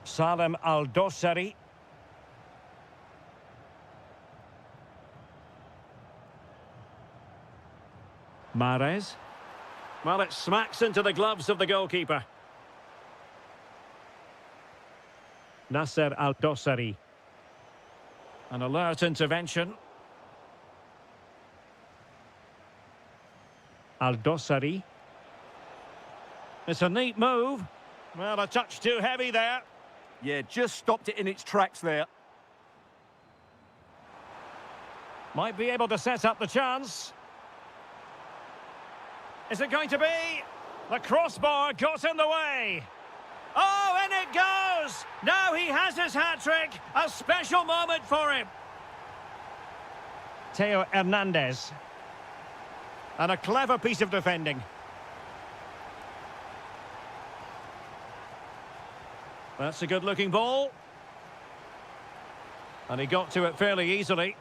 Salem Al-Dossari. Mahrez. Well, it smacks into the gloves of the goalkeeper. Nasser Al-Dossari. An alert intervention. Al-Dossari. It's a neat move. Well, a touch too heavy there. Yeah, just stopped it in its tracks there. Might be able to set up the chance. Is it going to be? The crossbar got in the way. Oh, in it goes! Now he has his hat-trick. A special moment for him. Teo Hernandez. And a clever piece of defending. That's a good-looking ball. And he got to it fairly easily.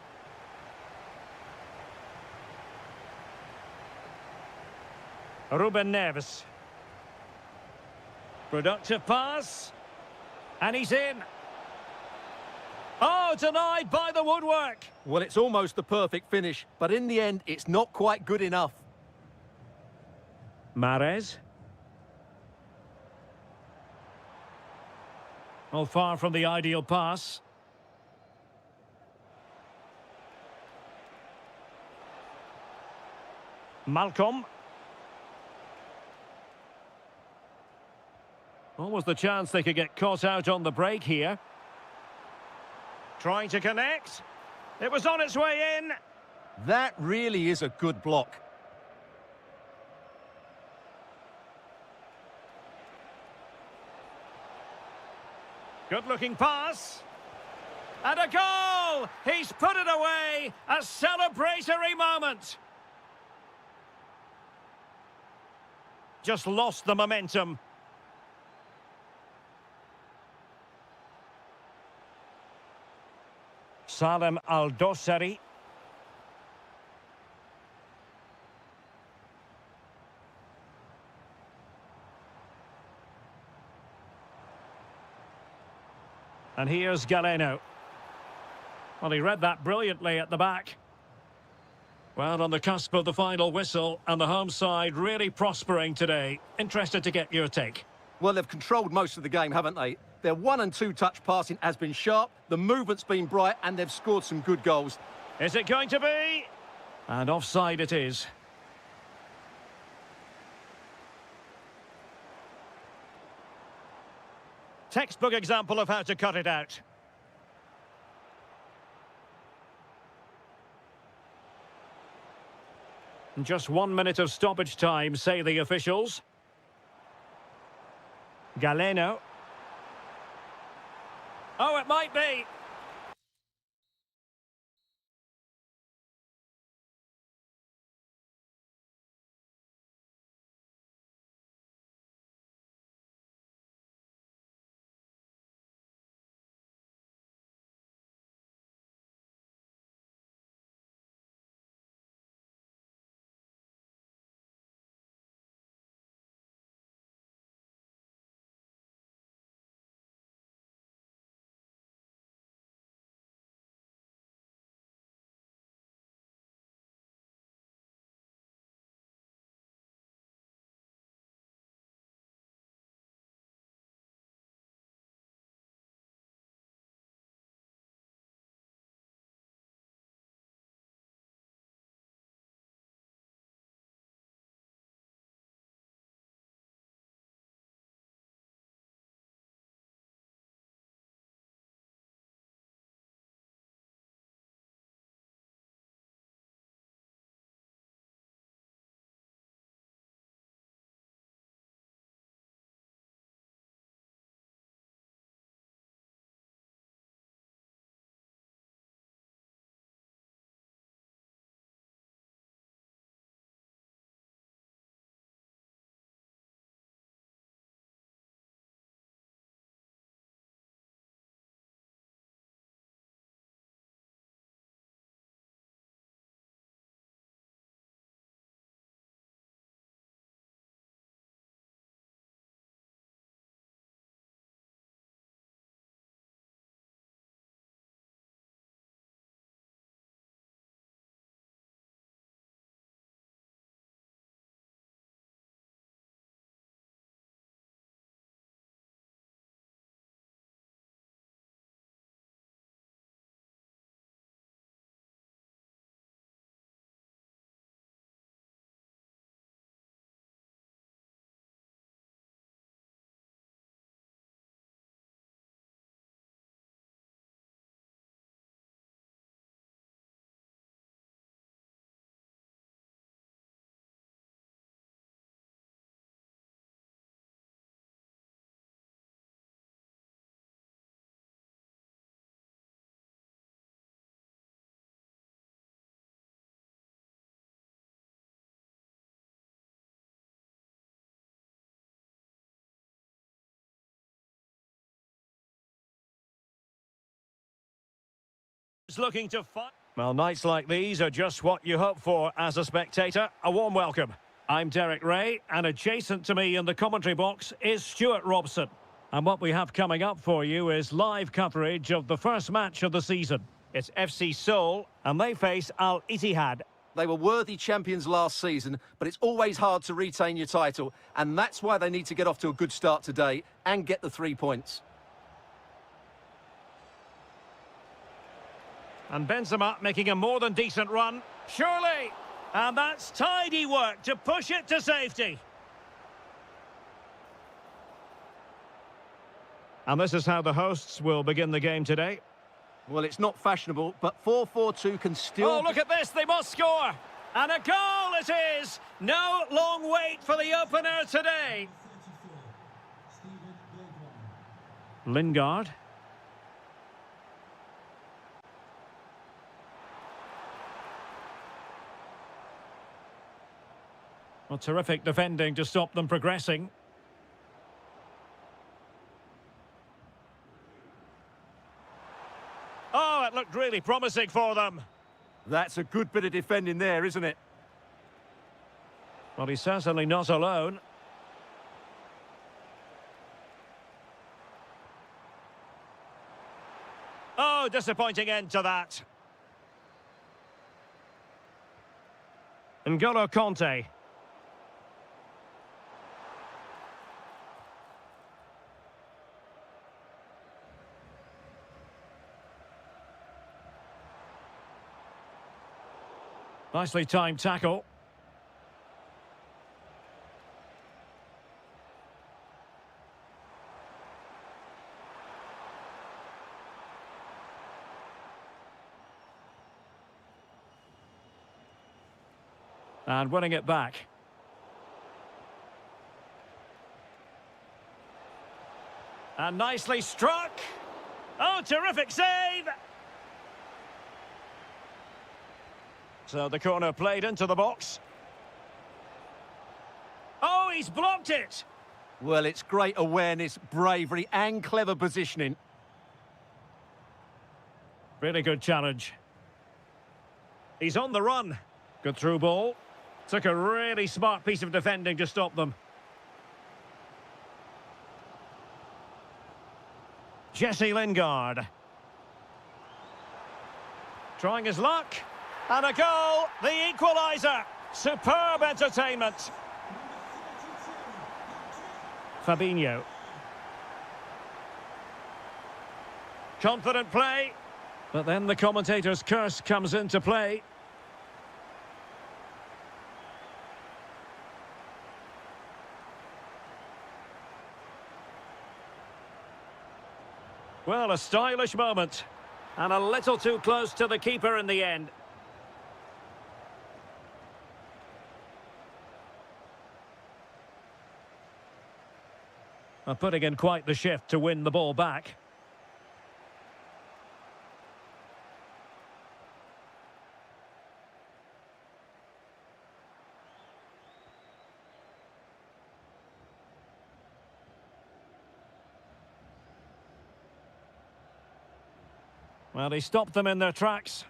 Ruben Neves. Productive pass. And he's in. Oh, denied by the woodwork. Well, it's almost the perfect finish, but in the end, it's not quite good enough. Mahrez. Well, far from the ideal pass. Malcolm. Almost the chance they could get caught out on the break here. Trying to connect. It was on its way in. That really is a good block. Good-looking pass. And a goal! He's put it away. A celebratory moment. Just lost the momentum. Salem Al-Dossari. And here's Galeno. Well, he read that brilliantly at the back. Well, on the cusp of the final whistle, and the home side really prospering today. Interested to get your take. Well, they've controlled most of the game, haven't they? Their 1- and 2-touch passing has been sharp, the movement's been bright, and they've scored some good goals. Is it going to be? And offside it is. Textbook example of how to cut it out. Just 1 minute of stoppage time, say the officials. Galeno. Oh, it might be. Is looking to fight. Well, nights like these are just what you hope for as a spectator. A warm welcome. I'm Derek Ray, and adjacent to me in the commentary box is Stuart Robson. And what we have coming up for you is live coverage of the first match of the season. It's FC Seoul, and they face Al Ittihad. They were worthy champions last season, but it's always hard to retain your title, and that's why they need to get off to a good start today and get the 3 points. And Benzema making a more than decent run. Surely! And that's tidy work to push it to safety. And this is how the hosts will begin the game today. Well, it's not fashionable, but 4-4-2 can still... Oh, look at this, they must score! And a goal it is! No long wait for the opener today. Lingard. Well, terrific defending to stop them progressing. Oh, it looked really promising for them. That's a good bit of defending there, isn't it? Well, he's certainly not alone. Oh, disappointing end to that. N'Golo Conte. Nicely timed tackle. And winning it back. And nicely struck. Oh, terrific save! So the corner played into the box. Oh, he's blocked it! Well, it's great awareness, bravery and clever positioning. Really good challenge. He's on the run. Good through ball. Took a really smart piece of defending to stop them. Jesse Lingard. Trying his luck. And a goal, the equaliser. Superb entertainment. Fabinho. Confident play. But then the commentator's curse comes into play. Well, a stylish moment. And a little too close to the keeper in the end. Putting in quite the shift to win the ball back. Well, he stopped them in their tracks.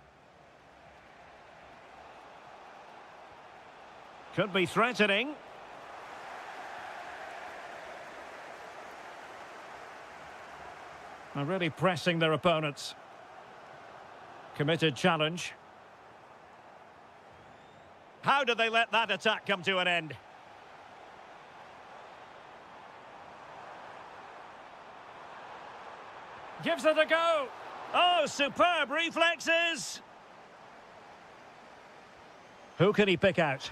Could be threatening. They're really pressing their opponents. Committed challenge. How did they let that attack come to an end? Gives it a go. Oh, superb reflexes. Who can he pick out?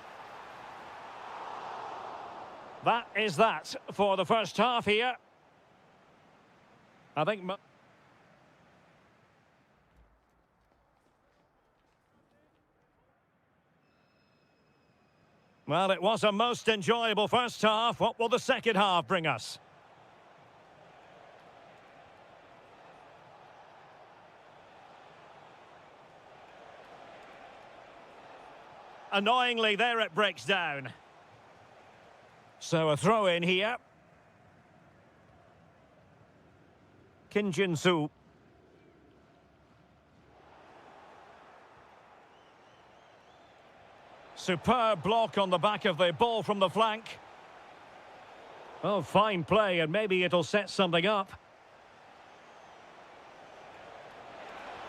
That is that for the first half here. I think... Well, it was a most enjoyable first half. What will the second half bring us? Annoyingly, there it breaks down. So a throw in here. Kim Jin-soo. Superb block on the back of the ball from the flank. Oh, fine play, and maybe it'll set something up.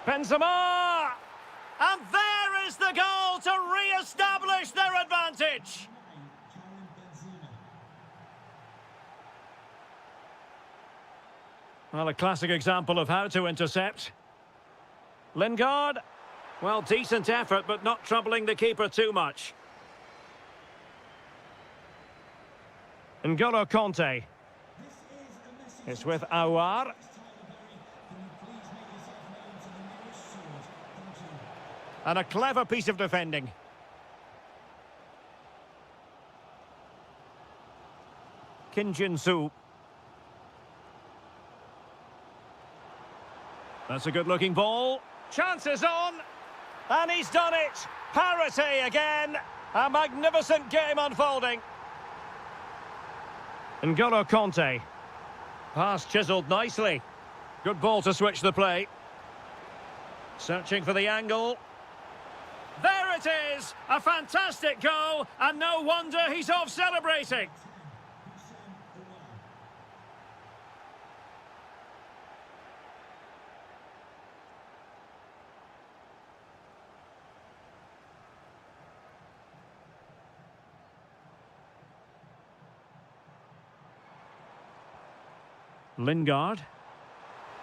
Benzema! And there is the goal to re-establish their advantage. Well, a classic example of how to intercept. Lingard. Well, decent effort, but not troubling the keeper too much. N'Golo Kanté. It's with Aouar. And a clever piece of defending. Kim Jin-soo. That's a good-looking ball. Chances on. And he's done it. Parity again. A magnificent game unfolding. N'Golo Kanté. Pass chiselled nicely. Good ball to switch the play. Searching for the angle. There it is! A fantastic goal, and no wonder he's off celebrating. Lingard.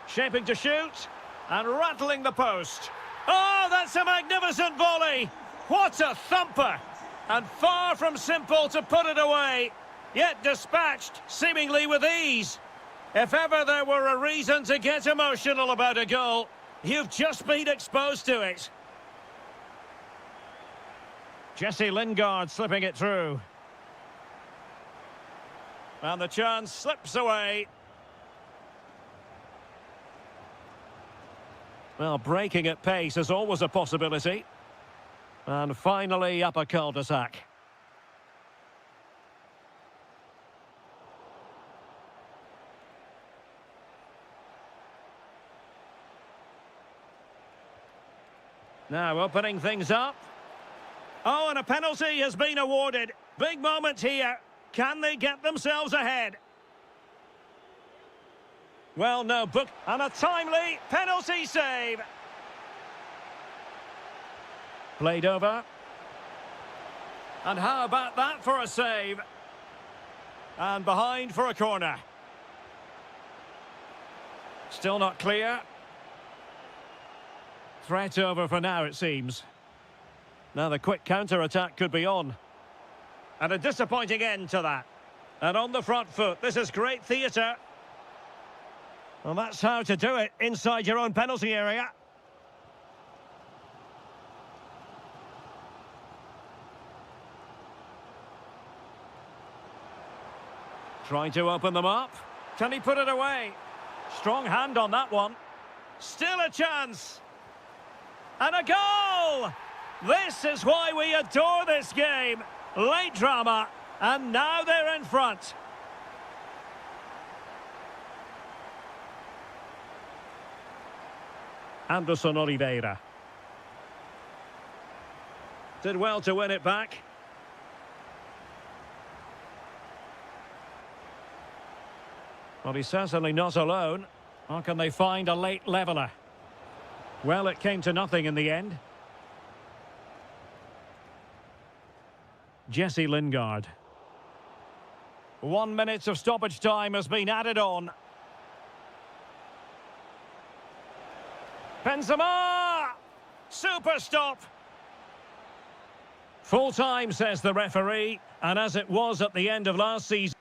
Shaping to shoot. And rattling the post. Oh, that's a magnificent volley! What a thumper! And far from simple to put it away. Yet dispatched, seemingly with ease. If ever there were a reason to get emotional about a goal, you've just been exposed to it. Jesse Lingard slipping it through. And the chance slips away. Well, breaking at pace is always a possibility. And finally up a cul-de-sac. Now opening things up. Oh, and a penalty has been awarded. Big moment here. Can they get themselves ahead? Well, no book. And a timely penalty save. Played over. And how about that for a save? And behind for a corner. Still not clear. Threat over for now, it seems. Now the quick counter-attack could be on. And a disappointing end to that. And on the front foot, this is great theatre. Well, that's how to do it inside your own penalty area. Trying to open them up. Can he put it away? Strong hand on that one. Still a chance. And a goal! This is why we adore this game. Late drama, and now they're in front. Anderson Oliveira. Did well to win it back. Well, he's certainly not alone. How can they find a late leveller? Well, it came to nothing in the end. Jesse Lingard. 1 minute of stoppage time has been added on. Benzema! Super stop! Full time, says the referee, and as it was at the end of last season.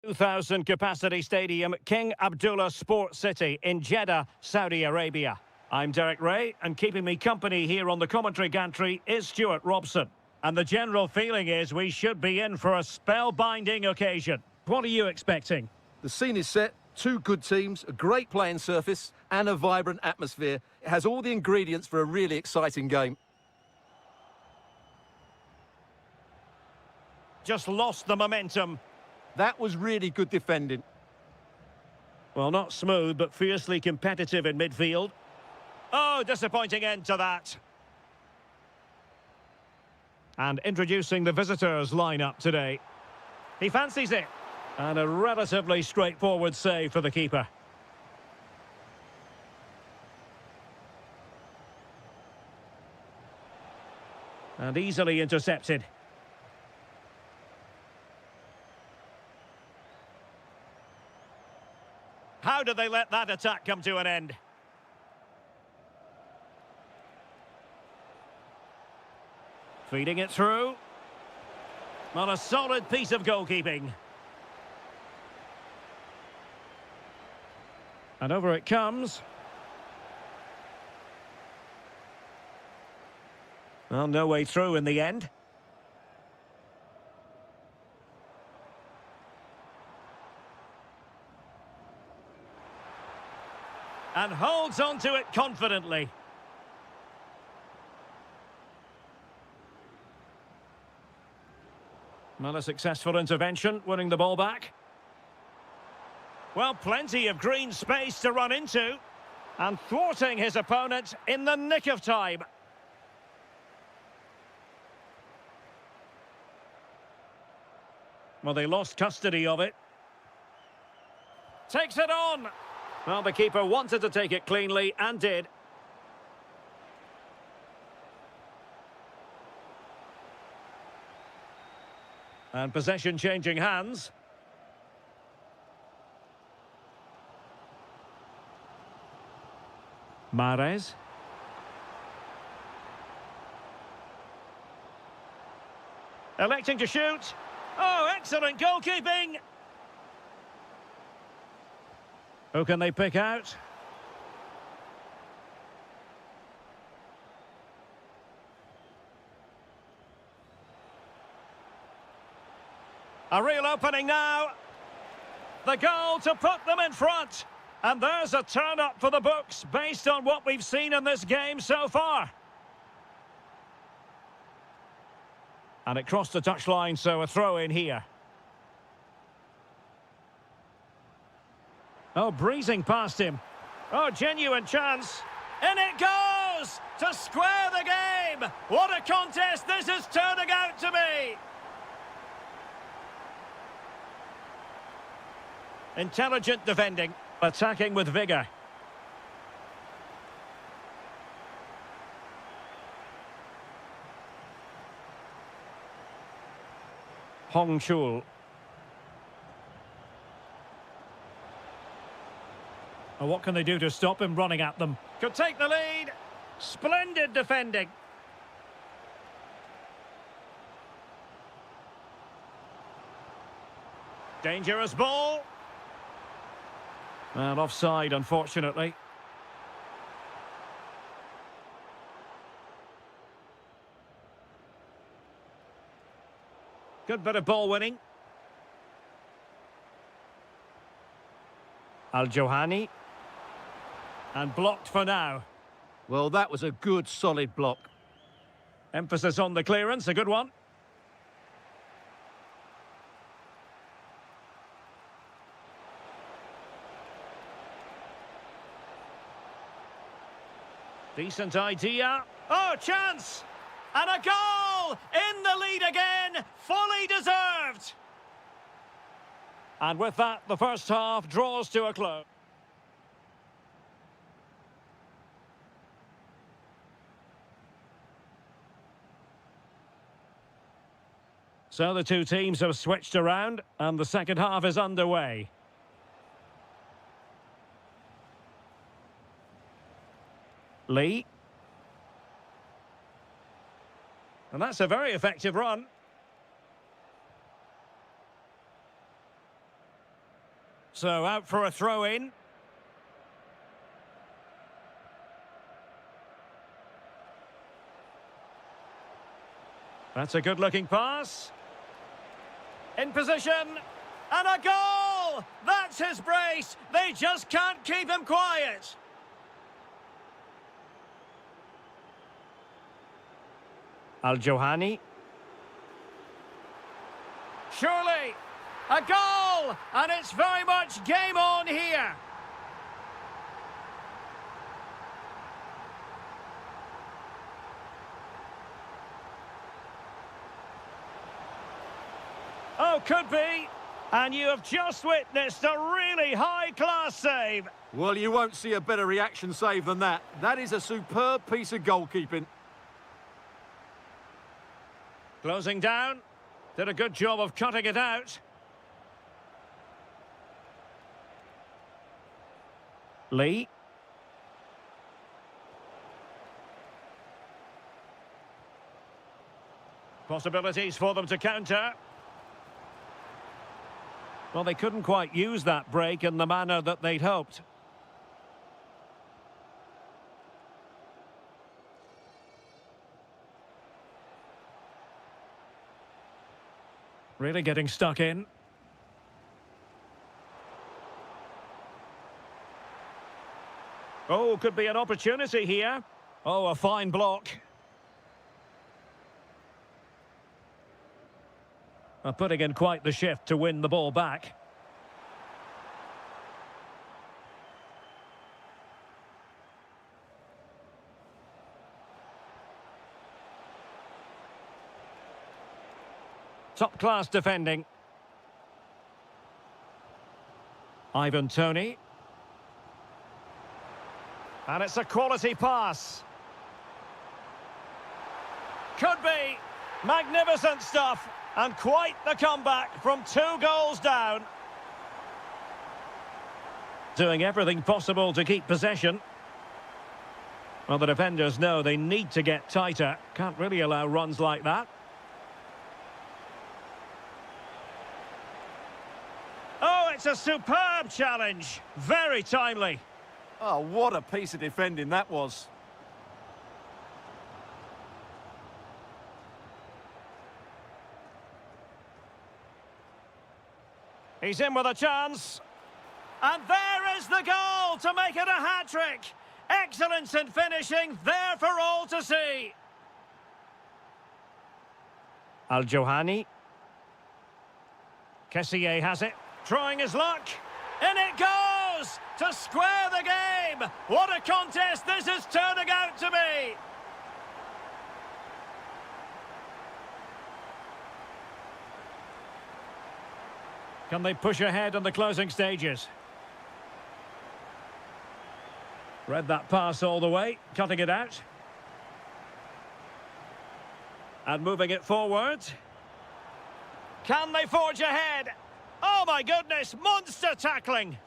2,000 capacity stadium, King Abdullah Sports City in Jeddah, Saudi Arabia. I'm Derek Ray, and keeping me company here on the commentary gantry is Stuart Robson. And the general feeling is we should be in for a spellbinding occasion. What are you expecting? The scene is set, two good teams, a great playing surface and a vibrant atmosphere. It has all the ingredients for a really exciting game. Just lost the momentum. That was really good defending. Well, not smooth, but fiercely competitive in midfield. Oh, disappointing end to that. And introducing the visitors' lineup today. He fancies it. And a relatively straightforward save for the keeper. And easily intercepted. How did they let that attack come to an end? Feeding it through. Well, a solid piece of goalkeeping. And over it comes. Well, no way through in the end. And holds on to it confidently. Well, a successful intervention, winning the ball back. Well, plenty of green space to run into. And thwarting his opponent in the nick of time. Well, they lost custody of it. Takes it on. Well, the keeper wanted to take it cleanly and did. And possession changing hands. Mahrez. Electing to shoot. Oh, excellent goalkeeping! Who can they pick out? A real opening now. The goal to put them in front. And there's a turn-up for the books based on what we've seen in this game so far. And it crossed the touchline, so a throw in here. Oh, breezing past him. Oh, genuine chance. In it goes! To square the game! What a contest this is turning out to be! Intelligent defending, attacking with vigour. Hong Chul. Oh, what can they do to stop him running at them? Could take the lead. Splendid defending. Dangerous ball. And offside, unfortunately. Good bit of ball winning. Al-Johani. And blocked for now. Well, that was a good, solid block. Emphasis on the clearance, a good one. Decent idea. Oh, chance! And a goal! In the lead again! Fully deserved! And with that, the first half draws to a close. So the two teams have switched around, and the second half is underway. Lee. And that's a very effective run. So out for a throw-in. That's a good-looking pass. In position. And a goal! That's his brace. They just can't keep him quiet. Al-Johani. Surely. A goal! And it's very much game on here. Oh, could be. And you have just witnessed a really high-class save. Well, you won't see a better reaction save than that. That is a superb piece of goalkeeping. Closing down. Did a good job of cutting it out. Lee. Possibilities for them to counter. Well, they couldn't quite use that break in the manner that they'd hoped. Really getting stuck in. Oh, could be an opportunity here. Oh, a fine block. Putting in quite the shift to win the ball back. Top-class defending. Ivan Toney. And it's a quality pass. Could be. Magnificent stuff. And quite the comeback from 2 goals down. Doing everything possible to keep possession. Well, the defenders know they need to get tighter. Can't really allow runs like that. Oh, it's a superb challenge. Very timely. Oh, what a piece of defending that was. He's in with a chance. And there is the goal to make it a hat-trick. Excellence in finishing, there for all to see. Al-Johani. Kessié has it. Trying his luck. In it goes! To square the game! What a contest this is turning out to be! Can they push ahead in the closing stages? Read that pass all the way, cutting it out. And moving it forward. Can they forge ahead? Oh my goodness, monster tackling!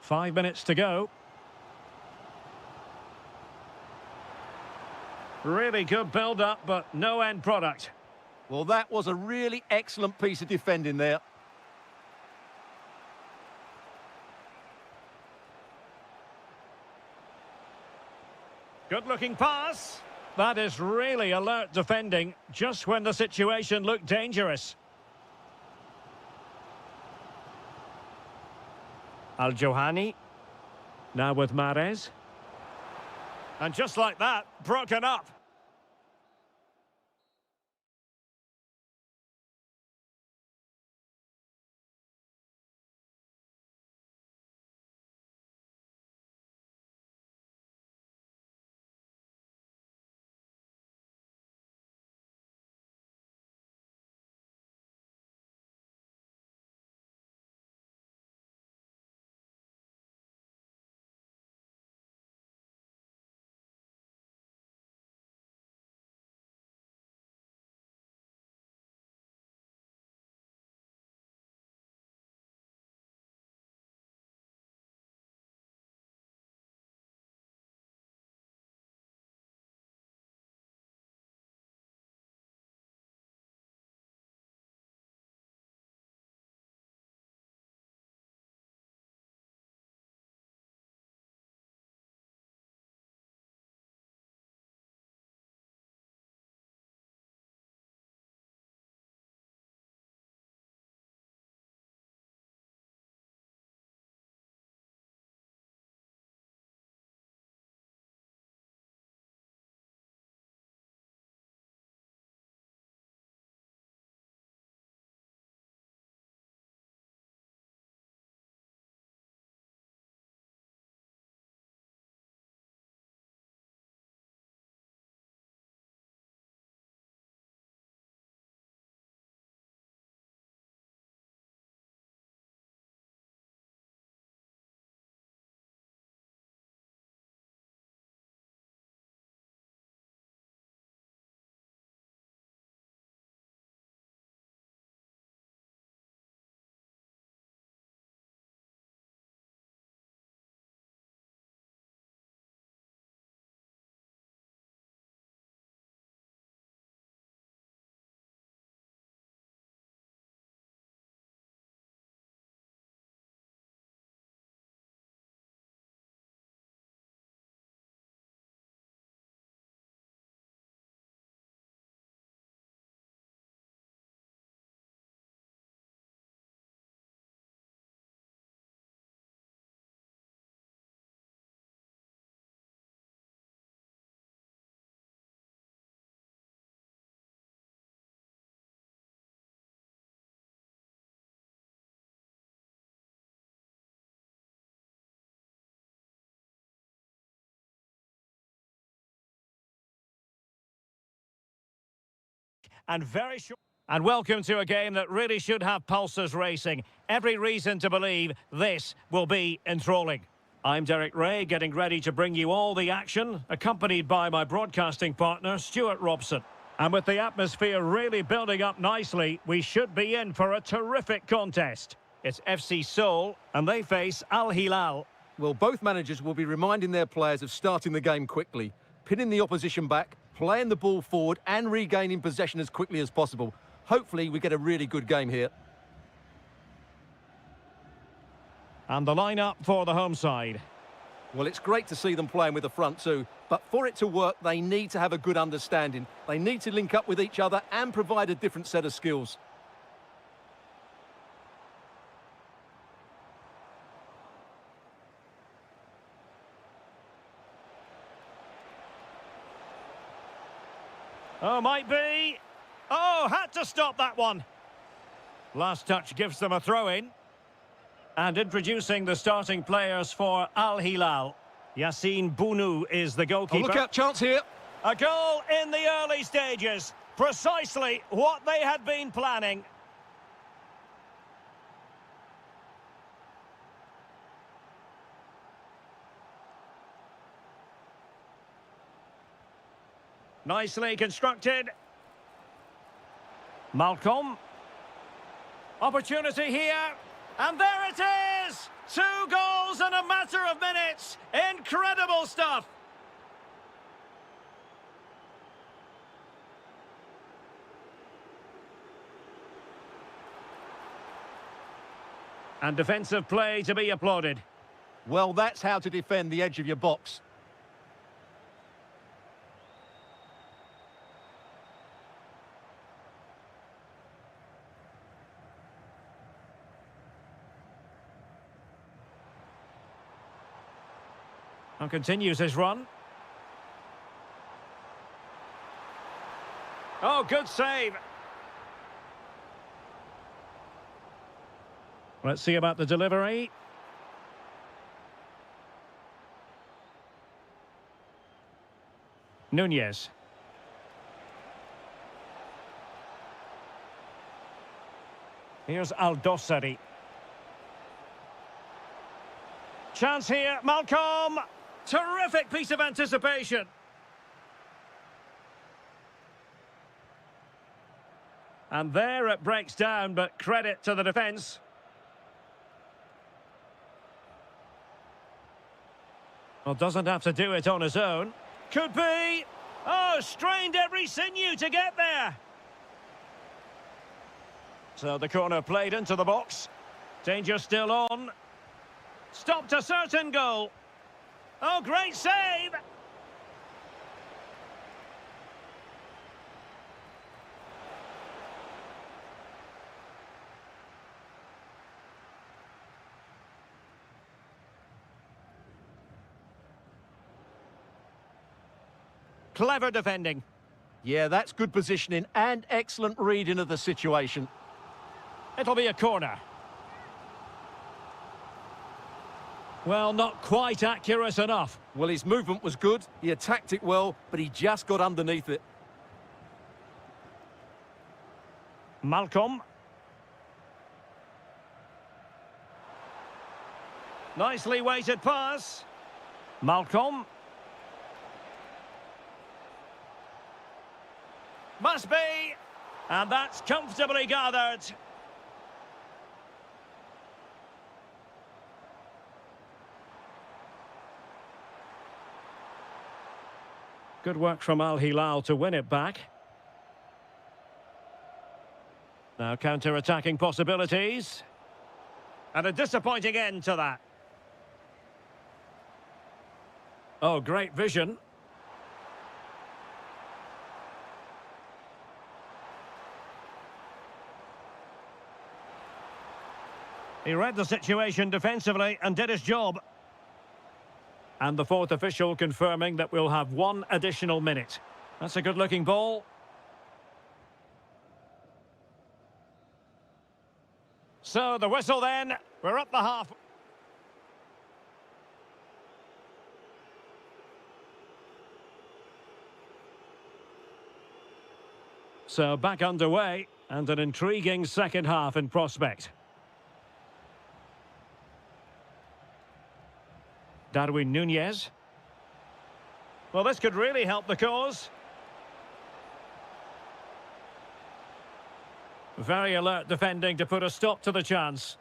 Five minutes to go. Really good build-up, but no end product. Well, that was a really excellent piece of defending there. Good-looking pass. That is really alert defending, just when the situation looked dangerous. Al-Johani. Now with Mahrez. And just like that, broken up. and very short. And welcome to a game that really should have pulses racing. Every reason to believe this will be enthralling. I'm Derek Ray, getting ready to bring you all the action, accompanied by my broadcasting partner, Stuart Robson. And with the atmosphere really building up nicely, we should be in for a terrific contest. It's FC Seoul, and they face Al Hilal. Well, both managers will be reminding their players of starting the game quickly, pinning the opposition back, playing the ball forward and regaining possession as quickly as possible. Hopefully we get a really good game here. And the lineup for the home side. Well, it's great to see them playing with the front two, but for it to work, they need to have a good understanding. They need to link up with each other and provide a different set of skills. Oh, might be. Oh, had to stop that one. Last touch gives them a throw-in. And introducing the starting players for Al Hilal. Yassine Bounou is the goalkeeper. Oh, look out, chance here. A goal in the early stages. Precisely what they had been planning. Nicely constructed. Malcolm. Opportunity here. And there it is! 2 goals in a matter of minutes. Incredible stuff. And defensive play to be applauded. Well, that's how to defend the edge of your box. And continues his run. Oh, good save. Let's see about the delivery. Nunez. Here's Al-Dossari. Chance here, Malcolm. Terrific piece of anticipation. And there it breaks down, but credit to the defence. Well, doesn't have to do it on his own. Could be. Oh, strained every sinew to get there. So the corner played into the box. Danger still on. Stopped a certain goal. Oh, great save! Clever defending. Yeah, that's good positioning and excellent reading of the situation. It'll be a corner. Well, not quite accurate enough. Well, his movement was good, he attacked it well, but he just got underneath it. Malcolm. Nicely weighted pass. Malcolm. Must be. And that's comfortably gathered. Good work from Al Hilal to win it back. Now counter-attacking possibilities. And a disappointing end to that. Oh, great vision. He read the situation defensively and did his job. And the fourth official confirming that we'll have 1 additional minute. That's a good-looking ball. So the whistle then. We're up the half. So back underway and an intriguing second half in prospect. Darwin Núñez. Well, this could really help the cause. Very alert defending to put a stop to the chance.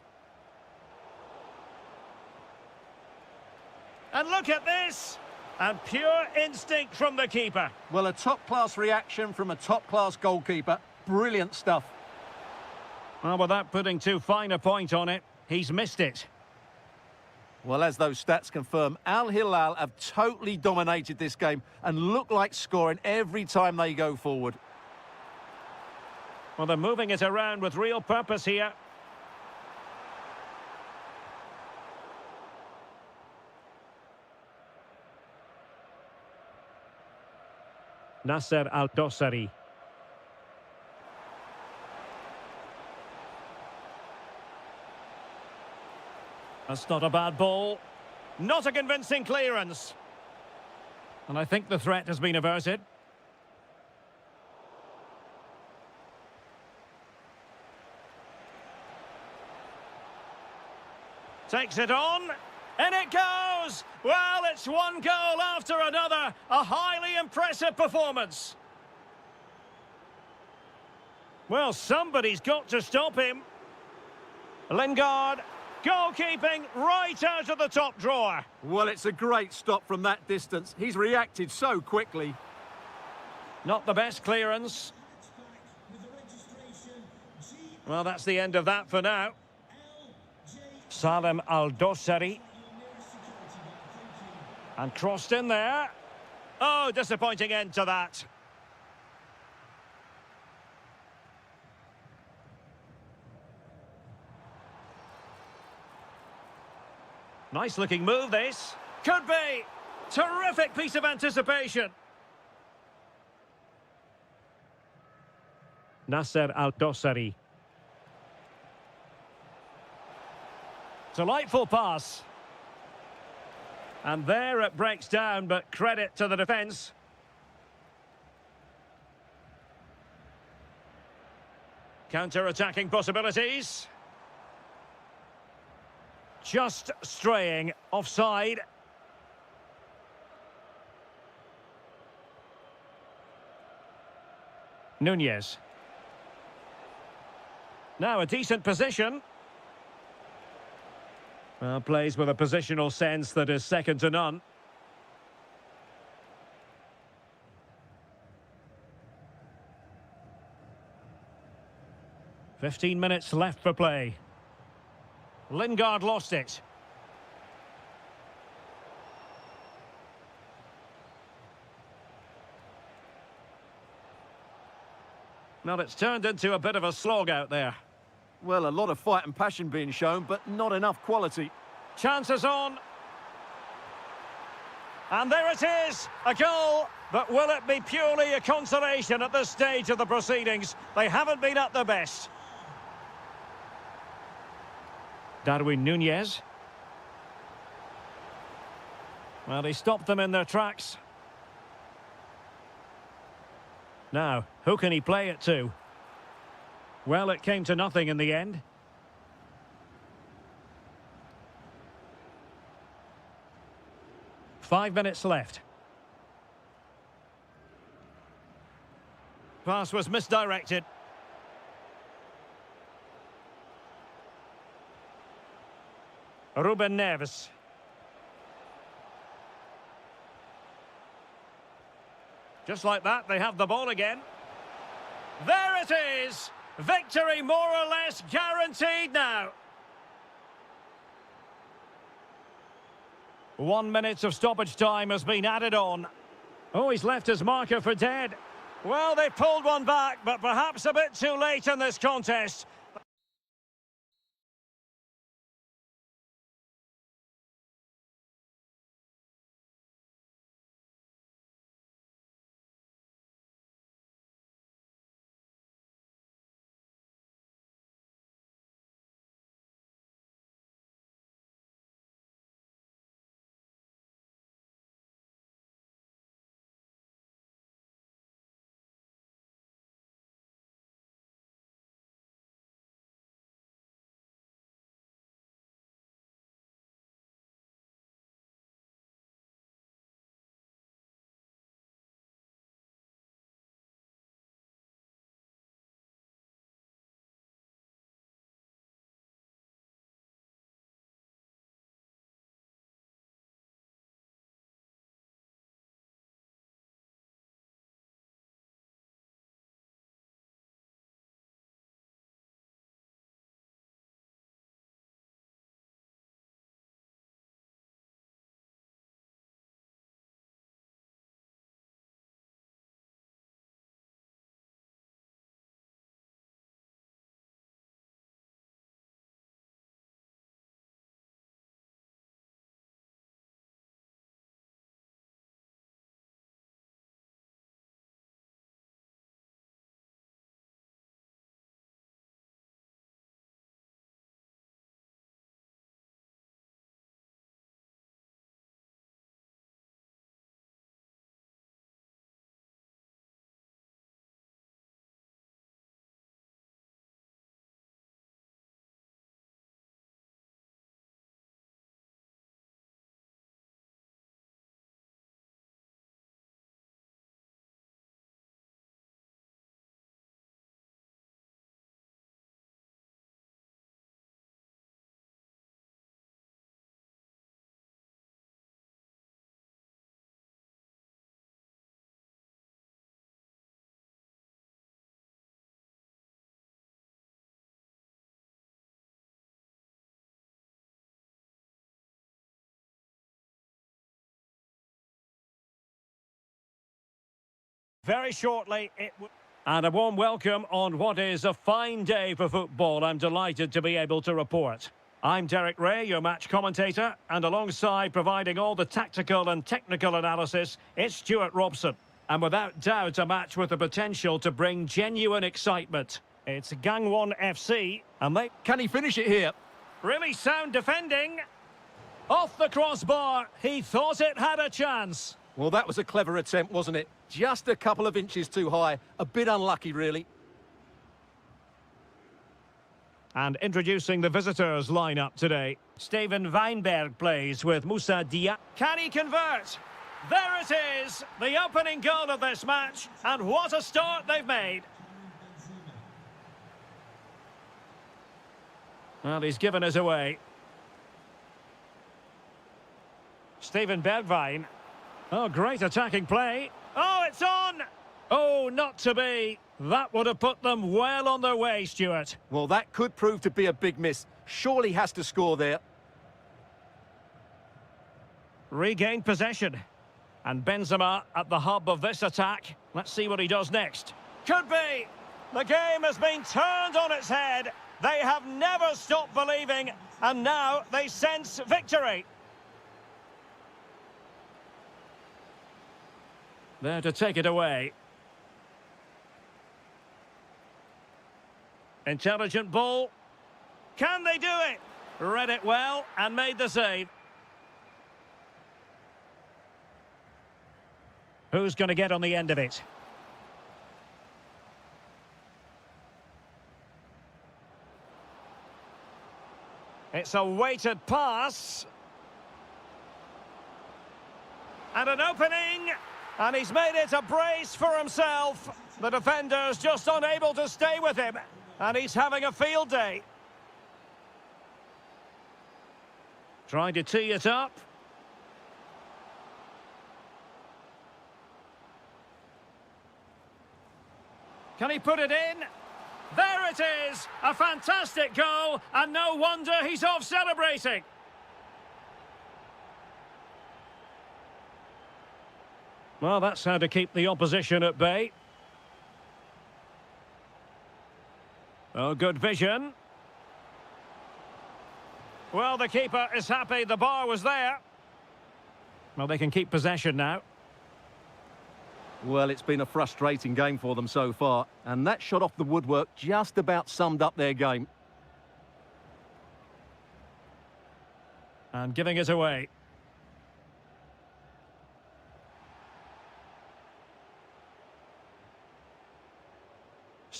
And look at this! And pure instinct from the keeper. Well, a top-class reaction from a top-class goalkeeper. Brilliant stuff. Well, without putting too fine a point on it, he's missed it. Well, as those stats confirm, Al Hilal have totally dominated this game and look like scoring every time they go forward. Well, they're moving it around with real purpose here. Nasser Al-Dossari. That's not a bad ball. Not a convincing clearance. And I think the threat has been averted. Takes it on. And it goes! Well, it's one goal after another. A highly impressive performance. Well, somebody's got to stop him. Lingard, goalkeeping right out of the top drawer. Well, it's a great stop from that distance. He's reacted so quickly. Not the best clearance. Well, that's the end of that for now. Salem Al-Dossari. And crossed in there. Oh, disappointing end to that. Nice looking move this. Could be. Terrific piece of anticipation. Nasser Al-Dossari. Delightful pass. And there it breaks down, but credit to the defence. Counter-attacking possibilities. Just straying offside. Núñez. Now a decent position. Well, plays with a positional sense that is second to none. "15 minutes left for play. Lingard lost it. Well, it's turned into a bit of a slog out there. Well, a lot of fight and passion being shown, but not enough quality. Chances on. And there it is, a goal. But will it be purely a consolation at this stage of the proceedings? They haven't been at their best. Darwin Núñez. Well, he stopped them in their tracks. Now, who can he play it to? Well, it came to nothing in the end. Five minutes left. Pass was misdirected. Ruben Neves. Just like that, they have the ball again. There it is! Victory more or less guaranteed now. 1 minute of stoppage time has been added on. Oh, he's left his marker for dead. Well, they pulled one back, but perhaps a bit too late in this contest. Very shortly, and a warm welcome on what is a fine day for football. I'm delighted to be able to report. I'm Derek Ray, your match commentator, and alongside providing all the tactical and technical analysis, it's Stuart Robson. And without doubt, a match with the potential to bring genuine excitement. It's Gangwon FC, and they... Can he finish it here? Really sound defending. Off the crossbar, he thought it had a chance. Well, that was a clever attempt, wasn't it? Just a couple of inches too high. A bit unlucky, really. And introducing the visitors' lineup today. Steven Weinberg plays with Moussa Dia. Can he convert? There it is, the opening goal of this match. And what a start they've made. Well, he's given us away. Steven Bergwijn. Oh, great attacking play. Oh, it's on! Oh, not to be. That would have put them well on their way, Stuart. Well, that could prove to be a big miss. Surely has to score there. Regained possession. And Benzema at the hub of this attack. Let's see what he does next. Could be. The game has been turned on its head. They have never stopped believing, and now they sense victory. There to take it away. Intelligent ball. Can they do it? Read it well and made the save. Who's going to get on the end of it? It's a weighted pass. And an opening. And he's made it a brace for himself. The defender's just unable to stay with him. And he's having a field day. Trying to tee it up. Can he put it in? There it is! A fantastic goal, and no wonder he's off celebrating. Well, that's how to keep the opposition at bay. Oh, good vision. Well, the keeper is happy the bar was there. Well, they can keep possession now. Well, it's been a frustrating game for them so far, and that shot off the woodwork just about summed up their game. And giving it away.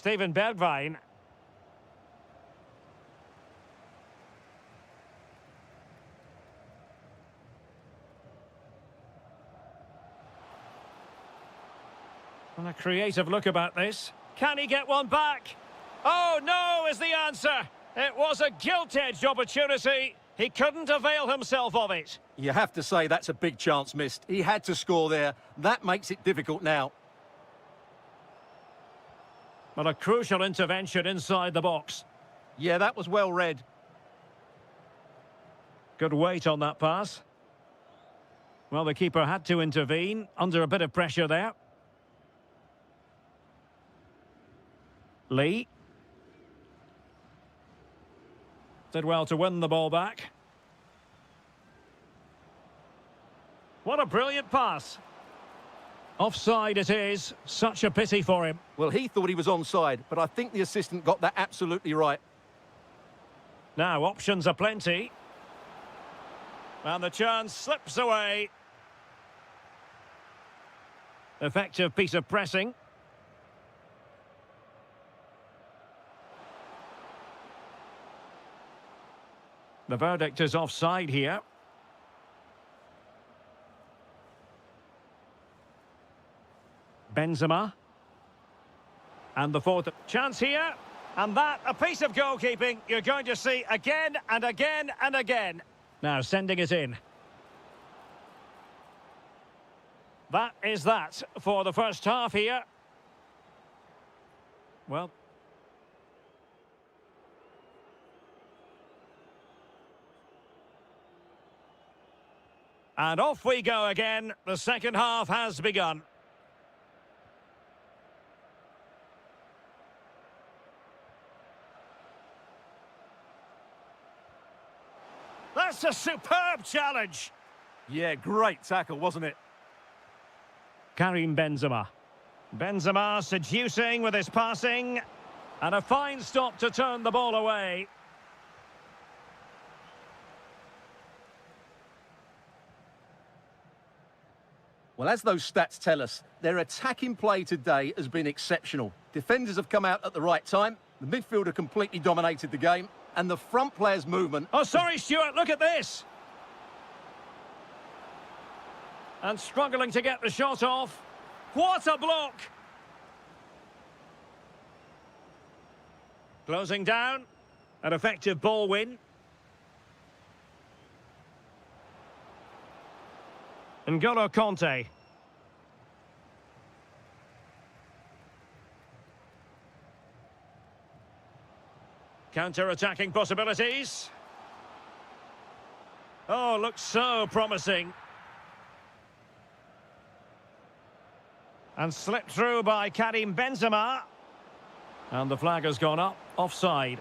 Steven Bergwijn. And a creative look about this. Can he get one back? Oh, no is the answer. It was a gilt-edged opportunity. He couldn't avail himself of it. You have to say that's a big chance missed. He had to score there. That makes it difficult now. But a crucial intervention inside the box. Yeah, that was well read. Good weight on that pass. Well, the keeper had to intervene under a bit of pressure there. Lee. Did well to win the ball back. What a brilliant pass. Offside it is. Such a pity for him. Well, he thought he was onside, but I think the assistant got that absolutely right. Now, options are plenty. And the chance slips away. Effective piece of pressing. The verdict is offside here. Benzema. And the fourth chance here. And that, a piece of goalkeeping you're going to see again and again and again. Now sending it in. That is that for the first half here. Well. And off we go again. The second half has begun. That's a superb challenge. Yeah, great tackle, wasn't it? Karim Benzema. Benzema seducing with his passing. And a fine stop to turn the ball away. Well, as those stats tell us, their attacking play today has been exceptional. Defenders have come out at the right time, the midfielder completely dominated the game, and the front player's movement... Oh, sorry, Stuart, look at this! And struggling to get the shot off. What a block! Closing down. An effective ball win. N'Golo Kanté. Counter-attacking possibilities. Oh, looks so promising. And slipped through by Karim Benzema. And the flag has gone up, offside.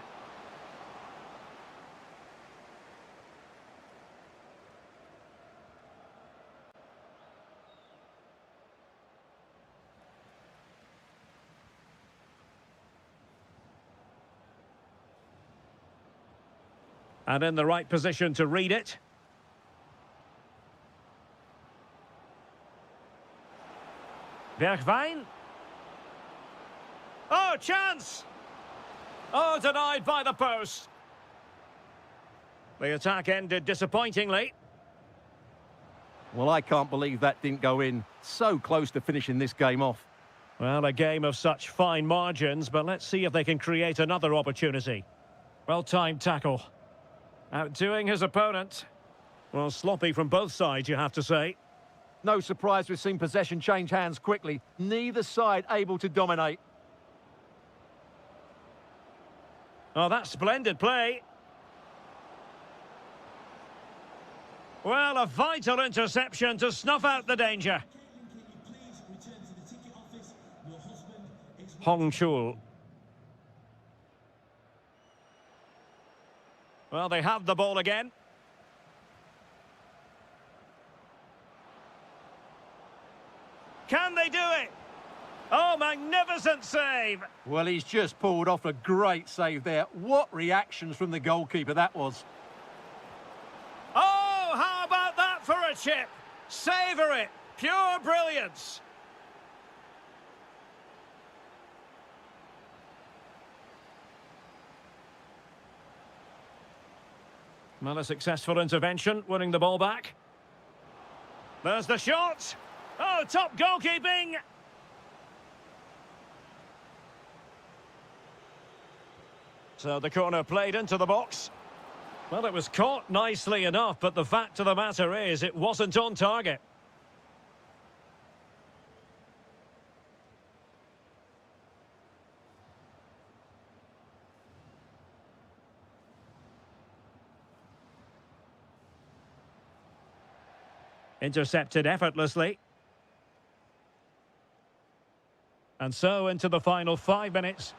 And in the right position to read it. Bergwijn. Oh, chance! Oh, denied by the post. The attack ended disappointingly. Well, I can't believe that didn't go in. So close to finishing this game off. Well, a game of such fine margins, but let's see if they can create another opportunity. Well-timed tackle. Outdoing his opponent. Well, sloppy from both sides, you have to say. No surprise we've seen possession change hands quickly. Neither side able to dominate. Oh, that's splendid play. Well, a vital interception to snuff out the danger. Hong Chul. Well, they have the ball again. Can they do it? Oh, magnificent save! Well, he's just pulled off a great save there. What reactions from the goalkeeper that was. Oh, how about that for a chip? Savour it! Pure brilliance! Well, a successful intervention, winning the ball back. There's the shot! Oh, top goalkeeping! So the corner played into the box. Well, it was caught nicely enough, but the fact of the matter is it wasn't on target. Intercepted effortlessly. And so into the final 5 minutes.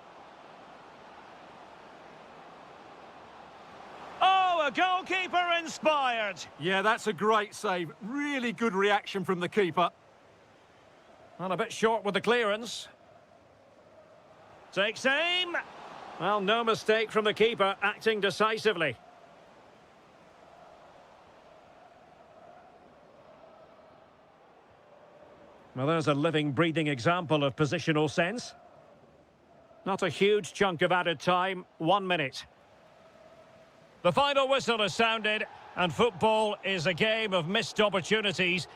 Oh, a goalkeeper inspired. Yeah, that's a great save. Really good reaction from the keeper. Well, a bit short with the clearance. Takes aim. Well, no mistake from the keeper, acting decisively. Well, there's a living, breathing example of positional sense. Not a huge chunk of added time, 1 minute. The final whistle has sounded, and football is a game of missed opportunities.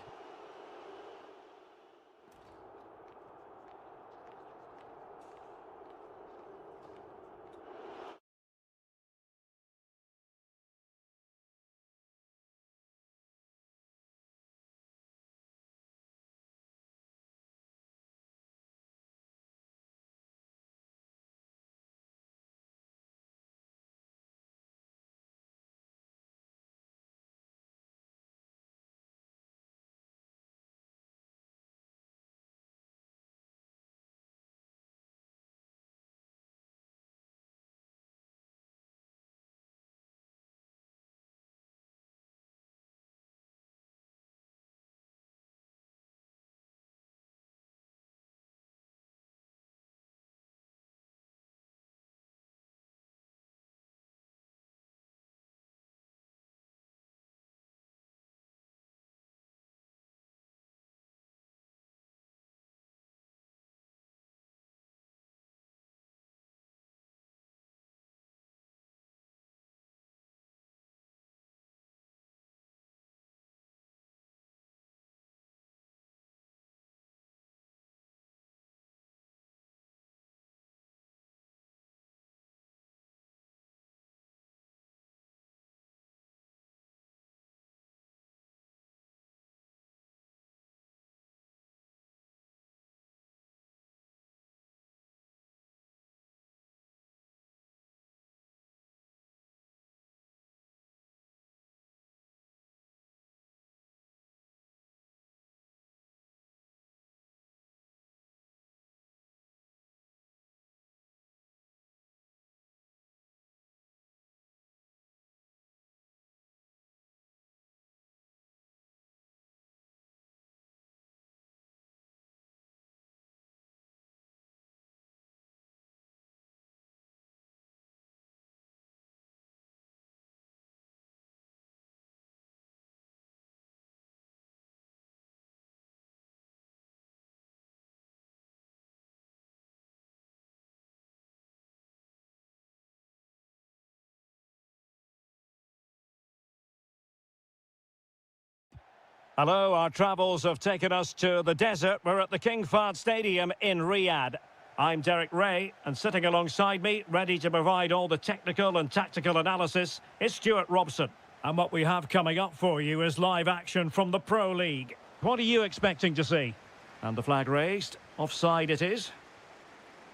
Hello, our travels have taken us to the desert. We're at the King Fahd Stadium in Riyadh. I'm Derek Ray, and sitting alongside me, ready to provide all the technical and tactical analysis, is Stuart Robson. And what we have coming up for you is live action from the Pro League. What are you expecting to see? And the flag raised. Offside it is.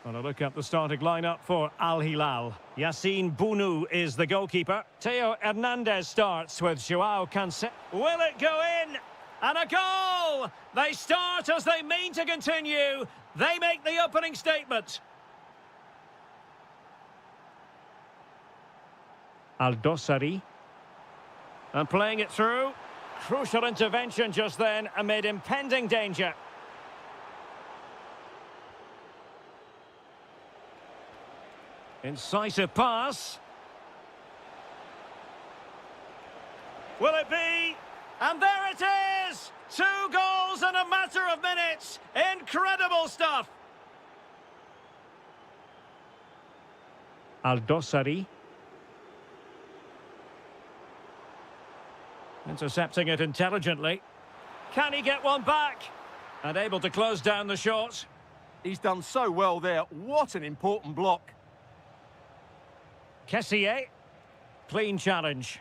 And a look at the starting lineup for Al Hilal. Yassine Bounou is the goalkeeper. Theo Hernandez starts with Joao Cancelo. Will it go in? And a goal! They start as they mean to continue. They make the opening statement. Al-Dossari. And playing it through. Crucial intervention just then amid impending danger. Incisive pass. Will it be? And there it is! 2 goals in a matter of minutes. Incredible stuff. Al-Dossari. Intercepting it intelligently. Can he get one back? And able to close down the shot. He's done so well there. What an important block. Kessié. Clean challenge.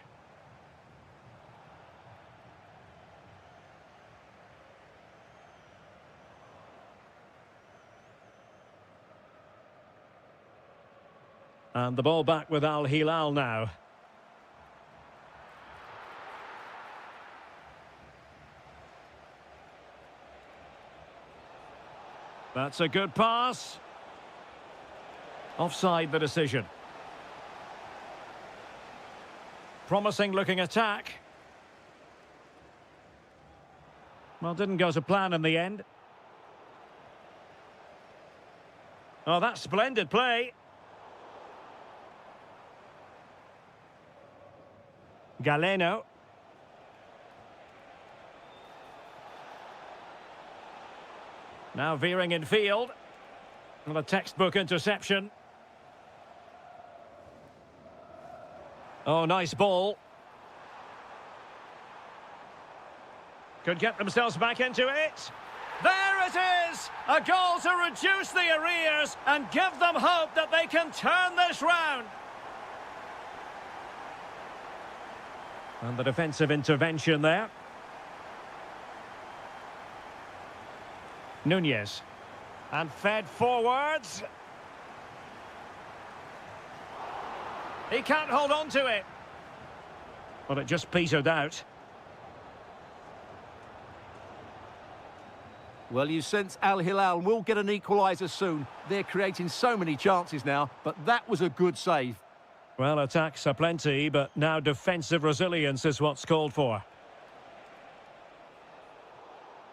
And the ball back with Al Hilal now. That's a good pass. Offside the decision. Promising looking attack. Well, didn't go to plan in the end. Oh, that's splendid play. Galeno. Now veering in field. And a textbook interception. Oh, nice ball. Could get themselves back into it. There it is! A goal to reduce the arrears and give them hope that they can turn this round. And the defensive intervention there. Nunez. And fed forwards. He can't hold on to it. Well, it just petered out. Well, you sense Al Hilal will get an equaliser soon. They're creating so many chances now, but that was a good save. Well, attacks are plenty, but now defensive resilience is what's called for.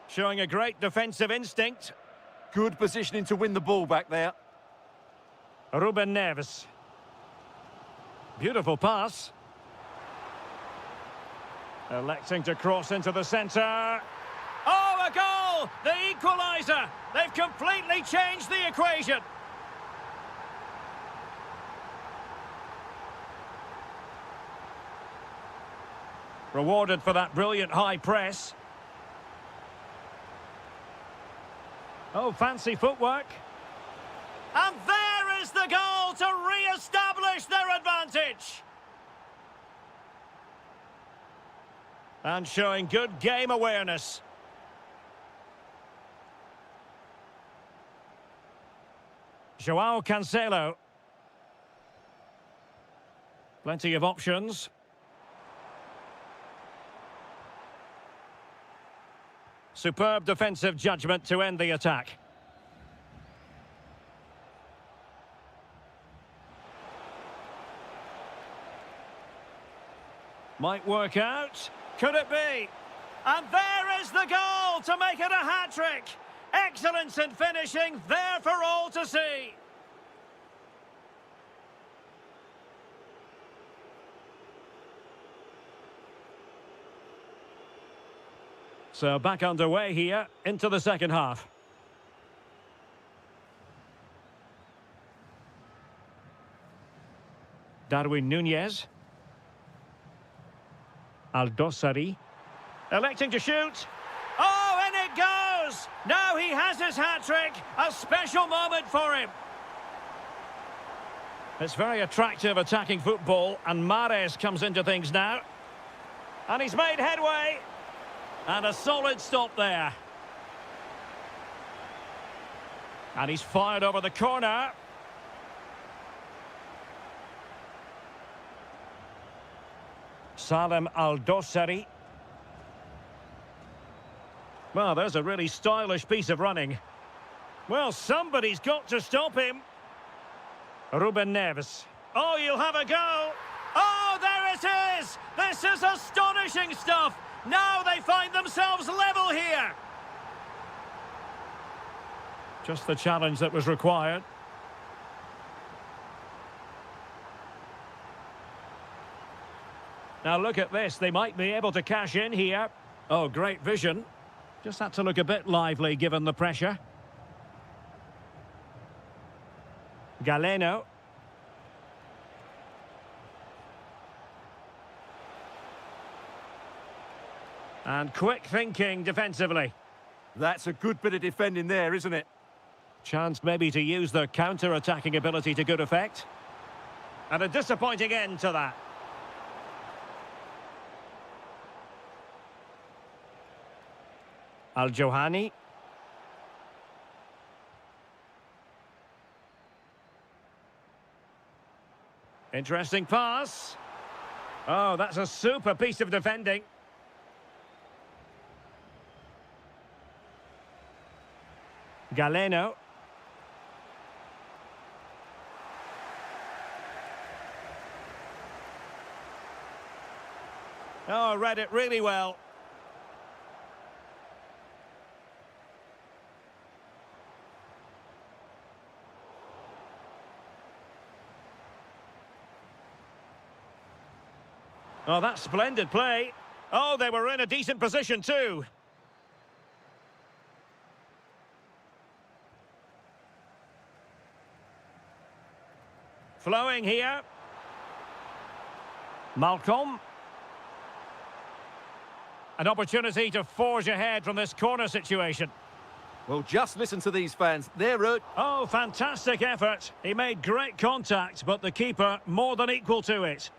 Showing a great defensive instinct. Good positioning to win the ball back there. Ruben Neves. Beautiful pass. Electing to cross into the centre. Oh, a goal! The equaliser! They've completely changed the equation. Rewarded for that brilliant high press. Oh, fancy footwork. And there is the goal to re-establish their advantage. And showing good game awareness. Joao Cancelo. Plenty of options. Superb defensive judgment to end the attack. Might work out. Could it be? And there is the goal to make it a hat-trick. Excellence in finishing, there for all to see. So back underway here into the second half. Darwin Nunez. Al-Dossari. Electing to shoot. Oh, and it goes! Now he has his hat-trick. A special moment for him. It's very attractive attacking football, and Mahrez comes into things now. And he's made headway. And a solid stop there. And he's fired over the corner. Salem Al-Dossari. Well, there's a really stylish piece of running. Well, somebody's got to stop him. Ruben Neves. Oh, you'll have a go. Oh, there it is! This is astonishing stuff! Now they find themselves level here. Just the challenge that was required. Now look at this. They might be able to cash in here. Oh, great vision. Just had to look a bit lively given the pressure. Galeno. And quick thinking defensively. That's a good bit of defending there, isn't it? Chance maybe to use their counter-attacking ability to good effect. And a disappointing end to that. Al-Johani. Interesting pass. Oh, that's a super piece of defending. Galeno. Oh, read it really well. Oh, that's splendid play. Oh, they were in a decent position too. Flowing here. Malcolm. An opportunity to forge ahead from this corner situation. Well, just listen to these fans. They're Oh, fantastic effort. He made great contact, but the keeper more than equal to it.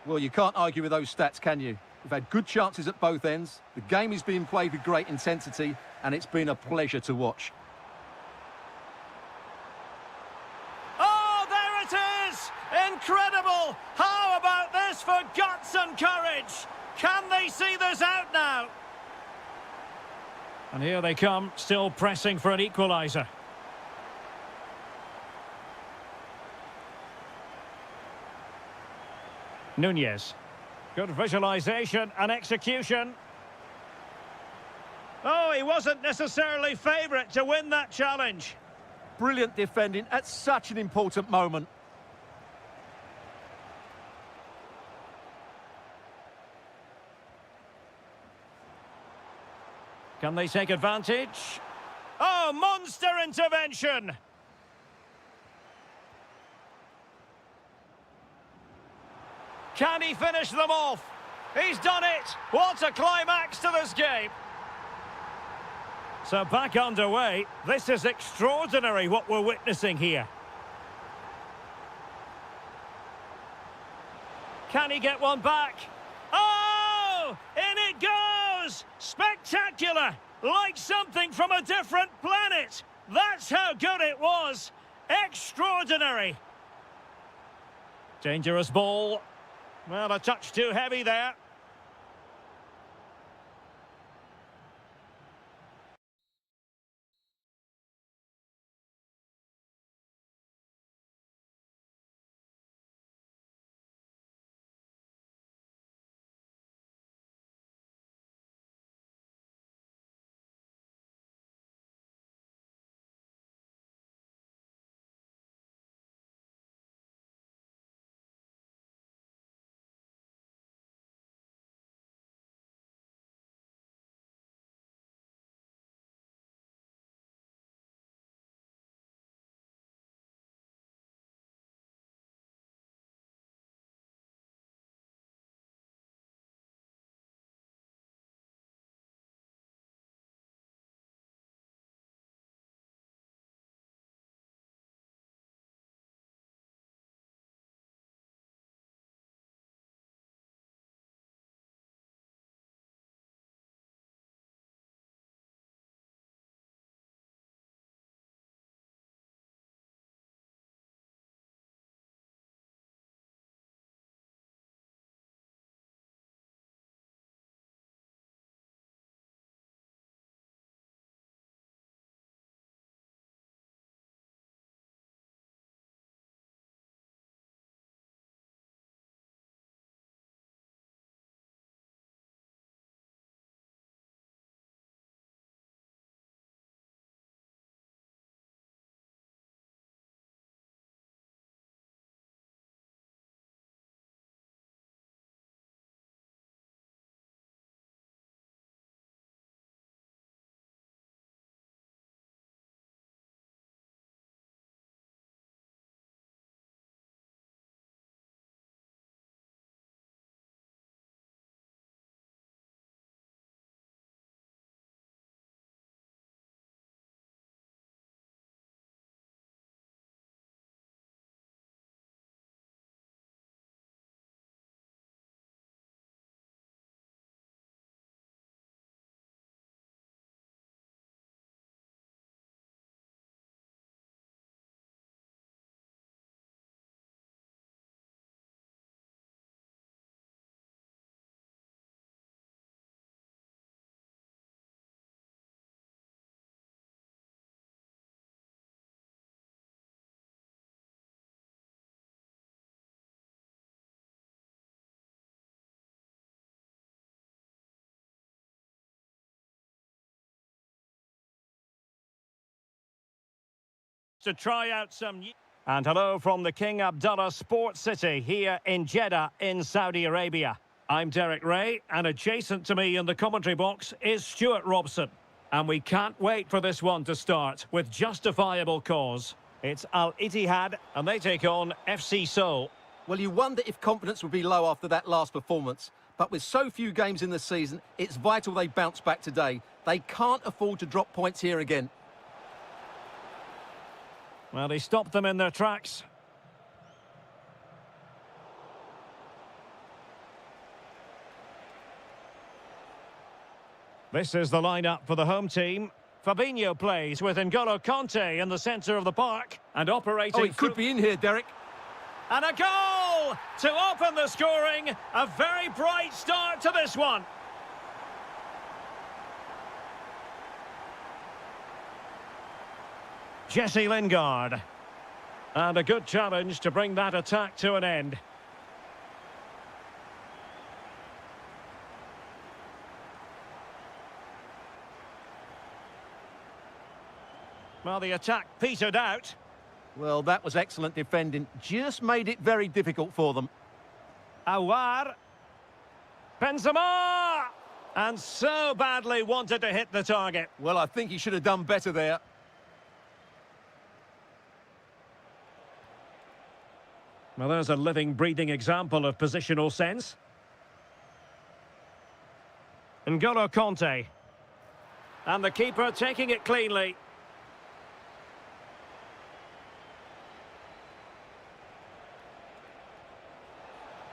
Well, you can't argue with those stats, can you? We've had good chances at both ends. The game is being played with great intensity, and it's been a pleasure to watch. Oh, there it is! Incredible! How about this for guts and courage? Can they see this out now? And here they come, still pressing for an equaliser. Nunez. Good visualisation and execution. Oh, he wasn't necessarily favourite to win that challenge. Brilliant defending at such an important moment. Can they take advantage? Oh, monster intervention! Can he finish them off? He's done it! What a climax to this game! So back underway. This is extraordinary what we're witnessing here. Can he get one back? Oh! In it goes! Spectacular! Like something from a different planet! That's how good it was! Extraordinary! Dangerous ball. Well, a touch too heavy there. to try out some new... And hello from the King Abdullah Sports City here in Jeddah in Saudi Arabia. I'm Derek Ray, and adjacent to me in the commentary box is Stuart Robson. And we can't wait for this one to start with justifiable cause. It's Al Ittihad, and they take on FC Seoul. Well, you wonder if confidence would be low after that last performance. But with so few games in the season, it's vital they bounce back today. They can't afford to drop points here again. Well, he stopped them in their tracks. This is the lineup for the home team. Fabinho plays with N'Golo Kanté in the centre of the park and operating... Oh, it could be in here, Derek. And a goal to open the scoring. A very bright start to this one. Jesse Lingard. And a good challenge to bring that attack to an end. Well, the attack petered out. Well, that was excellent defending. Just made it very difficult for them. Awar. Benzema! And so badly wanted to hit the target. Well, I think he should have done better there. Well, there's a living, breathing example of positional sense. N'Golo Kanté. And the keeper taking it cleanly.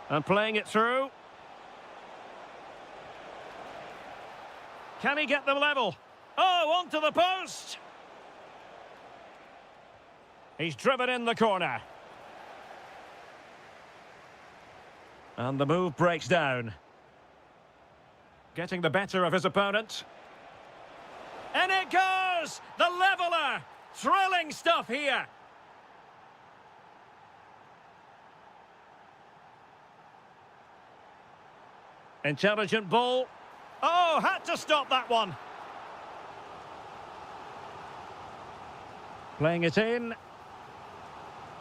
And playing it through. Can he get them level? Oh, onto the post! He's driven in the corner. And the move breaks down. Getting the better of his opponent. And it goes! The leveller! Thrilling stuff here. Intelligent ball. Oh, had to stop that one. Playing it in.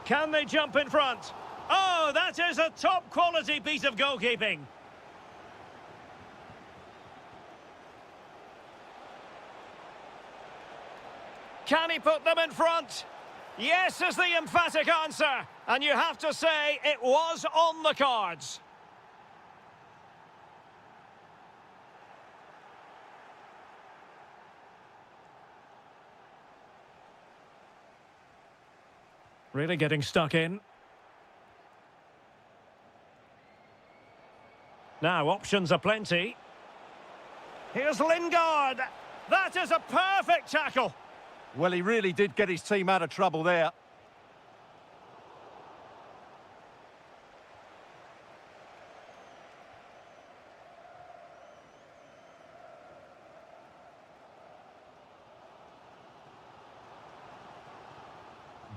Can they jump in front? Oh, that is a top-quality piece of goalkeeping. Can he put them in front? Yes is the emphatic answer. And you have to say it was on the cards. Really getting stuck in. Now, options are plenty. Here's Lingard. That is a perfect tackle. Well, he really did get his team out of trouble there.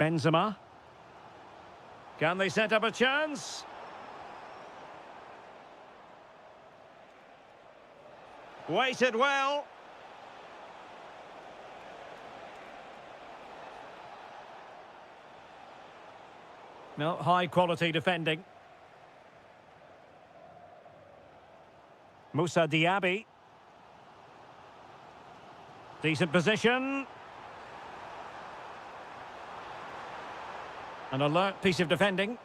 Benzema. Can they set up a chance? Waited well. No, high quality defending. Moussa Diaby. Decent position. An alert piece of defending.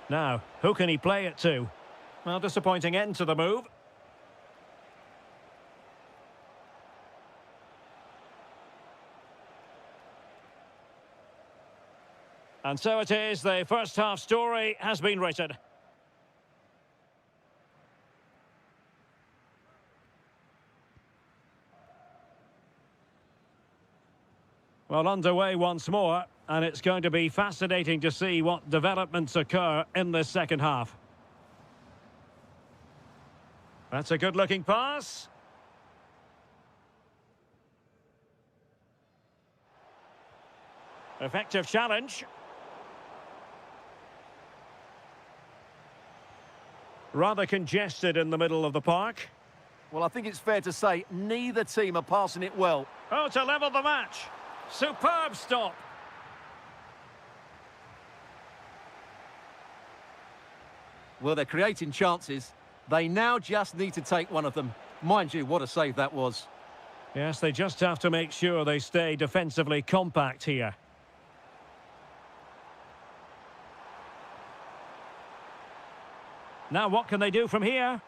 Now, who can he play it to? Well, disappointing end to the move. And so it is, the first half story has been written. Well, underway once more, and it's going to be fascinating to see what developments occur in this second half. That's a good-looking pass. Effective challenge. Rather congested in the middle of the park. Well, I think it's fair to say neither team are passing it well. Oh, to level the match. Superb stop. Well, they're creating chances. They now just need to take one of them. Mind you, what a save that was. Yes, they just have to make sure they stay defensively compact here. Now what can they do from here?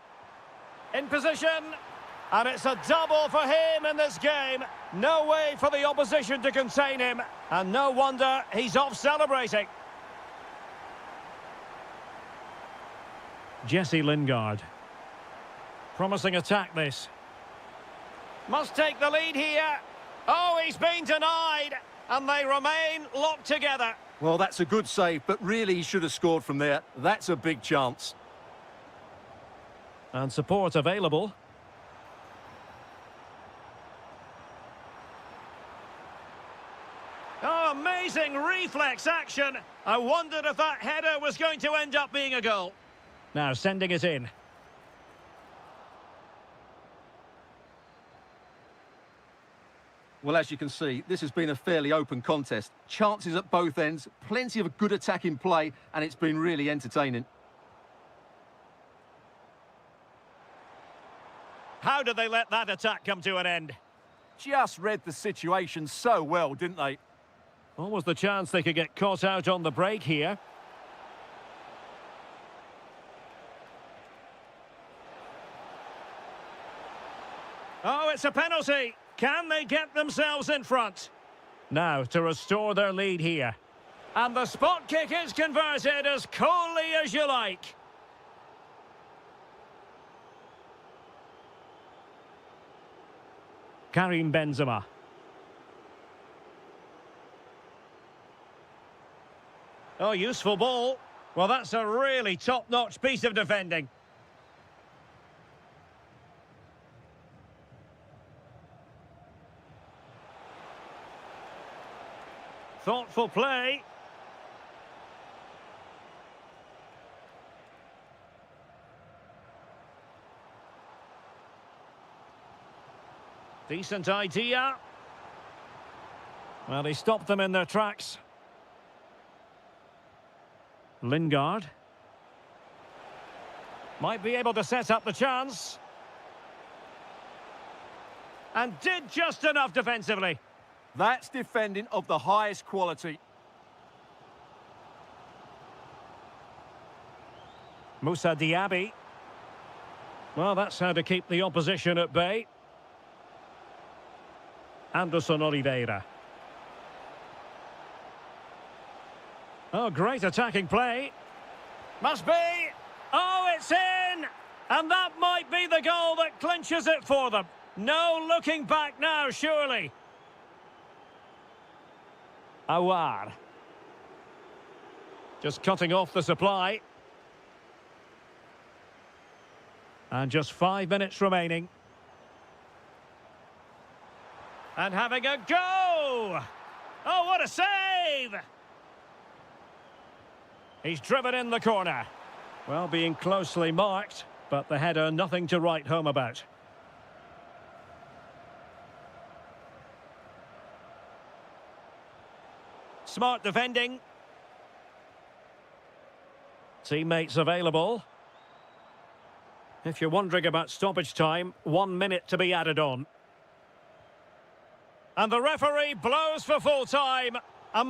In position. And it's a double for him in this game. No way for the opposition to contain him. And no wonder he's off celebrating. Jesse Lingard. Promising attack this. Must take the lead here. Oh, he's been denied. And they remain locked together. Well, that's a good save, but really he should have scored from there. That's a big chance. And support available. Oh, amazing reflex action. I wondered if that header was going to end up being a goal. Now sending it in. Well, as you can see, this has been a fairly open contest. Chances at both ends, plenty of good attacking play, and it's been really entertaining. How did they let that attack come to an end? Just read the situation so well, didn't they? What was the chance they could get caught out on the break here? Oh, it's a penalty. Can they get themselves in front? Now to restore their lead here. And the spot kick is converted as coolly as you like. Karim Benzema. Oh, useful ball. Well, that's a really top-notch piece of defending. Thoughtful play. Decent idea. Well, he stopped them in their tracks. Lingard. Might be able to set up the chance. And did just enough defensively. That's defending of the highest quality. Moussa Diaby. Well, that's how to keep the opposition at bay. Anderson Oliveira. Oh, great attacking play. Must be. Oh, it's in! And that might be the goal that clinches it for them. No looking back now, surely. Awar. Just cutting off the supply. And just 5 minutes remaining. And having a go! Oh, what a save! He's driven in the corner. Well, being closely marked, but the header nothing to write home about. Smart defending. Teammates available. If you're wondering about stoppage time, 1 minute to be added on. And the referee blows for full time. A